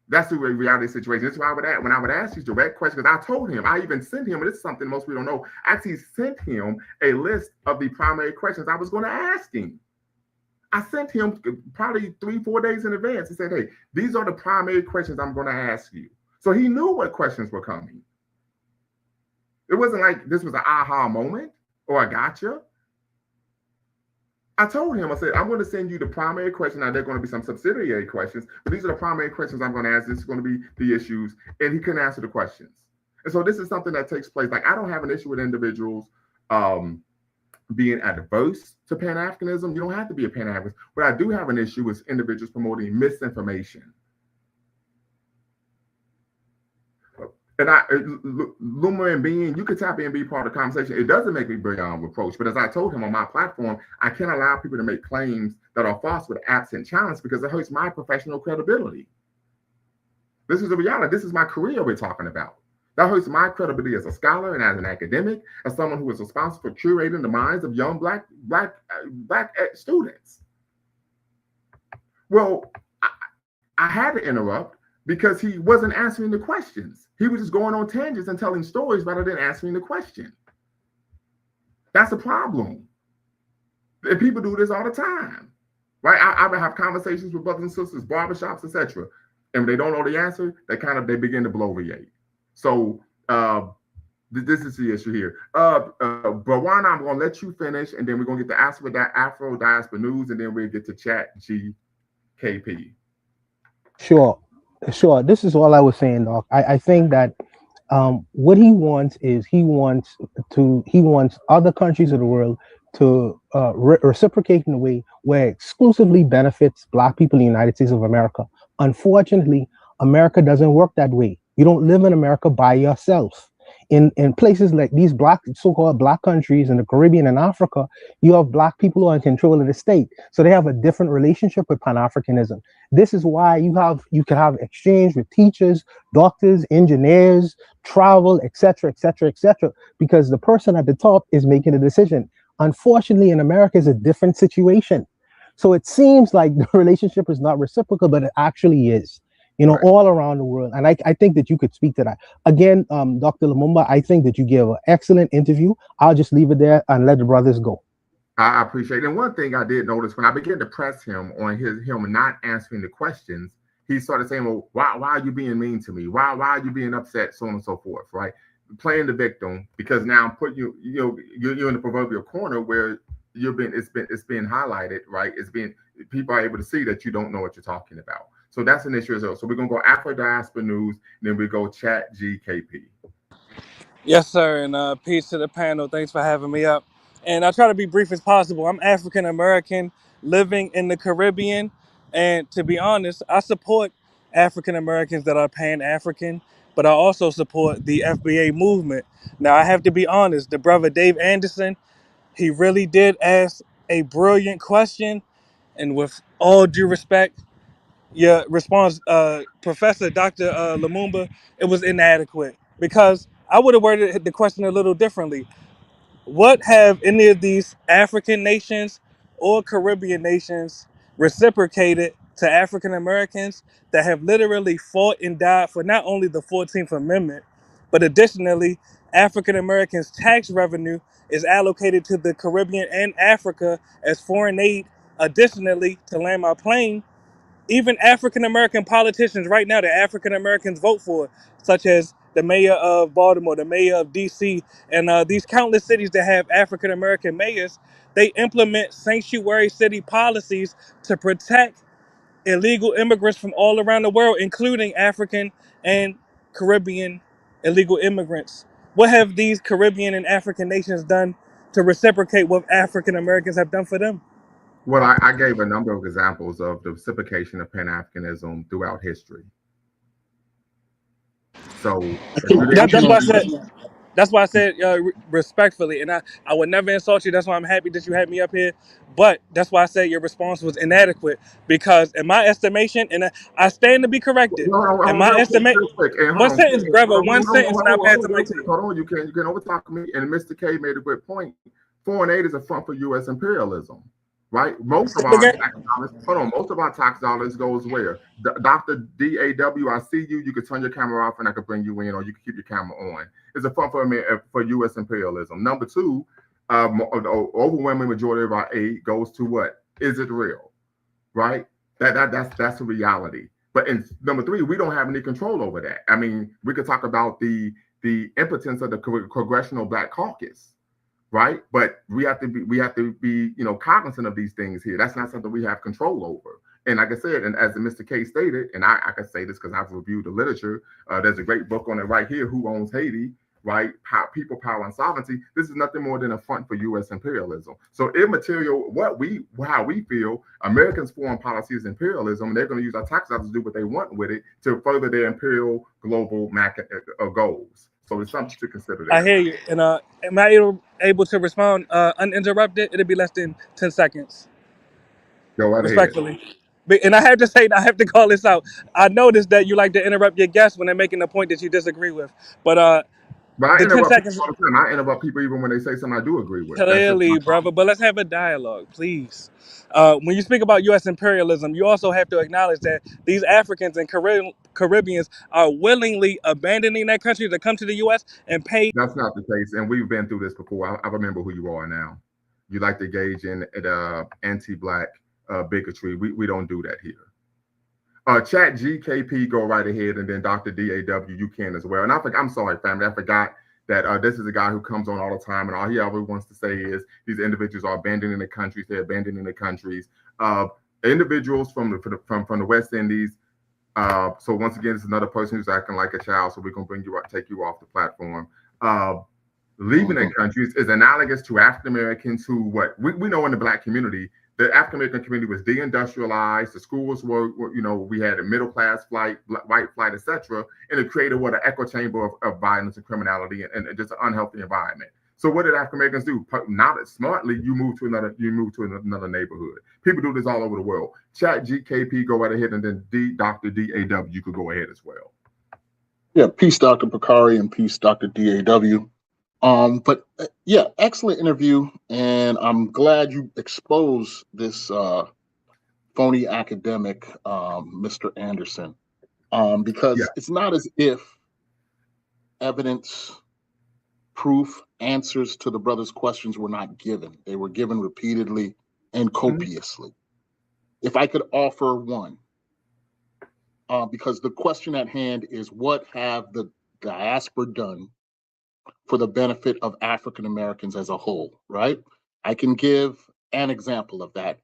That's the reality situation. That's why when I would ask these direct questions, because I told him, I even sent him, and this is something most people don't know, I actually sent him a list of the primary questions I was going to ask him. I sent him probably 3-4 days in advance. He said, hey, these are the primary questions I'm going to ask you. So he knew what questions were coming. It wasn't like this was an aha moment or a gotcha. I told him, I said, I'm going to send you the primary question. Now, there are going to be some subsidiary questions, but these are the primary questions I'm going to ask. This is going to be the issues. And he couldn't answer the questions. And so this is something that takes place. Like, I don't have an issue with individuals being adverse to Pan-Africanism. You don't have to be a Pan-Africanist. But I do have an issue with individuals promoting misinformation. And Luma and Being, you could tap in and be part of the conversation. It doesn't make me beyond reproach. But as I told him on my platform, I can't allow people to make claims that are false with absent challenge because it hurts my professional credibility. This is the reality. This is my career we're talking about. That hurts my credibility as a scholar and as an academic, as someone who is responsible for curating the minds of young black students. Well, I had to interrupt because he wasn't answering the questions. He was just going on tangents and telling stories rather than answering the question. That's a problem. And people do this all the time, right? I have conversations with brothers and sisters, barbershops, etc. And when they don't know the answer, they begin to bloviate. So this is the issue here. Bawana, I'm going to let you finish, and then we're going to get to Afro Diaspora News, and then we'll get to Chat GKP. Sure. This is all I was saying, Doc. I think that what he wants is he wants other countries of the world to reciprocate in a way where it exclusively benefits Black people in the United States of America. Unfortunately, America doesn't work that way. You don't live in America by yourself. In places like these so-called Black countries in the Caribbean and Africa, you have Black people who are in control of the state. So they have a different relationship with Pan-Africanism. This is why you can have exchange with teachers, doctors, engineers, travel, etc., because the person at the top is making a decision. Unfortunately, in America, is a different situation. So it seems like the relationship is not reciprocal, but it actually is. Right. All around the world. And I think that you could speak to that. Again, Dr. Lumumba, I think that you gave an excellent interview. I'll just leave it there and let the brothers go. I appreciate it. And one thing I did notice when I began to press him on him not answering the questions, he started saying, well, why are you being mean to me? Why are you being upset? So on and so forth, right? Playing the victim, because now I'm putting you're in the proverbial corner where it's being highlighted, right? People are able to see that you don't know what you're talking about. So that's an issue as well. So we're going to go Afro Diaspora News, then we go Chat GKP. Yes, sir. And peace to the panel. Thanks for having me up. And I'll try to be brief as possible. I'm African American living in the Caribbean. And to be honest, I support African Americans that are Pan-African, but I also support the FBA movement. Now, I have to be honest, the brother Dave Anderson, he really did ask a brilliant question. And with all due respect, your response, Professor Dr. Lumumba, it was inadequate because I would have worded the question a little differently. What have any of these African nations or Caribbean nations reciprocated to African Americans that have literally fought and died for not only the 14th Amendment, but additionally, African Americans' tax revenue is allocated to the Caribbean and Africa as foreign aid. Additionally, to land my plane, even African American politicians right now that African Americans vote for, such as the mayor of Baltimore, the mayor of DC, and these countless cities that have African American mayors, they implement sanctuary city policies to protect illegal immigrants from all around the world, including African and Caribbean illegal immigrants. What have these Caribbean and African nations done to reciprocate what African Americans have done for them? Well, I gave a number of examples of the reciprocation of Pan-Africanism throughout history. So if you didn't That's hear why I me, said. That's why I said respectfully, and I would never insult you. That's why I'm happy that you had me up here. But that's why I said your response was inadequate because, in my estimation, and I stand to be corrected. hold In on, my estimate, real quick, and hold one on, sentence, brother, one sentence, and I'll pass the real mic to quick, you. hold on. You can overtalk me. And Mr. K made a good point. Foreign aid is a front for U.S. imperialism, right? Most of our tax dollars, most of our tax dollars goes where? Dr. DAW, I see you. You could turn your camera off, and I could bring you in, or you can keep your camera on. It's a front for U.S. imperialism. Number two, the overwhelming majority of our aid goes to what? Is it real? Right? That's a reality. But in number three, we don't have any control over that. I mean, we could talk about the impotence of the Congressional Black Caucus, right? But we have to be cognizant of these things here. That's not something we have control over. And like I said, and as Mr. K stated, and I can say this because I've reviewed the literature. There's a great book on it right here, Who Owns Haiti? Right? People, power, and sovereignty. This is nothing more than a front for U.S. imperialism. So immaterial, how we feel, Americans' foreign policy is imperialism, and they're going to use our tax dollars to do what they want with it to further their imperial global goals. So it's something to consider there. I hear you. And am I able to respond uninterrupted? It'll be less than 10 seconds. Go right Respectfully. ahead. And I have to say, I have to call this out. I noticed that you like to interrupt your guests when they're making a point that you disagree with. But But I the 10 interrupt people seconds, all the time. I interrupt people even when they say something I do agree with. That's just my clearly, brother. problem. But let's have a dialogue, please. When you speak about U.S. imperialism, you also have to acknowledge that these Africans and Caribbeans are willingly abandoning their country to come to the U.S. and pay. That's not the case, and we've been through this before. I remember who you are now. You like to engage in anti-black bigotry. We don't do that here. Chat GKP, go right ahead, and then Dr. DAW, you can as well. And I'm sorry, family, I forgot that this is a guy who comes on all the time, and all he ever wants to say is these individuals are abandoning the countries. They're abandoning the countries. Individuals from the West Indies. So once again, it's another person who's acting like a child. So we're gonna take you off the platform. Leaving their countries is analogous to African Americans who we know in the Black community. The African American community was deindustrialized. The schools were we had a middle class flight, white flight, etc., and it created an echo chamber of violence and criminality and just an unhealthy environment. So what did African Americans do? Now that smartly, you move to another neighborhood. People do this all over the world. Chat GKP, go right ahead, and then Dr. DAW, you could go ahead as well. Yeah, peace, Dr. Bakari, and peace, Dr. DAW. But yeah, excellent interview, and I'm glad you exposed this phony academic, Mr. Anderson, because it's not as if evidence, proof, answers to the brother's questions were not given. They were given repeatedly and copiously. If I could offer one, because the question at hand is, what have the diaspora done for the benefit of African Americans as a whole, right? I can give an example of that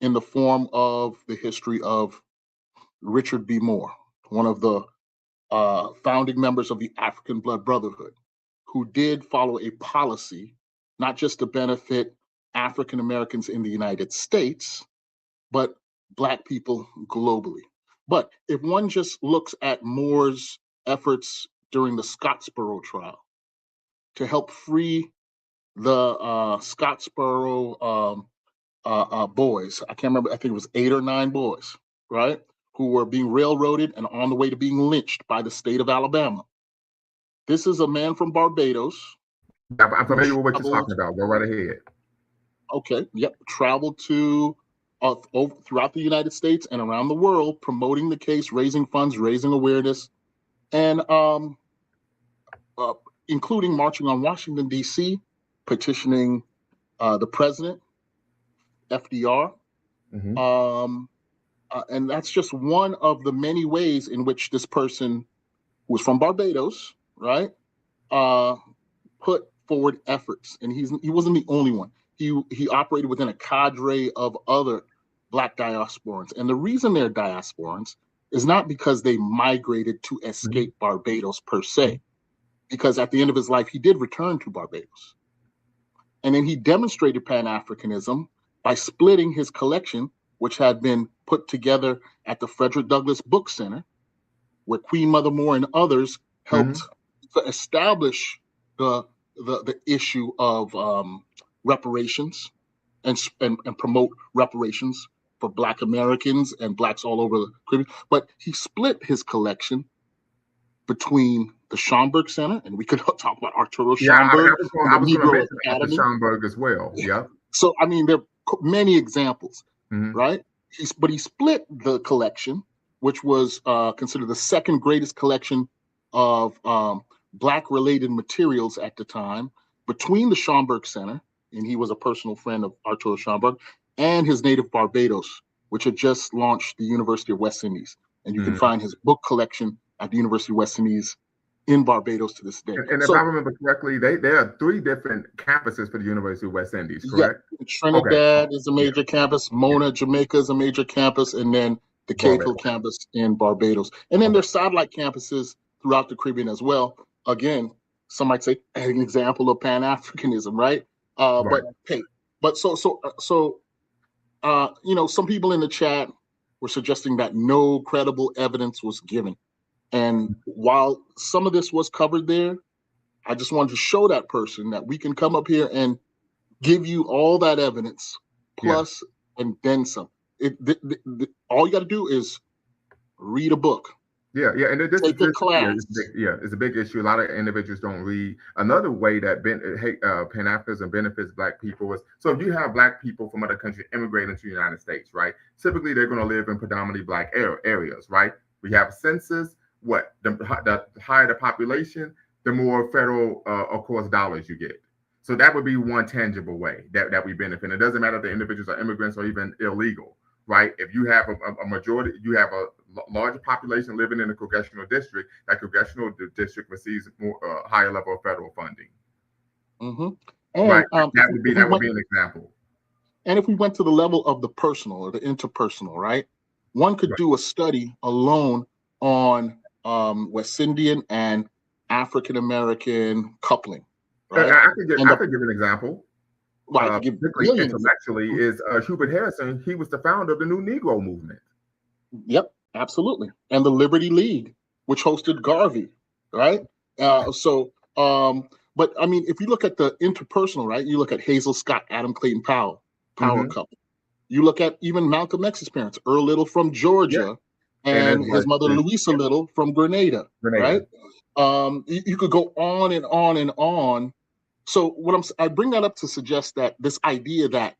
in the form of the history of Richard B. Moore, one of the founding members of the African Blood Brotherhood, who did follow a policy, not just to benefit African Americans in the United States, but Black people globally. But if one just looks at Moore's efforts during the Scottsboro trial, to help free the Scottsboro boys. I can't remember, I think it was 8 or 9 boys, right? Who were being railroaded and on the way to being lynched by the state of Alabama. This is a man from Barbados. I'm familiar with what you're talking about. Go right ahead. Okay, yep. Traveled to throughout the United States and around the world, promoting the case, raising funds, raising awareness, and including marching on Washington, D.C., petitioning the president, FDR, And that's just one of the many ways in which this person who was from Barbados, right, put forward efforts. And he wasn't the only one. He operated within a cadre of other Black diasporans. And the reason they're diasporans is not because they migrated to escape Barbados per se, because at the end of his life, he did return to Barbados. And then he demonstrated Pan-Africanism by splitting his collection, which had been put together at the Frederick Douglass Book Center, where Queen Mother Moore and others helped to establish the issue of reparations and promote reparations for Black Americans and Blacks all over the Caribbean. But he split his collection between the Schomburg Center, and we could talk about Arturo Schomburg, I was going to mention Academy. Schomburg as well. Yeah. So I mean, there are many examples, right? But he split the collection, which was considered the second greatest collection of Black-related materials at the time, between the Schomburg Center, and he was a personal friend of Arturo Schomburg, and his native Barbados, which had just launched the University of West Indies. And you can find his book collection at the University of West Indies in Barbados to this day. And if I remember correctly, there are 3 different campuses for the University of West Indies, correct? Yeah, Trinidad is a major campus, Mona, Jamaica is a major campus, and then the Cave Hill campus in Barbados. And then there's satellite campuses throughout the Caribbean as well. Again, some might say an example of Pan-Africanism, right? But hey, you know, some people in the chat were suggesting that no credible evidence was given. And while some of this was covered there, I just wanted to show that person that we can come up here and give you all that evidence, plus and then some. All you got to do is read a book. Yeah, and take a class. It's a big issue. A lot of individuals don't read. Another way that Pan-Africanism benefits Black people is, so if you have Black people from other countries immigrating to the United States, right? Typically, they're going to live in predominantly Black areas, right? We have census. The higher the population, the more federal, of course, dollars you get. So that would be one tangible way that we benefit. It doesn't matter if the individuals are immigrants or even illegal, right? If you have a majority, you have a larger population living in a congressional district, that congressional district receives more higher level of federal funding. And, right, that would be an example. And if we went to the level of the personal or the interpersonal, right, one could do a study alone on West Indian and African American coupling. Right? I could give an example. Intellectually, is Hubert Harrison. He was the founder of the New Negro movement. Yep, absolutely. And the Liberty League, which hosted Garvey, right? But I mean, if you look at the interpersonal, right, you look at Hazel Scott, Adam Clayton Powell, power couple. You look at even Malcolm X's parents, Earl Little from Georgia, and his mother Louisa Little from Grenada, right? You could go on and on and on. So I bring that up to suggest that this idea that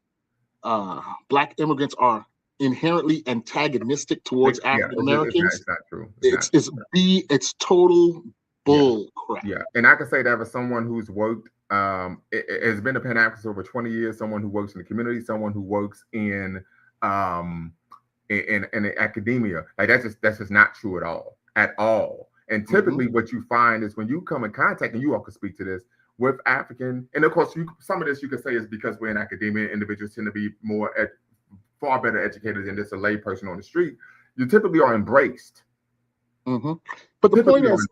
Black immigrants are inherently antagonistic towards African Americans, it's not true. It's total bull crap. Yeah, and I can say that as someone who's worked, has been a Pan-Africanist over 20 years, someone who works in the community, someone who works in academia, like that's just not true at all. And typically what you find is when you come in contact, and you all could speak to this, with African, and of course some of this you could say is because we're in academia, individuals tend to be far better educated than just a lay person on the street. You typically are embraced. But the point is,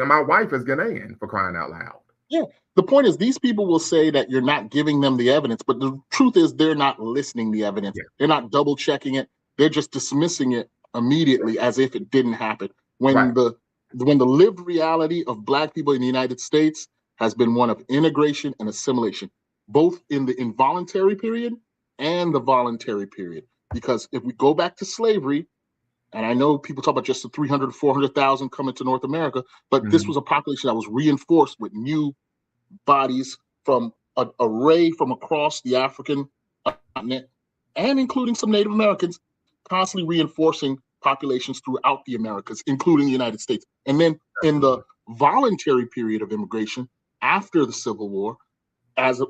my wife is Ghanaian, for crying out loud. Yeah, the point is, these people will say that you're not giving them the evidence, but the truth is they're not listening to the evidence. They're not double checking it. They're just dismissing it immediately as if it didn't happen. When the lived reality of Black people in the United States has been one of integration and assimilation, both in the involuntary period and the voluntary period. Because if we go back to slavery, and I know people talk about just the 300, 400,000 coming to North America, but this was a population that was reinforced with new bodies from an array from across the African continent, and including some Native Americans, constantly reinforcing populations throughout the Americas, including the United States. And then in the voluntary period of immigration after the Civil War, as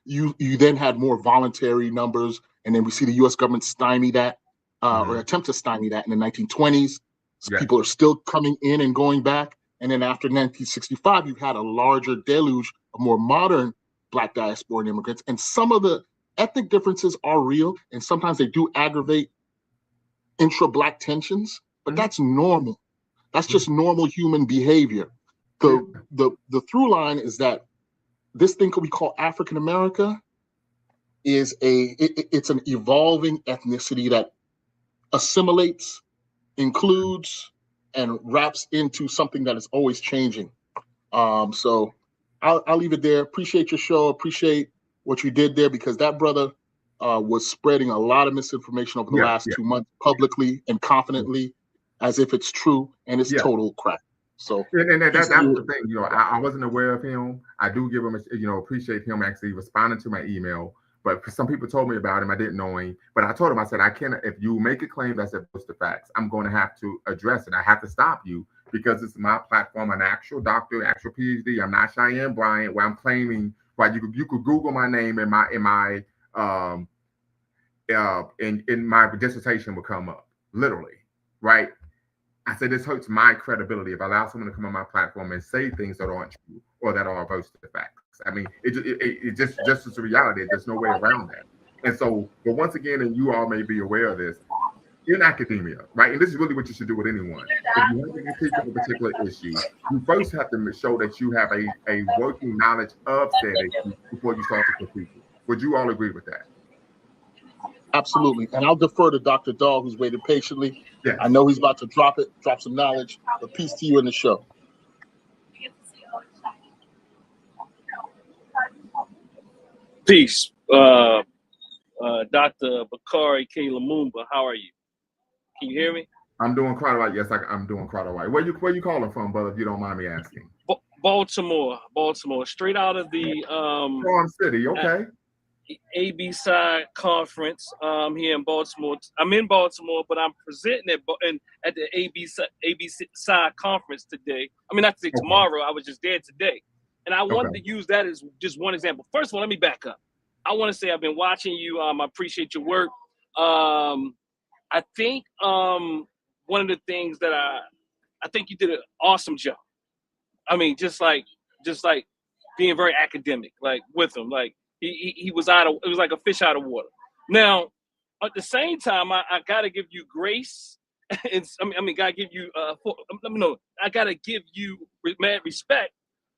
you then had more voluntary numbers, and then we see the U.S. government stymie that. or attempt to stymie that in the 1920s. So Yes. people are still coming in and going back. And then after 1965, you've had a larger deluge of more modern Black diasporan immigrants. And some of the ethnic differences are real, and sometimes they do aggravate intra-Black tensions, but that's normal. That's just normal human behavior. The through line is that this thing we call African America is it's an evolving ethnicity that assimilates, includes, and wraps into something that is always changing. So I'll leave it there. Appreciate your show. Appreciate what you did there, because that brother was spreading a lot of misinformation over the last 2 months publicly and confidently as if it's true, and it's total crap. So and that's the thing, you know, I wasn't aware of him. I do give him, appreciate him actually responding to my email. But some people told me about him. I didn't know him. But I told him, I said, I can't, if you make a claim that's opposed to facts, I'm going to have to address it. I have to stop you because it's my platform, an actual doctor, actual PhD. I'm not Cheyenne Bryant, where I'm claiming, right? You could Google my name and my dissertation will come up, literally, right? I said, this hurts my credibility if I allow someone to come on my platform and say things that aren't true or that are opposed to facts. I mean, it just is a reality. There's no way around that. And so, but once again, and you all may be aware of this, in academia, right? And this is really what you should do with anyone. If you have to critique of a particular issue, you first have to show that you have a working knowledge of said issue before you start to critique it. Would you all agree with that? Absolutely. And I'll defer to Dr. Dahl, who's waited patiently. Yes. I know he's about to drop some knowledge, but peace to you in the show. Peace. Dr. Bakari K. Lumumba, how are you? Can you hear me? I'm doing quite all right. Yes, I'm doing quite all right. Where you calling from, brother, if you don't mind me asking? Baltimore, straight out of the Farm City, okay. ABC conference here in Baltimore. I'm in Baltimore, but I'm presenting at the ABC conference today. I mean, not today, tomorrow. I was just there today. And I wanted to use that as just one example. First of all, let me back up. I want to say I've been watching you. I appreciate your work. I think one of the things that I think you did an awesome job. I mean, just like being very academic, like with him, like he was it was like a fish out of water. Now, at the same time, I gotta give you grace. Gotta give you I gotta give you mad respect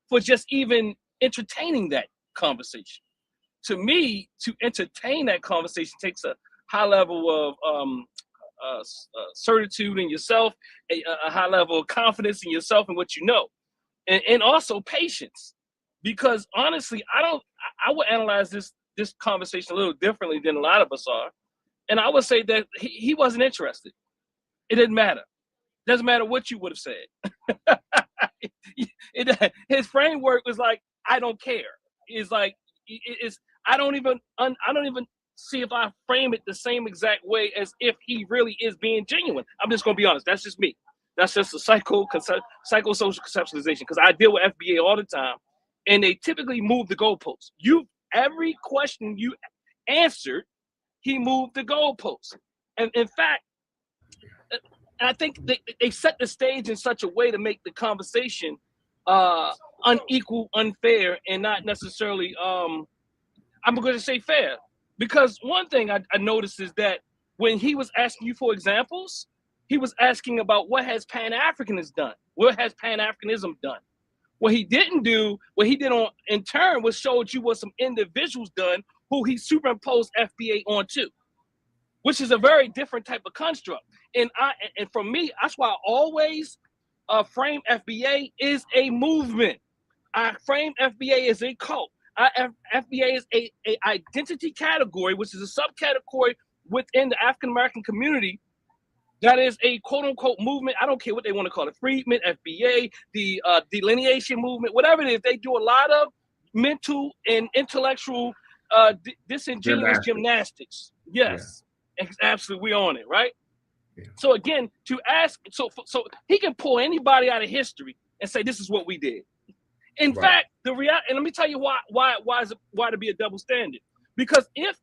for just even entertaining that conversation. To me, to entertain that conversation takes a high level of certitude in yourself, a high level of confidence in yourself and what you know, and also patience. Because honestly, I would analyze this conversation a little differently than a lot of us are, and I would say that he wasn't interested. It didn't matter. Doesn't matter what you would have said. His framework was like, I don't care. It's like I don't even see if I frame it the same exact way as if he really is being genuine. I'm just gonna be honest. That's just me. That's just a psychosocial conceptualization, because I deal with FBA all the time, and they typically move the goalposts. Every question you answered, he moved the goalposts. And in fact, I think they set the stage in such a way to make the conversation unequal, unfair, and not necessarily, I'm going to say fair. Because one thing I noticed is that when he was asking you for examples, he was asking about what has Pan-Africanism done? What has Pan-Africanism done? What he didn't do, what he did in turn was showed you what some individuals done who he superimposed FBA onto, which is a very different type of construct. And for me, that's why I always frame FBA is a movement. I frame FBA as a cult. FBA is a identity category, which is a subcategory within the African American community. That is a quote unquote movement. I don't care what they want to call it, Freedmen, FBA, the delineation movement, whatever it is. They do a lot of mental and intellectual disingenuous gymnastics. Yes, absolutely, we on it, right? Yeah. So again, to ask, so he can pull anybody out of history and say this is what we did. In fact, the reality, and let me tell you why to be a double standard. Because if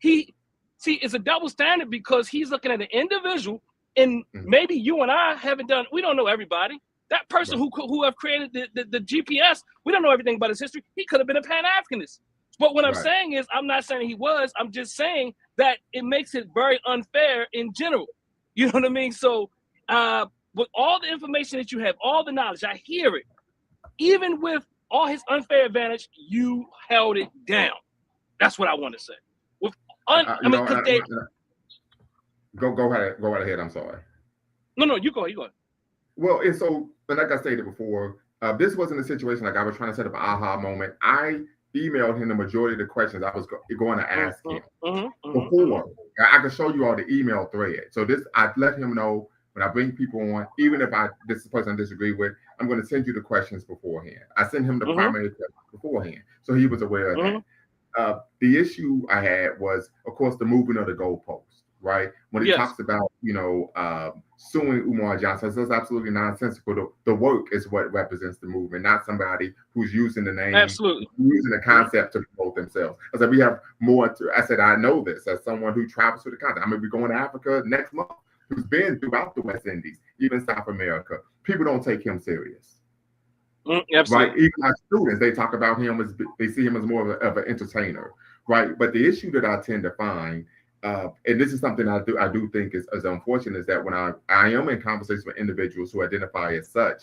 he see, it's a double standard because he's looking at an individual, and maybe you and I haven't done. We don't know everybody. That person who have created the GPS, we don't know everything about his history. He could have been a Pan-Africanist. But what I'm saying is, I'm not saying he was. I'm just saying that it makes it very unfair in general. You know what I mean? So with all the information that you have, all the knowledge, I hear it. Even with all his unfair advantage, you held it down. That's what I want to say. Go right ahead. I'm sorry. No, you go. Well, and so, but like I stated before, this wasn't a situation like I was trying to set up an aha moment. I emailed him the majority of the questions I was going to ask him before. I can show you all the email thread. So I let him know when I bring people on, even if this is a person I disagree with, I'm going to send you the questions beforehand. I sent him the primary questions beforehand, so he was aware of that. The issue I had was, of course, the movement of the goalpost. Right, when he talks about suing Umar Johnson, that's absolutely nonsensical. The work is what represents the movement, not somebody who's using the name, using the concept to promote themselves. I said we have more to. I said I know this as someone who travels to the continent. I'm gonna be going to Africa next month. Who's been throughout the West Indies, even South America. People don't take him serious. Right, even our students, they talk about him as they see him as more of an entertainer. Right, but the issue that I tend to find. And this is something I do think is unfortunate is that when I am in conversations with individuals who identify as such,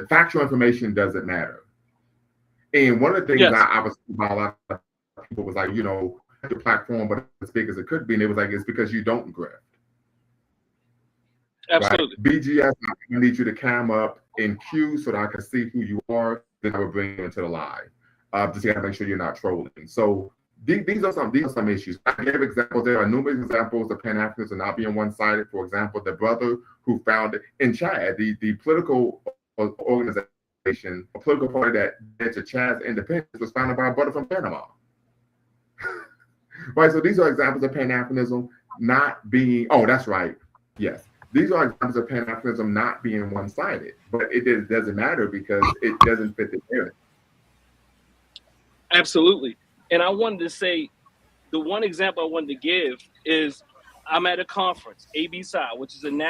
factual information doesn't matter. And one of the things I was about a lot of people was like, the platform, but as big as it could be, and it was like, it's because you don't grift. Absolutely. Right? BGS, I need you to cam up in queue so that I can see who you are. Then I will bring you into the live. Just to make sure you're not trolling. So. These are some issues. I gave examples. There are numerous examples of Pan-Africanism not being one-sided. For example, the brother who founded in Chad, the political organization, a political party that led to Chad's independence was founded by a brother from Panama. Right. So these are examples of Pan-Africanism not being. Oh, that's right. Yes, these are examples of Pan-Africanism not being one-sided. But it doesn't matter because it doesn't fit the narrative. Absolutely. And I wanted to say, the one example I wanted to give is I'm at a conference, ABSI, which is an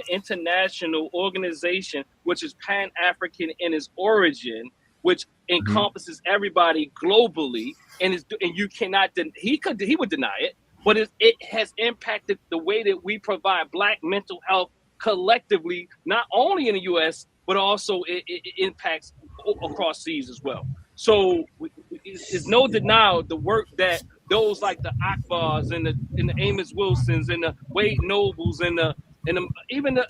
international organization, which is Pan-African in its origin, which encompasses everybody globally, and you cannot. He would deny it, but it has impacted the way that we provide Black mental health collectively, not only in the U.S. but also it impacts across seas as well. So it's no denial the work that those like the Akbars and the Amos Wilsons and the Wade Nobles and even the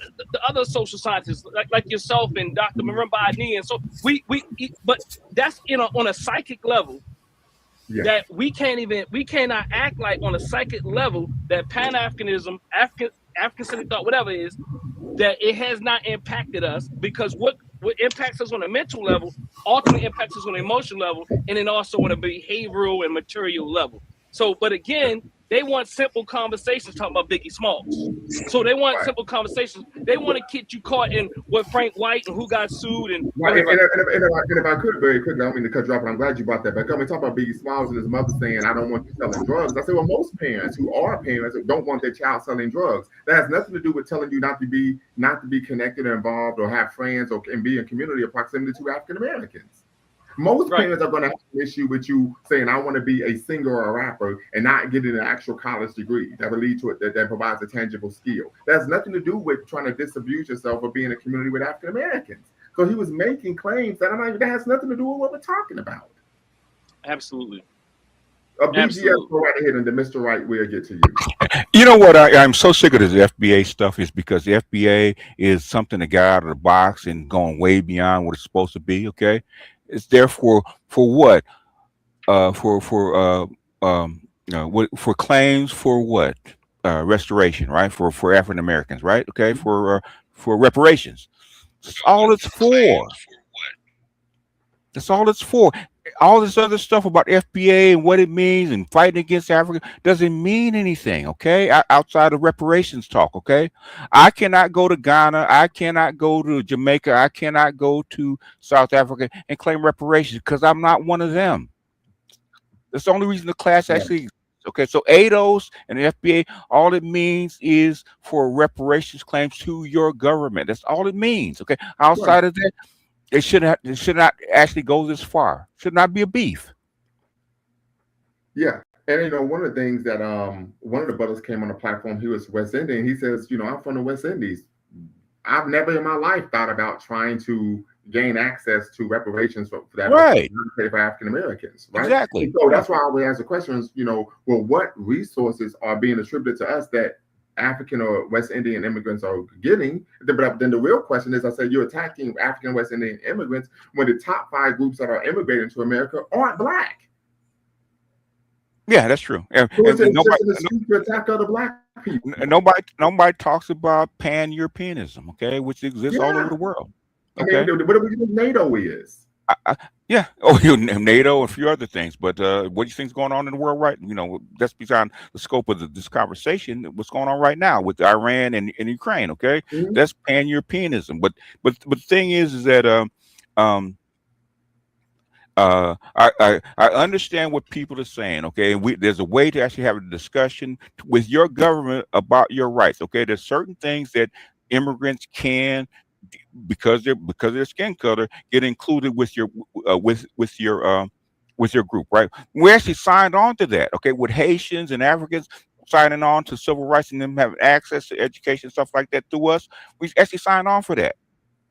other social scientists like yourself and Dr. Marimba Ani, and so but that's on a psychic level that we cannot act like on a psychic level that Pan-Africanism, African-centered thought, whatever it is, that it has not impacted us, because what impacts us on a mental level ultimately impacts us on an emotional level, and then also on a behavioral and material level. So, but again, they want simple conversations talking about Biggie Smalls. So they want simple conversations. They want to get you caught in what Frank White and who got sued and. Right. And if I could very quickly, I don't mean to cut you off, but I'm glad you brought that back up. We talk about Biggie Smalls and his mother saying, "I don't want you selling drugs." I say, well, most parents who are parents don't want their child selling drugs. That has nothing to do with telling you not to be connected or involved or have friends and be in community of proximity to African Americans. Most parents are going to have an issue with you saying, I want to be a singer or a rapper and not getting an actual college degree that will lead to it, that provides a tangible skill. That has nothing to do with trying to disabuse yourself or being in a community with African Americans. So he was making claims that has nothing to do with what we're talking about. Absolutely. BGS, go right ahead, and then Mr. Wright, we'll get to you. You know what? I'm so sick of this FBA stuff is because the FBA is something that got out of the box and going way beyond what it's supposed to be. Okay. It's there for what? For claims for what? Restoration, right? For African Americans, right? Okay, for reparations. That's all it's for. That's all it's for. All this other stuff about FBA and what it means and fighting against Africa doesn't mean anything, okay? Outside of reparations talk, okay? I cannot go to Ghana. I cannot go to Jamaica. I cannot go to South Africa and claim reparations because I'm not one of them. That's the only reason the class actually Okay, so ADOS and the FBA, all it means is for reparations claims to your government. That's all it means. Okay, Right. outside of that, it should not actually go this far. Should not be a beef. Yeah. And one of the things that one of the brothers came on the platform, he was West Indian. He says, I'm from the West Indies. I've never in my life thought about trying to gain access to reparations for that Right. for African Americans, right? Exactly. And so that's why I would ask the question well, what resources are being attributed to us that African or West Indian immigrants are getting? But then the real question is, I said, you're attacking African West Indian immigrants when the top 5 groups that are immigrating to America aren't Black. Yeah, that's true. And So it's to attack other Black people. Nobody talks about Pan-Europeanism, okay, which exists all over the world. Okay, I mean, what do we think NATO is? Yeah. Oh, NATO and a few other things. But what do you think's going on in the world right? That's beyond the scope of this conversation. What's going on right now with Iran and Ukraine? Okay, that's Pan-Europeanism. But the thing is that I understand what people are saying. Okay, and there's a way to actually have a discussion with your government about your rights. Okay, there's certain things that immigrants can, because of their skin color, get included with your group, right? We actually signed on to that. Okay, with Haitians and Africans signing on to civil rights and them having access to education, stuff like that through us, we actually signed on for that.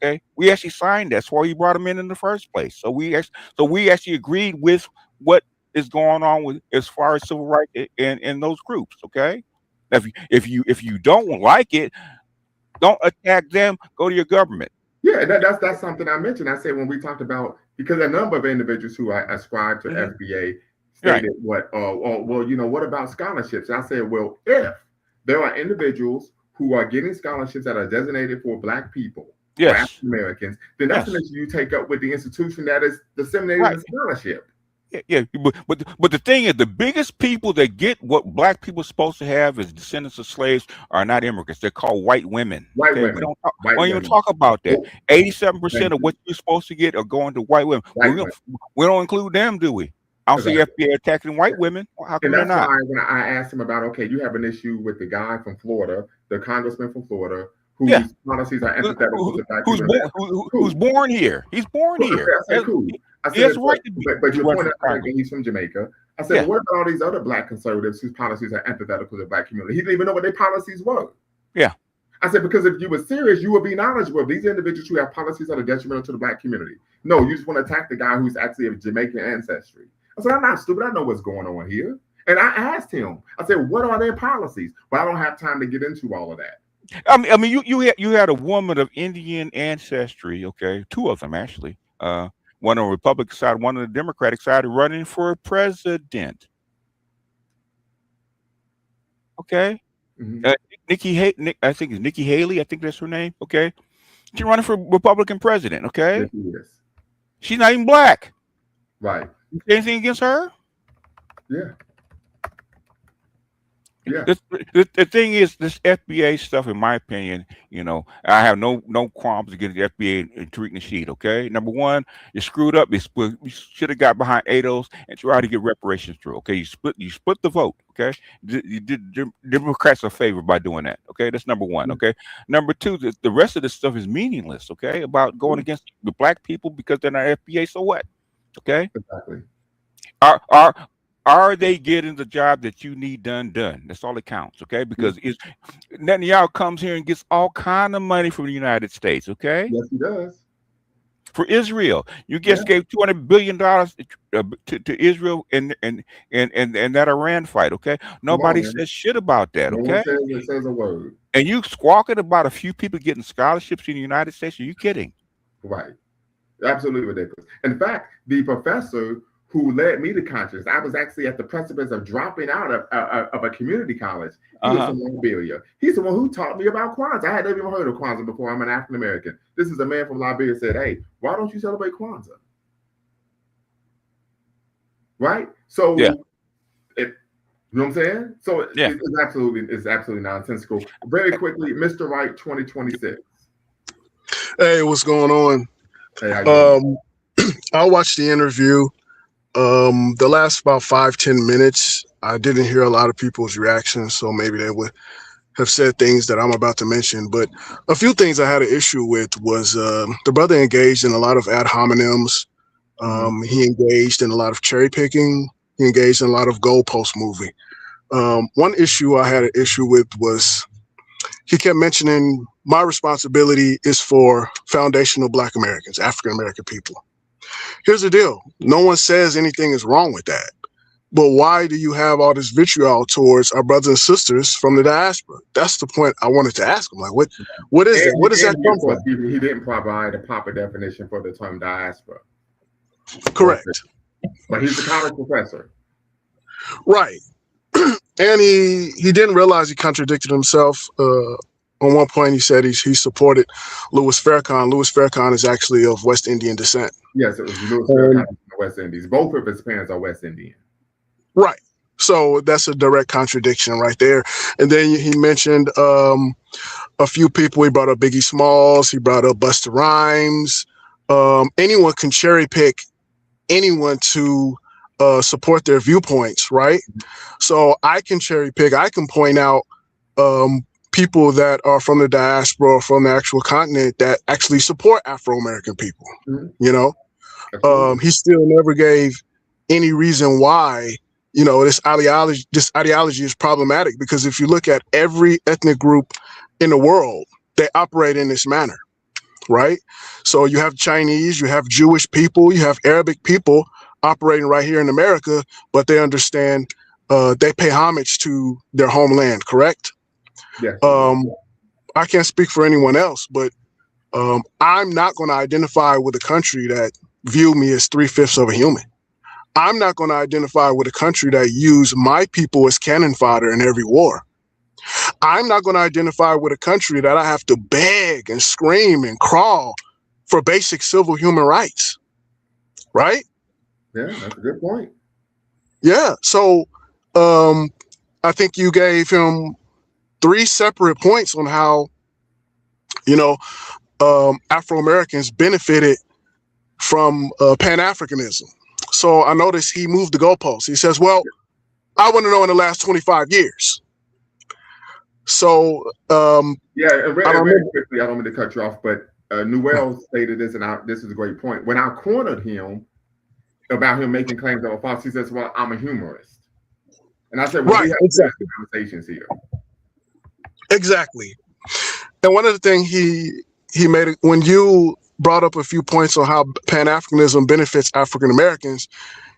Okay, we actually signed that. That's why you brought them in the first place. So we actually agreed with what is going on with as far as civil rights in those groups. Okay, if you don't like it, don't attack them. Go to your government. Yeah, that's something I mentioned. I said when we talked about, because a number of individuals who ascribe to FBA stated what about scholarships? And I said, well, if there are individuals who are getting scholarships that are designated for Black people, yes, for African Americans, then that's an issue you take up with the institution that is disseminating the scholarship. Yeah, but the thing is, the biggest people that get what Black people are supposed to have as descendants of slaves are not immigrants. They're called white women. White women. We don't even talk about that. 87% of what you're supposed to get are going to white women. We don't include them, do we? I don't see FBA attacking white women. How come they're not? Why when I asked him about, okay, you have an issue with the guy from Florida, the congressman from Florida, whose policies are empathetic to Black people. Who's born here? He's born here. I said, cool. I said, but you pointed out that he's from Jamaica. I said, what about all these other Black conservatives whose policies are empathetic to the Black community? He didn't even know what their policies were. Yeah. I said, because if you were serious, you would be knowledgeable of these individuals who have policies that are detrimental to the Black community. No, you just want to attack the guy who's actually of Jamaican ancestry. I said, I'm not stupid. I know what's going on here. And I asked him, I said, what are their policies? But I don't have time to get into all of that. I mean, you had a woman of Indian ancestry, okay, 2 of them actually, one on the Republican side, one on the Democratic side, running for president. Okay, I think it's Nikki Haley. I think that's her name. Okay, she's running for Republican president. Okay, yes. She's not even Black. Right. Anything against her? Yeah. Yeah. The thing is, this FBA stuff, in my opinion, I have no qualms against the FBA and Tariq Nasheed. Okay, number one, you screwed up. You should have got behind ADOS and tried to get reparations through. Okay, you split the vote. Okay, you did Democrats a favor by doing that. Okay, that's number one. Okay, number two, the rest of this stuff is meaningless. Okay, about going against the Black people because they're not FBA. So what? Okay, exactly. Are they getting the job that you need done? That's all that counts, okay? Because Netanyahu comes here and gets all kind of money from the United States, okay? Yes, he does. For Israel, you just gave $200 billion to Israel and that Iran fight, okay? Nobody says shit about that, okay? No one says a word. And you squawking about a few people getting scholarships in the United States? Are you kidding? Right. Absolutely ridiculous. In fact, the professor who led me to conscience, I was actually at the precipice of dropping out of a community college. He was from Liberia. He's the one who taught me about Kwanzaa. I had never even heard of Kwanzaa before. I'm an African American. This is a man from Liberia said, hey, why don't you celebrate Kwanzaa? Right? So, you know what I'm saying? So it's absolutely nonsensical. Very quickly, Mr. Wright, 2026. Hey, what's going on? Hey, how you doing? I watched the interview. The last about 5-10 minutes, I didn't hear a lot of people's reactions, so maybe they would have said things that I'm about to mention. But a few things I had an issue with was the brother engaged in a lot of ad hominems. He engaged in a lot of cherry picking. He engaged in a lot of goalpost moving. One issue I had an issue with was he kept mentioning my responsibility is for foundational Black Americans, African American people. Here's the deal. No one says anything is wrong with that. But why do you have all this vitriol towards our brothers and sisters from the diaspora? That's the point I wanted to ask him. Like, what is it? What does that come from? He didn't provide a proper definition for the term diaspora. Correct. But he's a college professor. Right. And he didn't realize he contradicted himself. On one point, he said he supported Louis Farrakhan. Louis Farrakhan is actually of West Indian descent. Yes, it was Louis Farrakhan from the West Indies. Both of his parents are West Indian. Right. So that's a direct contradiction right there. And then he mentioned a few people. He brought up Biggie Smalls. He brought up Busta Rhymes. Anyone can cherry pick anyone to support their viewpoints, right? So I can cherry pick. I can point out people that are from the diaspora, or from the actual continent, that actually support Afro-American people. You know, he still never gave any reason why. You know, this ideology is problematic, because if you look at every ethnic group in the world, they operate in this manner, right? So you have Chinese, you have Jewish people, you have Arabic people operating right here in America, but they understand, they pay homage to their homeland, correct? Yes. I can't speak for anyone else, but I'm not going to identify with a country that view me as 3/5 of a human. I'm not going to identify with a country that use my people as cannon fodder in every war. I'm not going to identify with a country that I have to beg and scream and crawl for basic civil human rights. Right? Yeah, that's a good point. Yeah. So I think you gave him 3 separate points on how, you know, Afro-Americans benefited from Pan-Africanism. So I noticed he moved the goalposts. He says, well, I want to know in the last 25 years. So, very quickly, I don't mean to cut you off, but Newell stated this, and this is a great point. When I cornered him about him making claims that were false, he says, well, I'm a humorist. And I said, well, we have exactly conversations here. Exactly. And one of the things he made, when you brought up a few points on how Pan-Africanism benefits African Americans,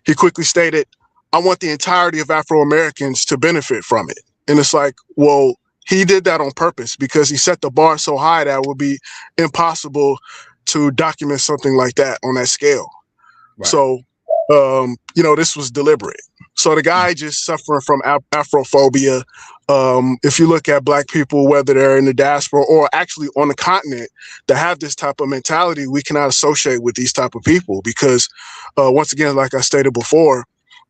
he quickly stated, I want the entirety of Afro-Americans to benefit from it. And it's like, well, he did that on purpose, because he set the bar so high that it would be impossible to document something like that on that scale. Right. So, you know, this was deliberate. So the guy just suffering from Afrophobia. If you look at Black people, whether they're in the diaspora or actually on the continent, that have this type of mentality, we cannot associate with these type of people, because once again, like I stated before,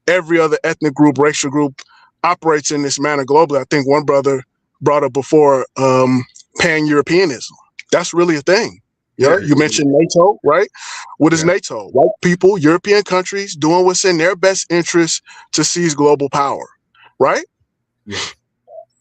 every other ethnic group, racial group operates in this manner globally. I think one brother brought up before Pan-Europeanism. That's really a thing. Yeah, you mentioned NATO, right? What is NATO? White people, European countries doing what's in their best interest to seize global power, right? Yeah.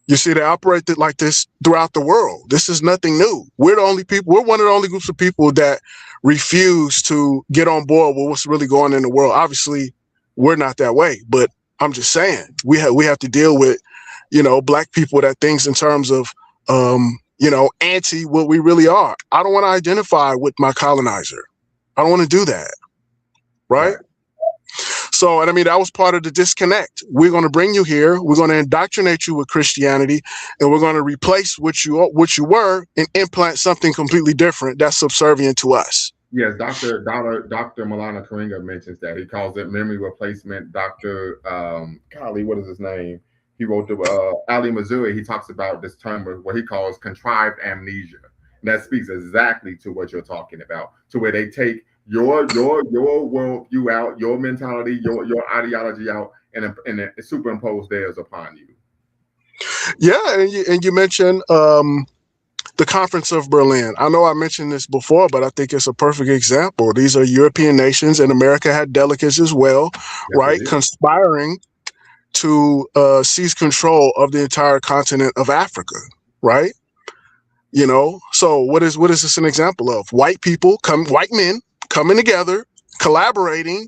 You see, they operate like this throughout the world. This is nothing new. We're the only people, we're one of the only groups of people that refuse to get on board with what's really going on in the world. Obviously, we're not that way, but I'm just saying, we have to deal with, you know, Black people that things in terms of, you know, anti what we really are. I don't want to identify with my colonizer. I don't want to do that. Right? So, and I mean, that was part of the disconnect. We're going to bring you here. We're going to indoctrinate you with Christianity, and we're going to replace what you were and implant something completely different that's subservient to us. Yes, Dr. Malana Karinga mentions that. He calls it memory replacement. Dr. Golly, what is his name? He wrote the Ali Missouri. He talks about this term of what he calls contrived amnesia. And that speaks exactly to what you're talking about, to where they take your worldview out, your mentality, your ideology out, and superimpose theirs upon you. Yeah, and you mentioned the Conference of Berlin. I know I mentioned this before, but I think it's a perfect example. These are European nations, and America had delegates as well, right? Conspiring to seize control of the entire continent of Africa, right? You know, so what is this an example of? White men coming together, collaborating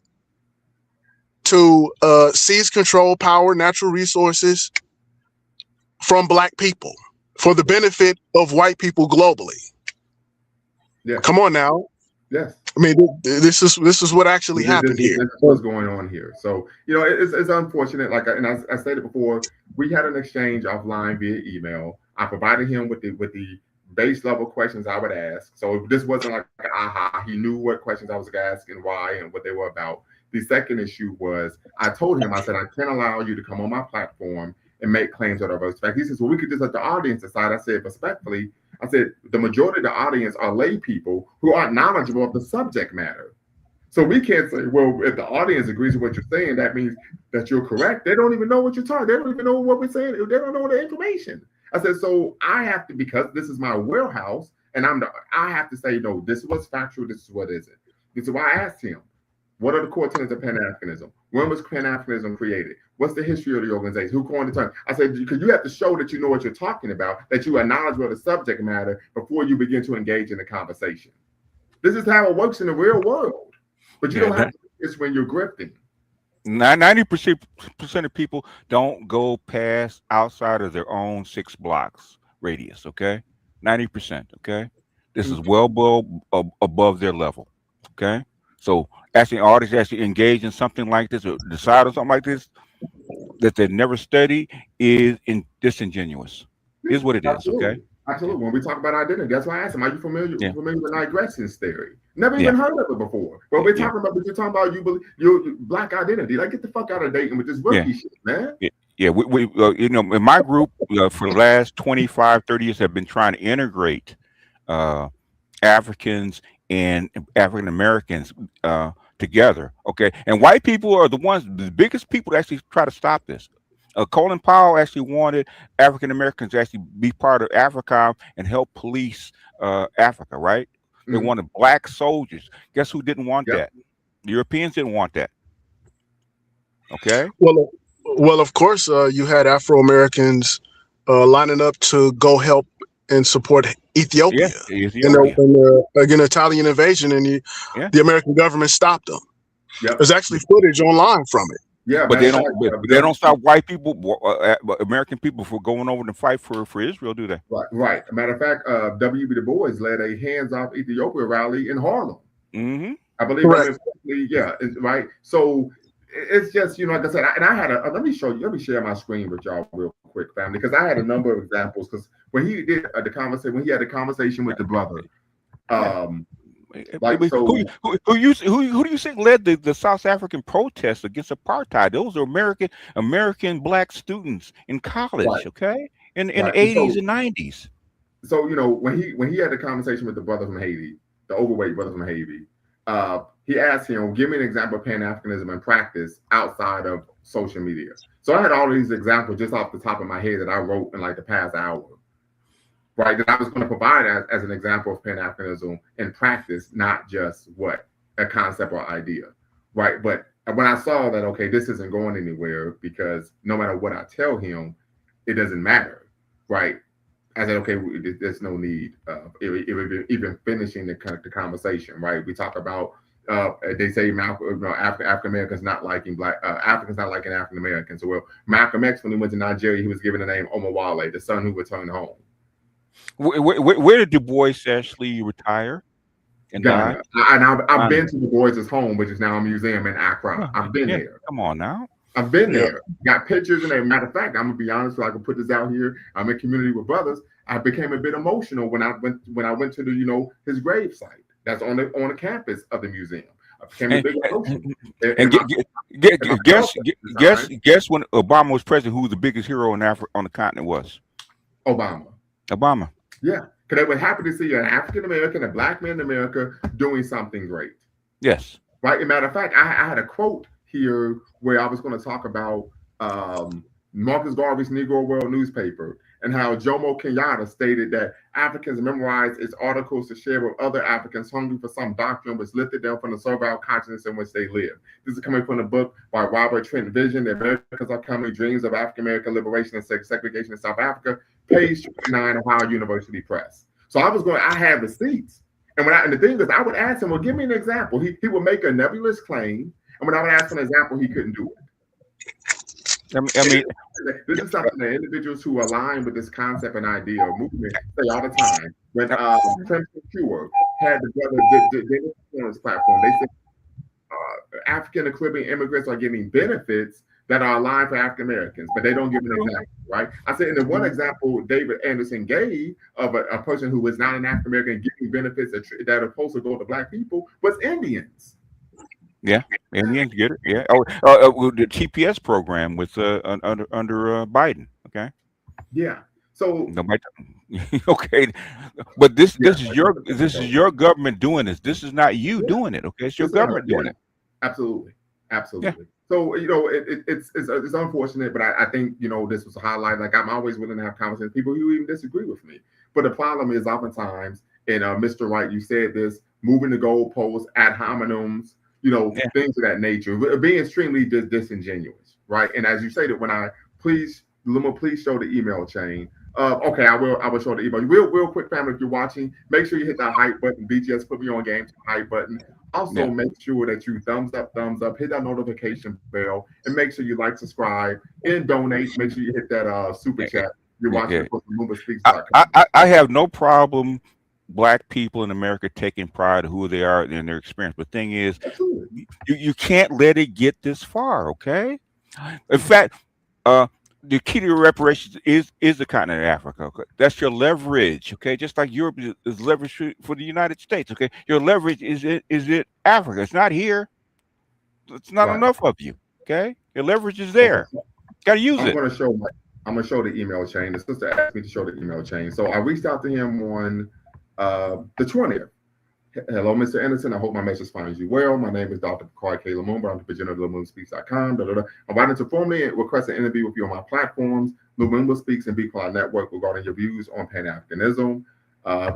to seize control, power, natural resources from Black people for the benefit of white people globally. Yeah. Come on now. Yes. I mean, this is what actually happened here. This is what's going on here. So, you know, it's unfortunate. Like, and I stated before, we had an exchange offline via email. I provided him with the base level questions I would ask. So this wasn't like aha. He knew what questions I was asking, why, and what they were about. The second issue was I told him, I said, I can't allow you to come on my platform and make claims that are those facts. He says, well, we could just let the audience decide. I said, respectfully, I said, the majority of the audience are lay people who aren't knowledgeable of the subject matter. So we can't say, well, if the audience agrees with what you're saying, that means that you're correct. They don't even know what you're talking. They don't even know what we're saying. They don't know the information. I said, so I have to, because this is my warehouse, and I have to say, no, this is what's factual, this is what isn't. This is why I asked him, what are the core tenets of Pan-Africanism? When was Pan-Africanism created? What's the history of the organization? Who coined the term? I said, because you have to show that you know what you're talking about, that you are knowledgeable of the subject matter before you begin to engage in the conversation. This is how it works in the real world. But you don't have to do this when you're grifting. 90% of people don't go past outside of their own 6 blocks radius. Okay, 90%. Okay, this is well above their level. Okay, so asking artists actually engage in something like this or decide on something like this that they never study is disingenuous. Is what it is. Okay. Absolutely. When we talk about identity, that's why I asked him, are you familiar with Nigression's theory? Never even heard of it before. But we're talking about, you're talking about your Black identity. Like, get the fuck out of dating with this rookie shit, man. Yeah, we you know, in my group for the last 25, 30 years have been trying to integrate Africans and African Americans together. Okay. And white people are the biggest people to actually try to stop this. Colin Powell actually wanted African Americans to actually be part of AFRICOM and help police Africa, right? They wanted Black soldiers. Guess who didn't want that? The Europeans didn't want that. Okay. Well, of course, you had Afro Americans lining up to go help and support Ethiopia, in the Italian invasion, and the American government stopped them. There's actually footage online from it. Yeah, but they don't stop white people, American people, from going over to fight for Israel, do they? Right. Matter of fact, W.B. Du Bois led a hands-off Ethiopia rally in Harlem. I believe. Right. So it's just, you know, like I said, and I had let me share my screen with y'all real quick, family, because I had a number of examples. Because when he did when he had the conversation with the brother, like, who do you think led the South African protests against apartheid? Those are American Black students in college, okay, in the 80s and 90s. So, you know, when he had the conversation with the brother from Haiti, the overweight brother from Haiti, he asked him, give me an example of Pan-Africanism in practice outside of social media. So I had all these examples just off the top of my head that I wrote in like the past hour. Right, that I was going to provide as an example of Pan-Africanism in practice, not just a concept or idea, right? But when I saw that, okay, this isn't going anywhere because no matter what I tell him, it doesn't matter, right? I said, okay, there's no need of even finishing the conversation, right? We talk about they say African Americans not liking Africans not liking African Americans. So, well, Malcolm X, when he went to Nigeria, he was given the name Omowale, the son who returned home. Where did Du Bois actually retire and die? And I've been to Du Bois's home, which is now a museum in Accra. I've been there. Come on now. I've been there. Got pictures and everything. Matter of fact, I'm gonna be honest, so I can put this out here. I'm in community with brothers. I became a bit emotional when I went to the his grave site that's on the campus of the museum. I became a bit emotional. Guess when Obama was president, who the biggest hero on the continent was? Obama. Yeah, because they were happy to see an African American, a Black man in America doing something great. Yes. Right. As a matter of fact, I had a quote here where I was going to talk about Marcus Garvey's Negro World newspaper. and how Jomo Kenyatta stated that Africans memorized its articles to share with other Africans hungry for some doctrine which lifted them from the servile consciousness in which they live. This is coming from the book by Robert Trent Vision, The Americans Are Coming, Dreams of African American Liberation and Segregation in South Africa, page 29 of Howard University Press. So I had receipts. And the thing is, I would ask him, well, give me an example. He would make a nebulous claim. And when I would ask for an example, he couldn't do it. I mean, this is something that individuals who align with this concept and idea or movement say all the time. When Clemson Cure had the brother Dennis platform, they said African and Caribbean immigrants are getting benefits that are aligned for African Americans, but they don't give an example, right? I said, in the one example David Anderson gave of a person who was not an African American getting benefits that are supposed to go to Black people was Indians. Yeah, Indians get it. Yeah. The TPS program with under Biden. Okay. Yeah. So nobody. Okay, but this is your government doing this. This is not you doing it. Okay, it's your government doing it. Absolutely. Yeah. So it's unfortunate, but I think this was a highlight. Like, I'm always willing to have conversations with people who even disagree with me. But the problem is oftentimes, and Mr. Wright, you said this, moving the goalposts, ad hominems, things of that nature, being extremely disingenuous, right? And as you say that, please show the email chain. Okay, I will show the email. Real quick, family, if you're watching, make sure you hit that hype button. BGS put me on game, hype button. Also, make sure that you thumbs up, hit that notification bell, and make sure you like, subscribe, and donate. Make sure you hit that super chat. You're watching LumumbaSpeaks.com. I have no problem Black people in America taking pride of who they are in their experience. But the thing is, you can't let it get this far, okay? In fact, the key to reparations is the continent of Africa. Okay? That's your leverage, okay? Just like Europe is leverage for the United States, okay? Your leverage is it Africa. It's not here. It's not enough of you, okay? Your leverage is there. Got to use it. I'm going to show the email chain. The sister asked me to show the email chain. So I reached out to him on the 20th. Hello, Mr. Anderson. I hope my message finds you well. My name is Dr. Bakari K. Lumumba. I'm the presenter of LumumbaSpeaks.com. I'm wanting to formally request an interview with you on my platforms, Lumumba Speaks and Be Quiet Network, regarding your views on Pan-Africanism.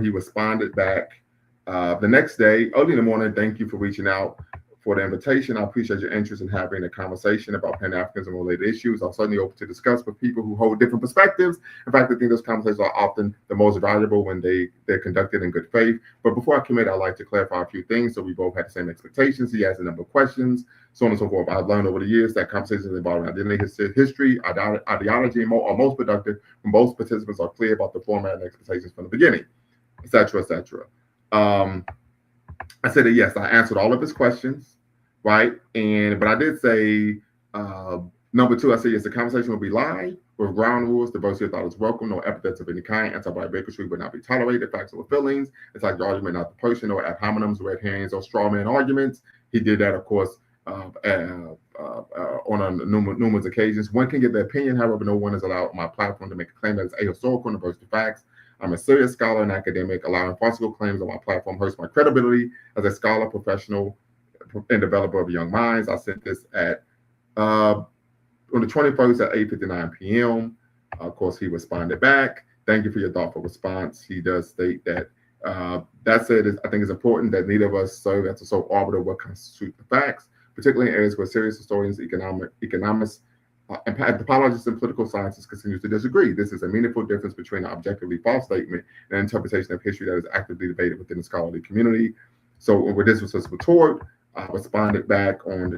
He responded back the next day, early in the morning. Thank you for reaching out for the invitation. I appreciate your interest in having a conversation about Pan-Africanism related issues. I'm certainly open to discuss with people who hold different perspectives. In fact, I think those conversations are often the most valuable when they're conducted in good faith. But before I commit, I'd like to clarify a few things so we both had the same expectations. He has a number of questions, so on and so forth. I've learned over the years that conversations involving identity, history, ideology, are most productive when both participants are clear about the format and expectations from the beginning, etc., etc. I said that yes, I answered all of his questions, right? But I did say number two, I said yes, the conversation will be live with ground rules. Diversity of thought is welcome. No epithets of any kind. Anti-black bigotry would not be tolerated. Facts or feelings. It's like the argument, not the person, or ad hominems, red herrings, or straw man arguments. He did that, of course, on numerous occasions. One can give their opinion, however, no one is allowed on my platform to make a claim that is ahistorical and averse to facts. I'm a serious scholar and academic. Allowing farcical claims on my platform hurts my credibility as a scholar, professional, and developer of young minds. I sent this at on the 21st at 8:59 p.m. Of course, he responded back. Thank you for your thoughtful response. He does state that that said, I think it's important that neither of us serve as a sole arbiter of what constitutes the facts, particularly in areas where serious historians, economists, anthropologists, and political scientists continue to disagree. This is a meaningful difference between an objectively false statement and an interpretation of history that is actively debated within the scholarly community. So with this was his retort, I responded back on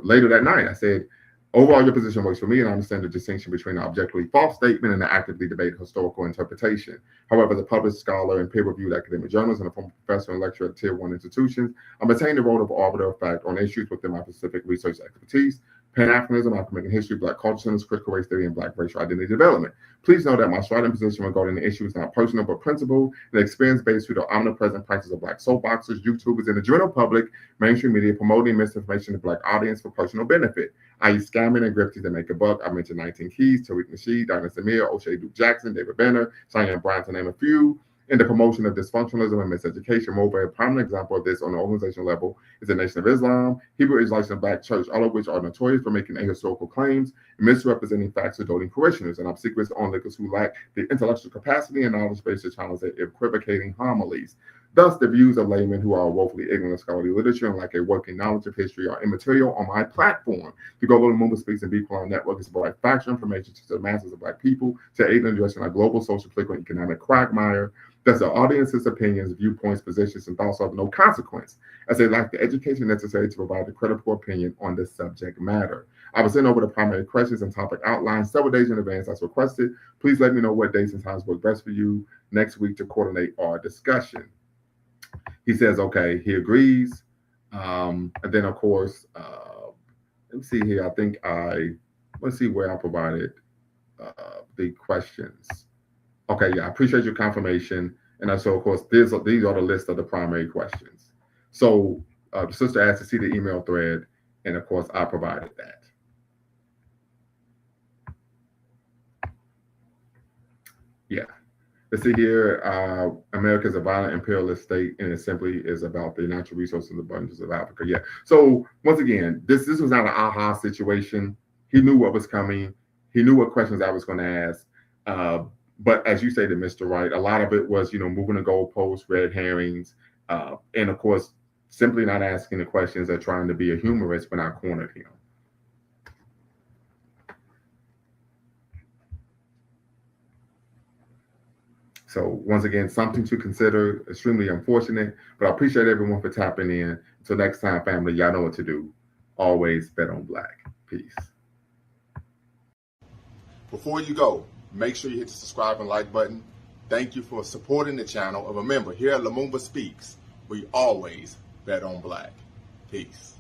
later that night. I said, overall, your position works for me, and I understand the distinction between an objectively false statement and an actively debated historical interpretation. However, as a published scholar in peer-reviewed academic journals and a former professor and lecturer at Tier 1 institutions, I maintain the role of arbiter of fact on issues within my specific research expertise: Pan-Africanism, African history, Black culture centers, critical race theory, and Black racial identity development. Please know that my strident position regarding the issue is not personal but principled and experience-based through the omnipresent practice of Black soapboxers, YouTubers, and the general public, mainstream media promoting misinformation to Black audience for personal benefit, i.e. scamming and grifting to make a buck. I mentioned 19 Keys, Tariq Nasheed, Donna Samir, O'Shea Duke Jackson, David Banner, Cheyenne Bryan, to name a few. in the promotion of dysfunctionalism and miseducation. Moreover, a prominent example of this on the organizational level is the Nation of Islam, Hebrew Israelites, and Black Church, all of which are notorious for making ahistorical claims and misrepresenting facts or doting parishioners and obsequious onlookers who lack the intellectual capacity and knowledge base to challenge their equivocating homilies. Thus, the views of laymen who are woefully ignorant of scholarly literature and lack a working knowledge of history are immaterial on my platform. The goal of the Lumumba Speaks and Be Quiet Network is to provide factual information to the masses of Black people to aid in addressing our global social, political, and economic quagmire. Thus, the audience's opinions, viewpoints, positions, and thoughts are of no consequence, as they lack the education necessary to provide a credible opinion on this subject matter. I will send over the primary questions and topic outlines several days in advance as requested. Please let me know what days and times work best for you next week to coordinate our discussion. He says, okay, he agrees. And then, of course, let me see here. I think let's see where I provided the questions. Okay, yeah, I appreciate your confirmation. And so, of course, these are the list of the primary questions. So the sister asked to see the email thread, and of course, I provided that. Yeah. Let's see here. America is a violent imperialist state, and it simply is about the natural resources and abundance of Africa. Yeah. So once again, this was not an aha situation. He knew what was coming. He knew what questions I was going to ask. But as you say to Mr. Wright, a lot of it was, moving the goalposts, red herrings, and of course, simply not asking the questions or trying to be a humorist when I cornered him. So once again, something to consider, extremely unfortunate, but I appreciate everyone for tapping in. Until next time, family, y'all know what to do. Always bet on Black. Peace. Before you go, make sure you hit the subscribe and like button. Thank you for supporting the channel. And remember, here at Lumumba Speaks, we always bet on Black. Peace.